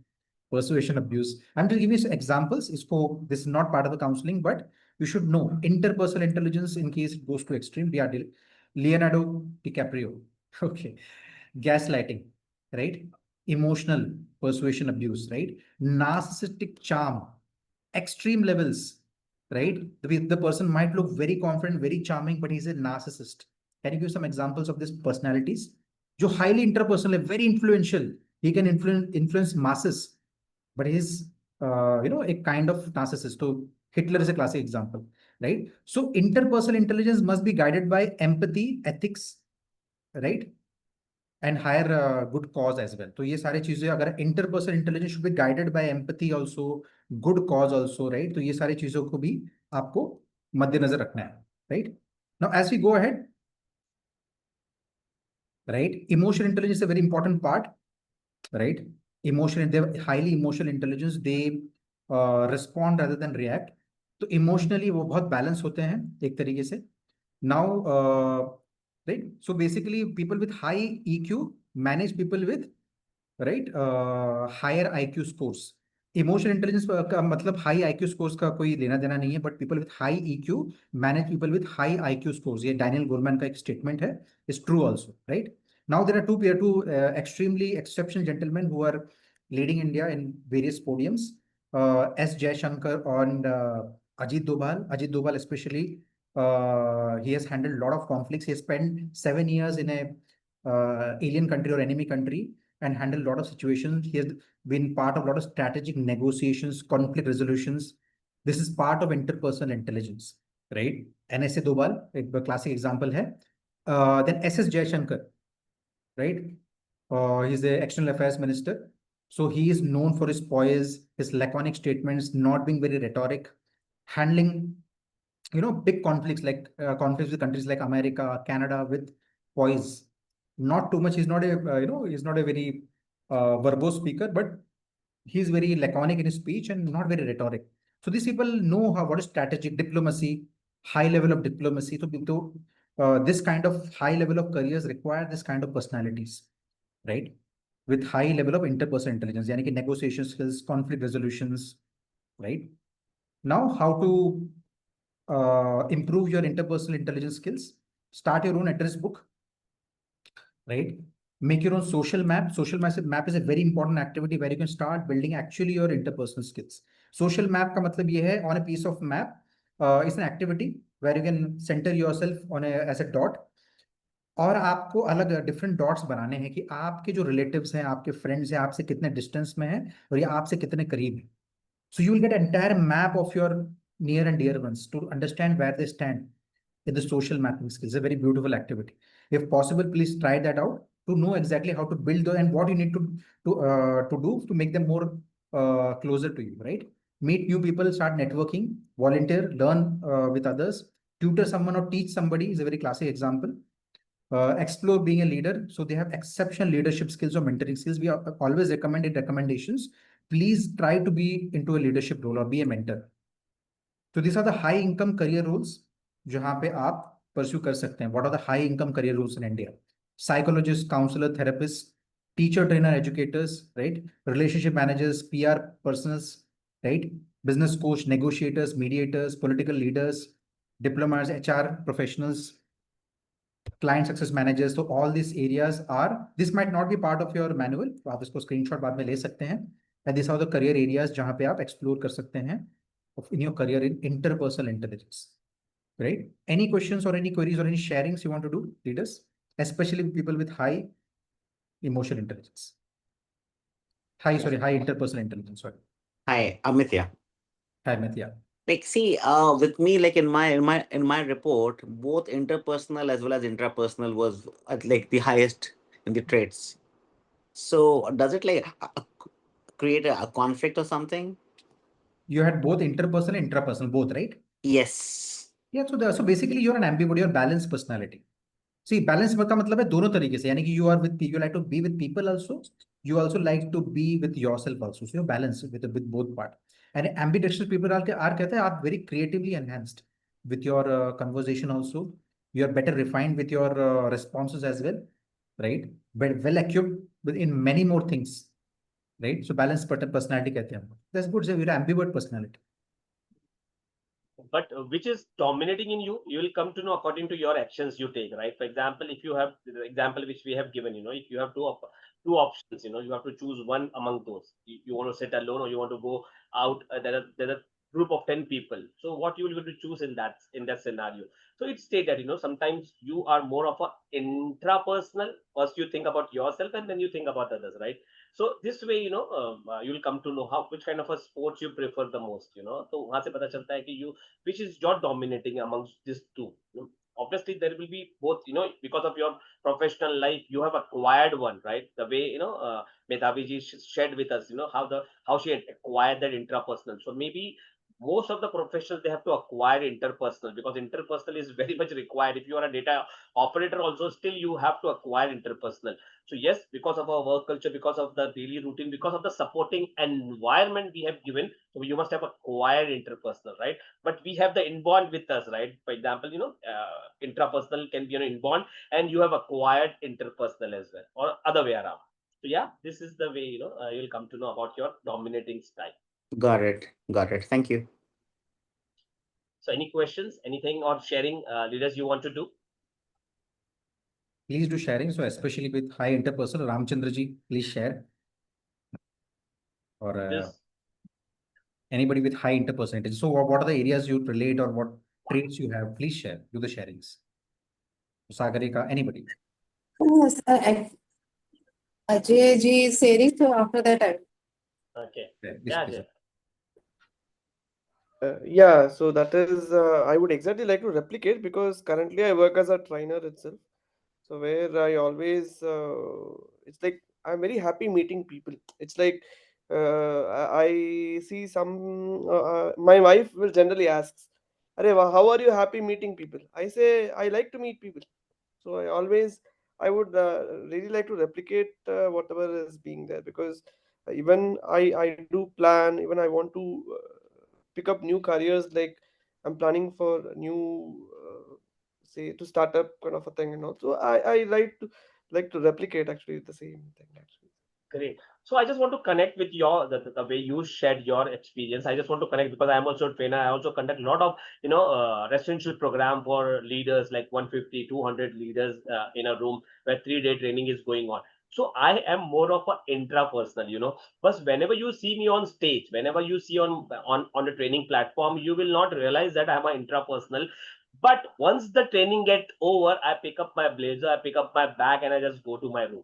persuasion abuse. I'm to give you some examples. इसको this is not part of the counseling, but you should know interpersonal intelligence in case it goes to extreme. We are Leonardo DiCaprio. Okay, gaslighting, right? Emotional persuasion abuse, right? Narcissistic charm, extreme levels, right? The person might look very confident, very charming, but he's a narcissist. Can you give some examples of these personalities? जो highly interpersonal है, very influential. He can influence masses, but he's a kind of narcissist. So Hitler is a classic example, right? So interpersonal intelligence must be guided by empathy, ethics, right? And higher good cause as well. तो ये सारी चीजें अगर interpersonal intelligence should be guided by empathy also, good cause also, right? तो ये सारी चीजों को भी आपको मद्देनजर रखना है, right? Now as we go ahead, right? Emotional intelligence is a very important part, right? Emotion, they're highly emotional intelligence, they respond rather than react. तो इमोशनली वो बहुत बैलेंस होते हैं एक तरीके से. Now right, so basically people with high EQ manage people with right higher IQ scores. Emotional intelligence का मतलब हाई IQ स्कोर्स का कोई लेना देना नहीं है, but people with high EQ manage people with high IQ scores. ये Daniel Goleman का एक स्टेटमेंट है, is true also, right? Now there are two extremely exceptional gentlemen who are leading India in various podiums. S. Jaishankar and Ajit Doval. Ajit Doval especially, he has handled a lot of conflicts. He has spent 7 years in a alien country or enemy country and handled a lot of situations. He has been part of a lot of strategic negotiations, conflict resolutions. This is part of interpersonal intelligence, right? And S. Doval, a classic example है. Then S. Jaishankar, right? He's the external affairs minister. So he is known for his poise, his laconic statements, not being very rhetoric, handling, big conflicts like conflicts with countries like America, Canada with poise. Not too much. He's not he's not a very verbose speaker, but he's very laconic in his speech and not very rhetoric. So these people know what is strategic diplomacy, high level of diplomacy. So this kind of high level of careers require this kind of personalities, right? With high level of interpersonal intelligence, yani ki negotiation skills, conflict resolutions, right? Now, how to improve your interpersonal intelligence skills? Start your own address book, right? Make your own social map. Social map is a very important activity where you can start building actually your interpersonal skills. Social map का मतलब ये है, on a piece of map, it's an activity where you can center yourself on as a dot. और आपको अलग different dots बनाने हैं कि आपके जो रिलेटिव्स हैं, आपके फ्रेंड्स हैं, आपसे कितने डिस्टेंस में हैं और ये आपसे कितने करीब हैं. So you will get an entire map of your near and dear ones to understand where they stand in the social mapping skills. It's a very beautiful activity. If possible, please try that out to know exactly how to build and what you need to do to make them more closer to you, right? Meet new people, start networking, volunteer, learn with others, tutor someone or teach somebody is a very classic example. Explore being a leader. So they have exceptional leadership skills or mentoring skills. We always recommend in recommendations, please try to be into a leadership role or be a mentor. So these are the high income career roles जहाँ पे आप pursue कर सकते हैं. What are the high income career roles in India? Psychologist, counselor, therapist, teacher, trainer, educators, right? Relationship managers, PR persons, right? Business coach, negotiators, mediators, political leaders, diplomats, HR professionals, client success managers. So all these areas are, this might not be part of your manual, तो आप इसको screenshot बाद में ले सकते हैं. And these are the career areas जहाँ पे आप explore कर सकते हैं in your career in interpersonal intelligence, right? Any questions or any queries or any sharings you want to do, leaders, especially people with high emotional intelligence, high interpersonal intelligence. Sorry. Hi, Amit here. Hi, Amit. Yeah. Like, see, with me, like in my report, both interpersonal as well as intrapersonal was at like the highest in the traits. So does it like create a conflict or something? You had both interpersonal and intrapersonal, both, right? Yes. Yeah. So basically, you're an ambivert, you're a balanced personality. See, balance का मतलब है दोनों तरीके से, यानी कि you are with you like to be with people also, you also like to be with yourself also. So you're balanced with both part. And ambidextrous people are कहते हैं are very creatively enhanced. with your conversation also. You are better refined with your responses as well, right? But well equipped in many more things, right? So balanced personality कहते हैं हम. That's good. So you're ambivert personality. But which is dominating in you, you will come to know according to your actions you take, right? For example, if you have the example which we have given, if you have two options, you have to choose one among those. You want to sit alone or you want to go out. There are group of 10 people. So what you will going to choose in that scenario? So it states that sometimes you are more of a intrapersonal. First you think about yourself and then you think about others, right? So this way, you will come to know which kind of a sports you prefer the most. तो वहां से पता चलता है कि you which is your dominating amongst these two. Obviously there will be both, because of your professional life you have acquired one, right? The way Medhavi ji shared with us, how she had acquired that intrapersonal. So maybe most of the professionals, they have to acquire interpersonal, because interpersonal is very much required. If you are a data operator also, still you have to acquire interpersonal. So yes, because of our work culture, because of the daily routine, because of the supporting environment we have given, so you must have acquired interpersonal, right? But we have the inborn with us, right? For example, intrapersonal can be an inborn, and you have acquired interpersonal as well, or other way around. So yeah, this is the way you'll come to know about your dominating style. Got it. Got it. Thank you. So any questions, anything or sharing, leaders, you want to do? Please do sharing. So especially with high interpersonal, Ramchandra ji, please share. Or anybody with high interpersonality. So what are the areas you relate or what traits you have? Please share. Do the sharings. Sagarika, anybody. Yes, Ajay ji is sharing, so after that Okay. Yeah, Ajay. Yeah, so that is, I would exactly like to replicate, because currently I work as a trainer itself. So where I always, it's like I'm very happy meeting people. It's like I see my wife will generally ask, "Arey, how are you happy meeting people?" I say, I like to meet people. So I would really like to replicate whatever is being there, because even I do plan, even I want to pick up new careers, like I'm planning for new say to start up kind of a thing, and also I like to replicate actually the same thing actually. Great. So I just want to connect with the way you shared your experience. I just want to connect because I'm also a trainer. I also conduct a lot of residential program for leaders, like 150, 200 leaders in a room where 3-day training is going on. So I am more of an intrapersonal. But whenever you see me on stage, whenever you see on the training platform, you will not realize that I'm an intrapersonal. But once the training gets over, I pick up my blazer, I pick up my bag, and I just go to my room.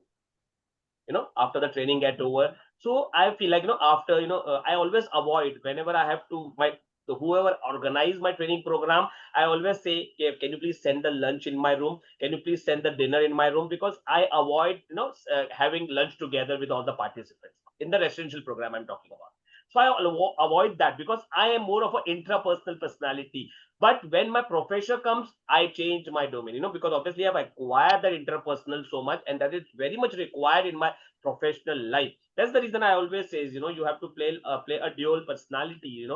After the training get over. So I feel like, after, I always avoid whenever I have to, whoever organize my training program, I always say, okay, can you please send the lunch in my room? Can you please send the dinner in my room? Because I avoid, having lunch together with all the participants in the residential program I'm talking about. So I avoid that because I am more of an intrapersonal personality. But when my professor comes, I change my domain, because obviously I've acquired that interpersonal so much, and that is very much required in my professional life. That's the reason I always say, you have to play a dual personality.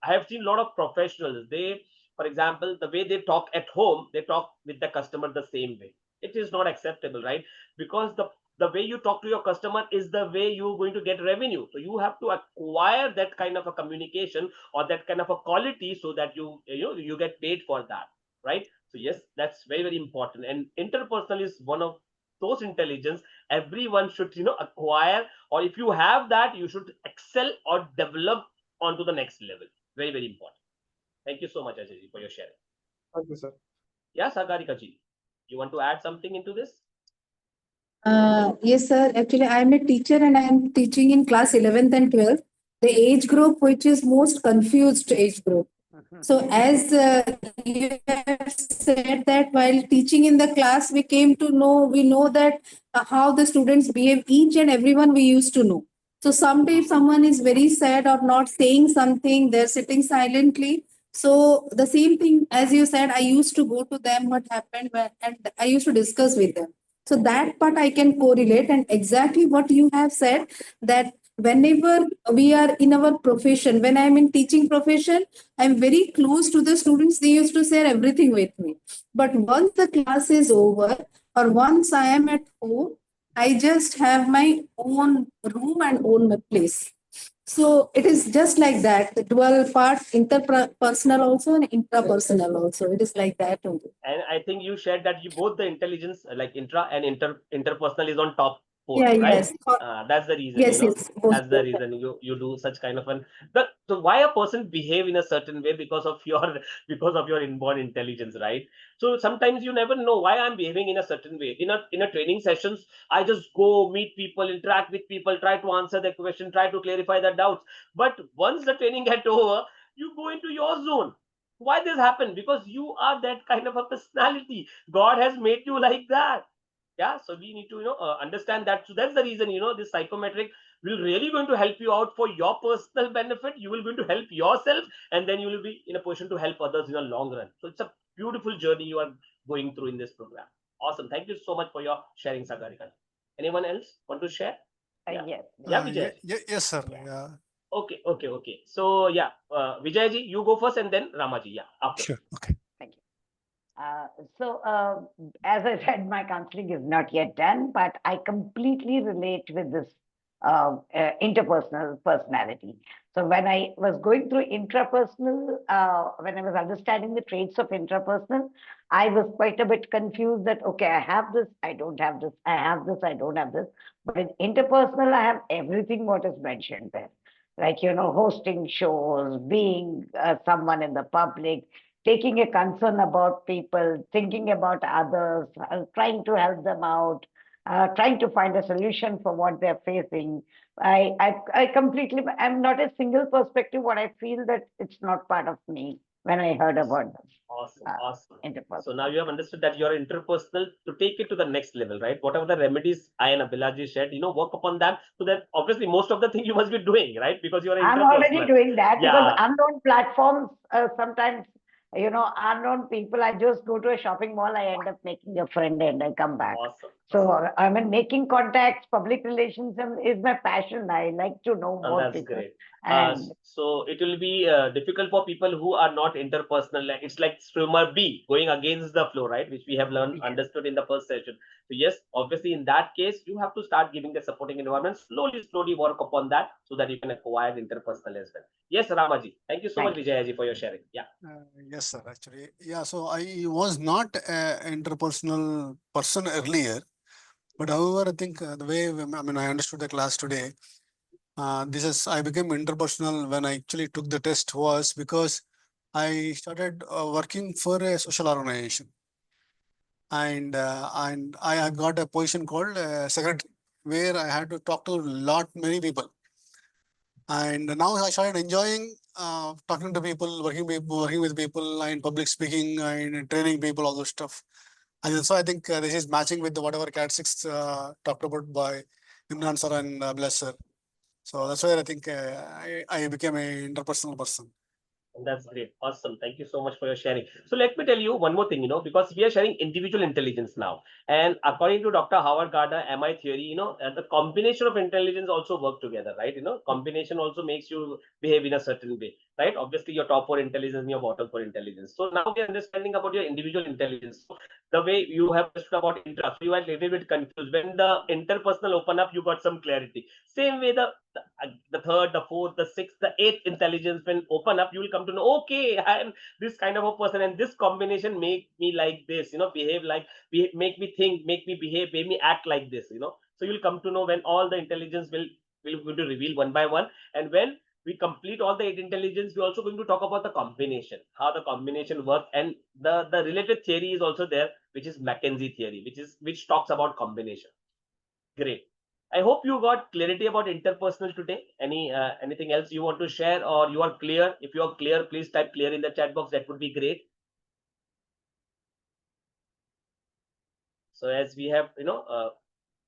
I have seen a lot of professionals. They, for example, the way they talk at home, they talk with the customer the same way. It is not acceptable, right? Because the way you talk to your customer is the way you're going to get revenue. So you have to acquire that kind of a communication or that kind of a quality so that you get paid for that, right? So yes, that's very, very important. And interpersonal is one of those intelligence everyone should acquire, or if you have that, you should excel or develop onto the next level. Very, very important. Thank you so much, Ajay ji, for your sharing. Thank you, sir. Yeah, Sagarika ji, you want to add something into this? Yes, sir. Actually, I am a teacher and I am teaching in class 11th and 12th, the age group which is most confused age group. So as you have said that while teaching in the class, we know that how the students behave, each and everyone we used to know. So someday if someone is very sad or not saying something, they're sitting silently. So the same thing as you said, I used to go to them, what happened, and I used to discuss with them. So that part I can correlate, and exactly what you have said, that whenever we are in our profession, when I'm in teaching profession, I'm very close to the students. They used to share everything with me. But once the class is over, or once I am at home, I just have my own room and own place. So it is just like that. The dual part, interpersonal also and intrapersonal also. It is like that only. And I think you shared that you both the intelligence, like intra and interpersonal, is on top four, Yeah, right? yes. That's the reason, Yes, yes. Both. that's the reason you do such kind of an. So why a person behave in a certain way because of your because of your inborn intelligence, right? So sometimes you never know why I'm behaving in a certain way. In a training sessions, I just go meet people, interact with people, try to answer the question, try to clarify the doubts. But once the training get over, you go into your zone. Why this happen? Because you are that kind of a personality. God has made you like that. Yeah, so we need to understand that. So that's the reason this psychometric will really going to help you out for your personal benefit. You will going to help yourself, and then you will be in a position to help others in the long run. So it's a beautiful journey you are going through in this program. Awesome. Thank you so much for your sharing, Sagarika. Anyone else want to share? Yeah. Yes. Yeah, Vijay. Yes, sir. Yeah. Yeah. Okay. So yeah, Vijayji, you go first, and then Ramaji. Yeah, after. Sure. Okay. Thank you. As I said, my counseling is not yet done, but I completely relate with this interpersonal personality. So when I was going through intrapersonal, when I was understanding the traits of intrapersonal, I was quite a bit confused that, okay, I have this, I don't have this, I have this, I don't have this. But in interpersonal, I have everything what is mentioned there. Like, hosting shows, being someone in the public, taking a concern about people, thinking about others, trying to help them out, trying to find a solution for what they're facing. I completely, I'm not a single perspective. What I feel that it's not part of me when I heard about this. Awesome. Interpersonal. So now you have understood that you are interpersonal. To take it to the next level, right? Whatever the remedies I and Abhilaji shared, work upon them. So that obviously most of the thing you must be doing, right? Because you are I'm already doing that because Yeah. unknown platforms sometimes, unknown people. I just go to a shopping mall, I end up making a friend and I come back. Awesome. So I mean, making contacts, public relations is my passion. I like to know more That's people. great. And So it will be difficult for people who are not interpersonal. It's like swimmer B going against the flow, right? Which we have learned, understood in the first session. So yes, obviously in that case, you have to start giving the supporting environment. Slowly work upon that so that you can acquire interpersonal as well. Yes, Ramaji. Thank you so much, Vijayaji, for your sharing. Yeah. Yes, sir. Actually, yeah. So I was not an interpersonal person earlier, but however, I think the way I understood the class today. I became interpersonal when I actually took the test was because I started working for a social organization, and I had got a position called secretary, where I had to talk to many people, and now I started enjoying talking to people, working with people, and public speaking and training people, all those stuff. And so I think this is matching with whatever Cat 6 talked about by Imran sir and Bless sir. So that's why I think I became an interpersonal person. That's great. Awesome. Thank you so much for your sharing. So let me tell you one more thing, because we are sharing individual intelligence now. And according to Dr. Howard Gardner, MI theory, the combination of intelligence also work together, right? Combination also makes you behave in a certain way, right? Obviously, your top for intelligence and your bottom for intelligence. So now we are understanding about your individual intelligence. So the way you have understood about intra, so you are a little bit confused. When the interpersonal open up, you got some clarity. Same way the third, the fourth, the sixth, the eighth intelligence when open up, you will come to know, okay, I am this kind of a person, and this combination make me like this, behave like, make me think, make me behave, make me act like this. So you'll come to know when all the intelligence will going to reveal one by one, and when we complete all the eight intelligence, we're also going to talk about the combination, how the combination works, and the related theory is also there, which is McKenzie theory, which talks about combination. Great. I hope you got clarity about interpersonal today. Anything else you want to share, or you are clear? If you are clear, please type clear in the chat box. That would be great. So as we have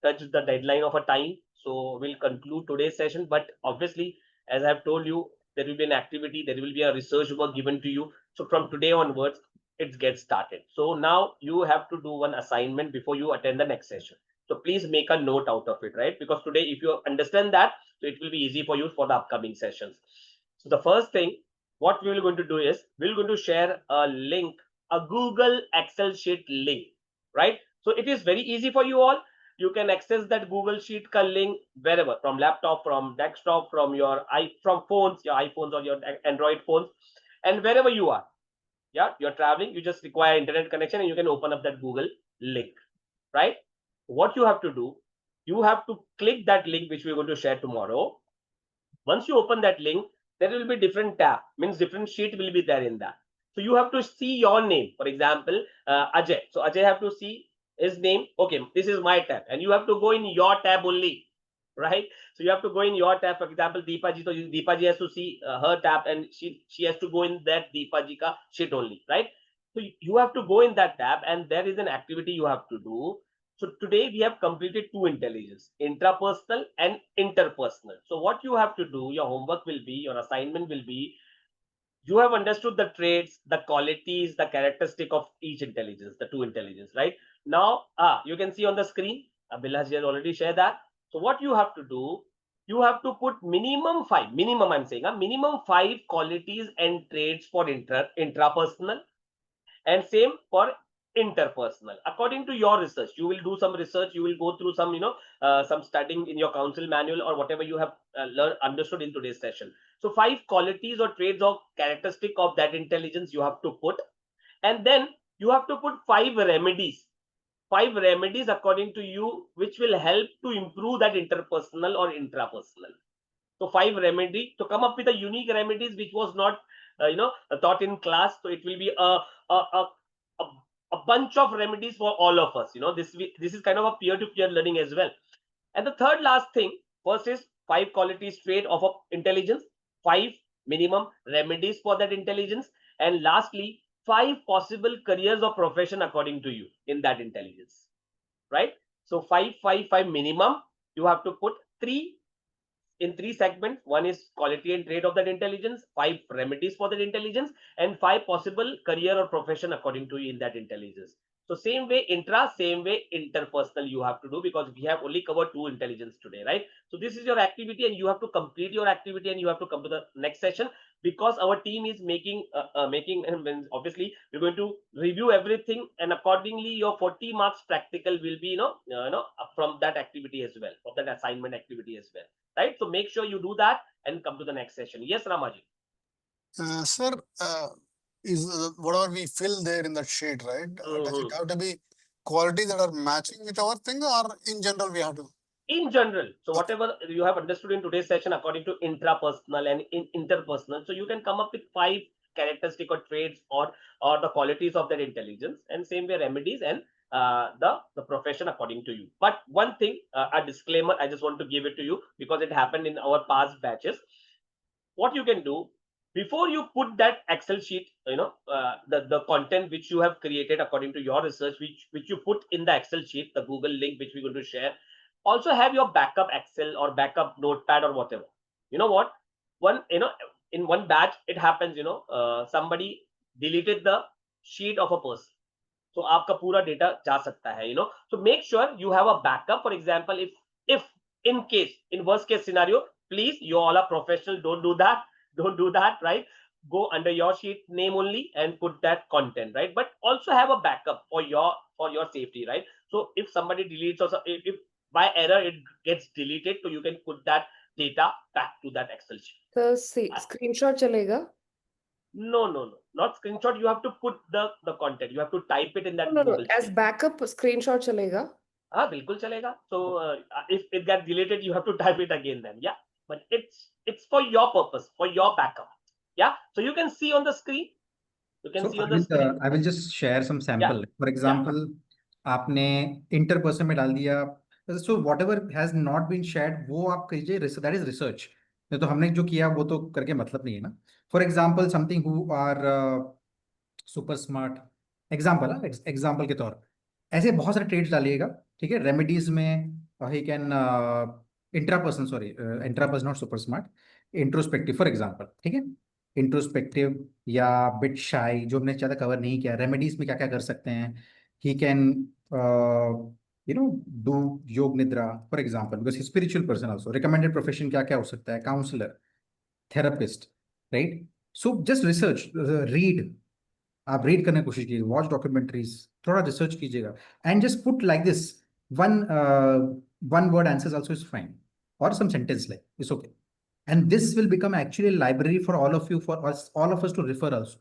touched the deadline of a time, so we'll conclude today's session. But obviously, as I've told you, there will be an activity, there will be a research work given to you. So from today onwards, it gets started. So now you have to do one assignment before you attend the next session. So please make a note out of it, right? Because today, if you understand that, so it will be easy for you for the upcoming sessions. So the first thing, what we are going to do is we're going to share a link, a Google Excel sheet link, right? So it is very easy for you all. You can access that Google Sheet ka link wherever, from laptop, from desktop, from your from phones, your iPhones or your Android phones, and wherever you are. Yeah, you're traveling, you just require internet connection and you can open up that Google link, right? What you have to do, you have to click that link which we're going to share tomorrow. Once you open that link, there will be different tab, means different sheet will be there in that. So you have to see your name. For example, Ajay. So Ajay have to see his name. Okay, this is my tab, and you have to go in your tab only, right? So you have to go in your tab. For example, Deepa ji. So Deepa ji has to see her tab, and she has to go in that Deepa ji ka sheet only, right? So you have to go in that tab, and there is an activity you have to do. So today we have completed two intelligence, intrapersonal and interpersonal. So what you have to do, your homework will be, your assignment will be, you have understood the traits, the qualities, the characteristic of each intelligence, the two intelligence, right? Now, you can see on the screen, Abhilash has already shared that. So what you have to do, you have to put minimum 5, minimum I'm saying, minimum 5 qualities and traits for intrapersonal, and same for interpersonal. According to your research, you will do some research, you will go through some, some studying in your council manual or whatever you have learned, understood in today's session. So 5 qualities or traits or characteristic of that intelligence you have to put, and then you have to put 5 remedies. 5 remedies according to you, which will help to improve that interpersonal or intrapersonal. So 5 remedy to come up with a unique remedies which was not taught in class. So it will be a bunch of remedies for all of us. This is kind of a peer-to-peer learning as well. And the third last thing, first is 5 qualities trait of intelligence, 5 minimum remedies for that intelligence, and lastly 5 possible careers or profession according to you in that intelligence, right? So 5 5 5 minimum, you have to put 3 in 3 segments. One is quality and trait of that intelligence, 5 remedies for that intelligence, and 5 possible career or profession according to you in that intelligence. So same way intra, same way interpersonal you have to do, because we have only covered 2 intelligence today, right? So this is your activity, and you have to complete your activity, and you have to come to the next session, because our team is making and obviously we're going to review everything, and accordingly your 40 marks practical will be from that activity as well, from that assignment activity as well, right? So make sure you do that and come to the next session. Yes, Ramaji. Sir, is whatever we fill there in that sheet, right? Does it have to be qualities that are matching with our thing, or in general we have to? In general, so whatever you have understood in today's session according to intrapersonal and interpersonal, so you can come up with 5 characteristic or traits or the qualities of that intelligence, and same way remedies and the profession according to you. But one thing, a disclaimer, I just want to give it to you because it happened in our past batches. What you can do, before you put that Excel sheet, the content which you have created according to your research, which you put in the Excel sheet, the Google link which we're going to share, also have your backup Excel or backup notepad or whatever. You know what, in one batch it happens, somebody deleted the sheet of a person, so आपका पूरा data जा सकता है, so make sure you have a backup. For example, if in case, in worst case scenario, please, you all are professional, don't do that, right? Go under your sheet name only and put that content, right? But also have a backup for your safety, right? So if somebody deletes, or if by error it gets deleted, so you can put that data back to that Excel sheet. So screenshot chalega? No, not screenshot. You have to put the content. You have to type it in that No. Google As sheet. backup, screenshot chalega? बिल्कुल चलेगा. So if it got deleted, you have to type it again then. Yeah, but it's for your purpose, for your backup. Yeah, so you can see on the screen. You can So see on the screen. I will just share some sample. For example, आपने interperson में डाल दिया. So whatever has not been shared, वो आप कीजिए. That is research. नहीं तो हमने जो किया वो तो करके मतलब नहीं है ना. For example, something who are super smart. Example example के तौर पे ऐसे बहुत सारे ट्रेड्स डालिएगा. ठीक है, रेमेडीज में ही can intraperson not super smart, introspective for example. ठीक है, इंट्रोस्पेक्टिव या बिट शाई जो हमने ज़्यादा कवर नहीं किया. रेमेडीज में क्या क्या कर सकते हैं, he can do yog nidra, for example, because he's a spiritual person also. Recommended profession kya kya ho sakta hai? Counselor, therapist, right? So just research, read. आप रीड करने की कोशिश कीजिए, वॉच डॉक्यूमेंट्रीज, थोड़ा रिसर्च कीजिएगा, and just put like this, one word answers also is fine, or some sentence like it's okay, and this will become actually a library for all of you, for us, all of us to refer also,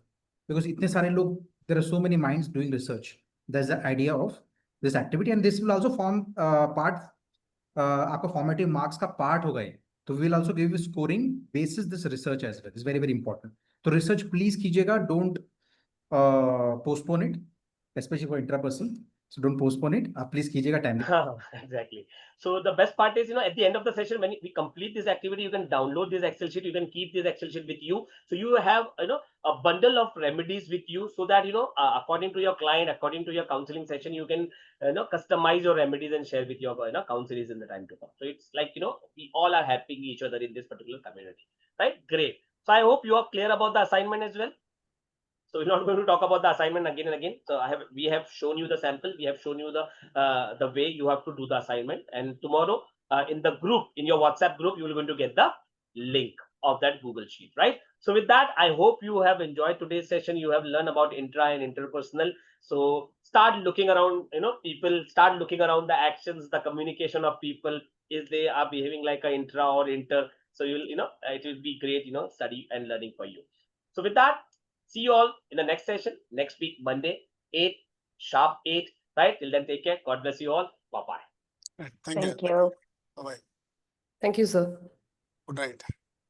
because इतने सारे लोग, there are so many minds doing research. That's the idea of this activity, and this will also form part, आपका formative marks का part होगा ये, तो we will also give you scoring basis this research as well. It's very very important. तो research please कीजिएगा, don't postpone it, especially for intrapersonal. So don't postpone it. Please कीजिएगा timely. Exactly. So the best part is, at the end of the session, when we complete this activity, you can download this Excel sheet. You can keep this Excel sheet with you. So you have, a bundle of remedies with you, so that, according to your client, according to your counseling session, you can, customize your remedies and share with your, counselors in the time to come. So it's like, we all are helping each other in this particular community, right? Great. So I hope you are clear about the assignment as well. So we're not going to talk about the assignment again and again. So we have shown you the sample. We have shown you the way you have to do the assignment. And tomorrow, in the group, in your WhatsApp group, you are going to get the link of that Google Sheet, right? So with that, I hope you have enjoyed today's session. You have learned about intra and interpersonal. So start looking around, people, start looking around the actions, the communication of people, if they are behaving like an intra or inter. So you'll, it will be great, study and learning for you. So with that, see you all in the next session, next week, Monday, 8, sharp 8, right? Till then, take care. God bless you all. Bye-bye. Thank you. Thank you. Bye-bye. Thank you, sir. Good night.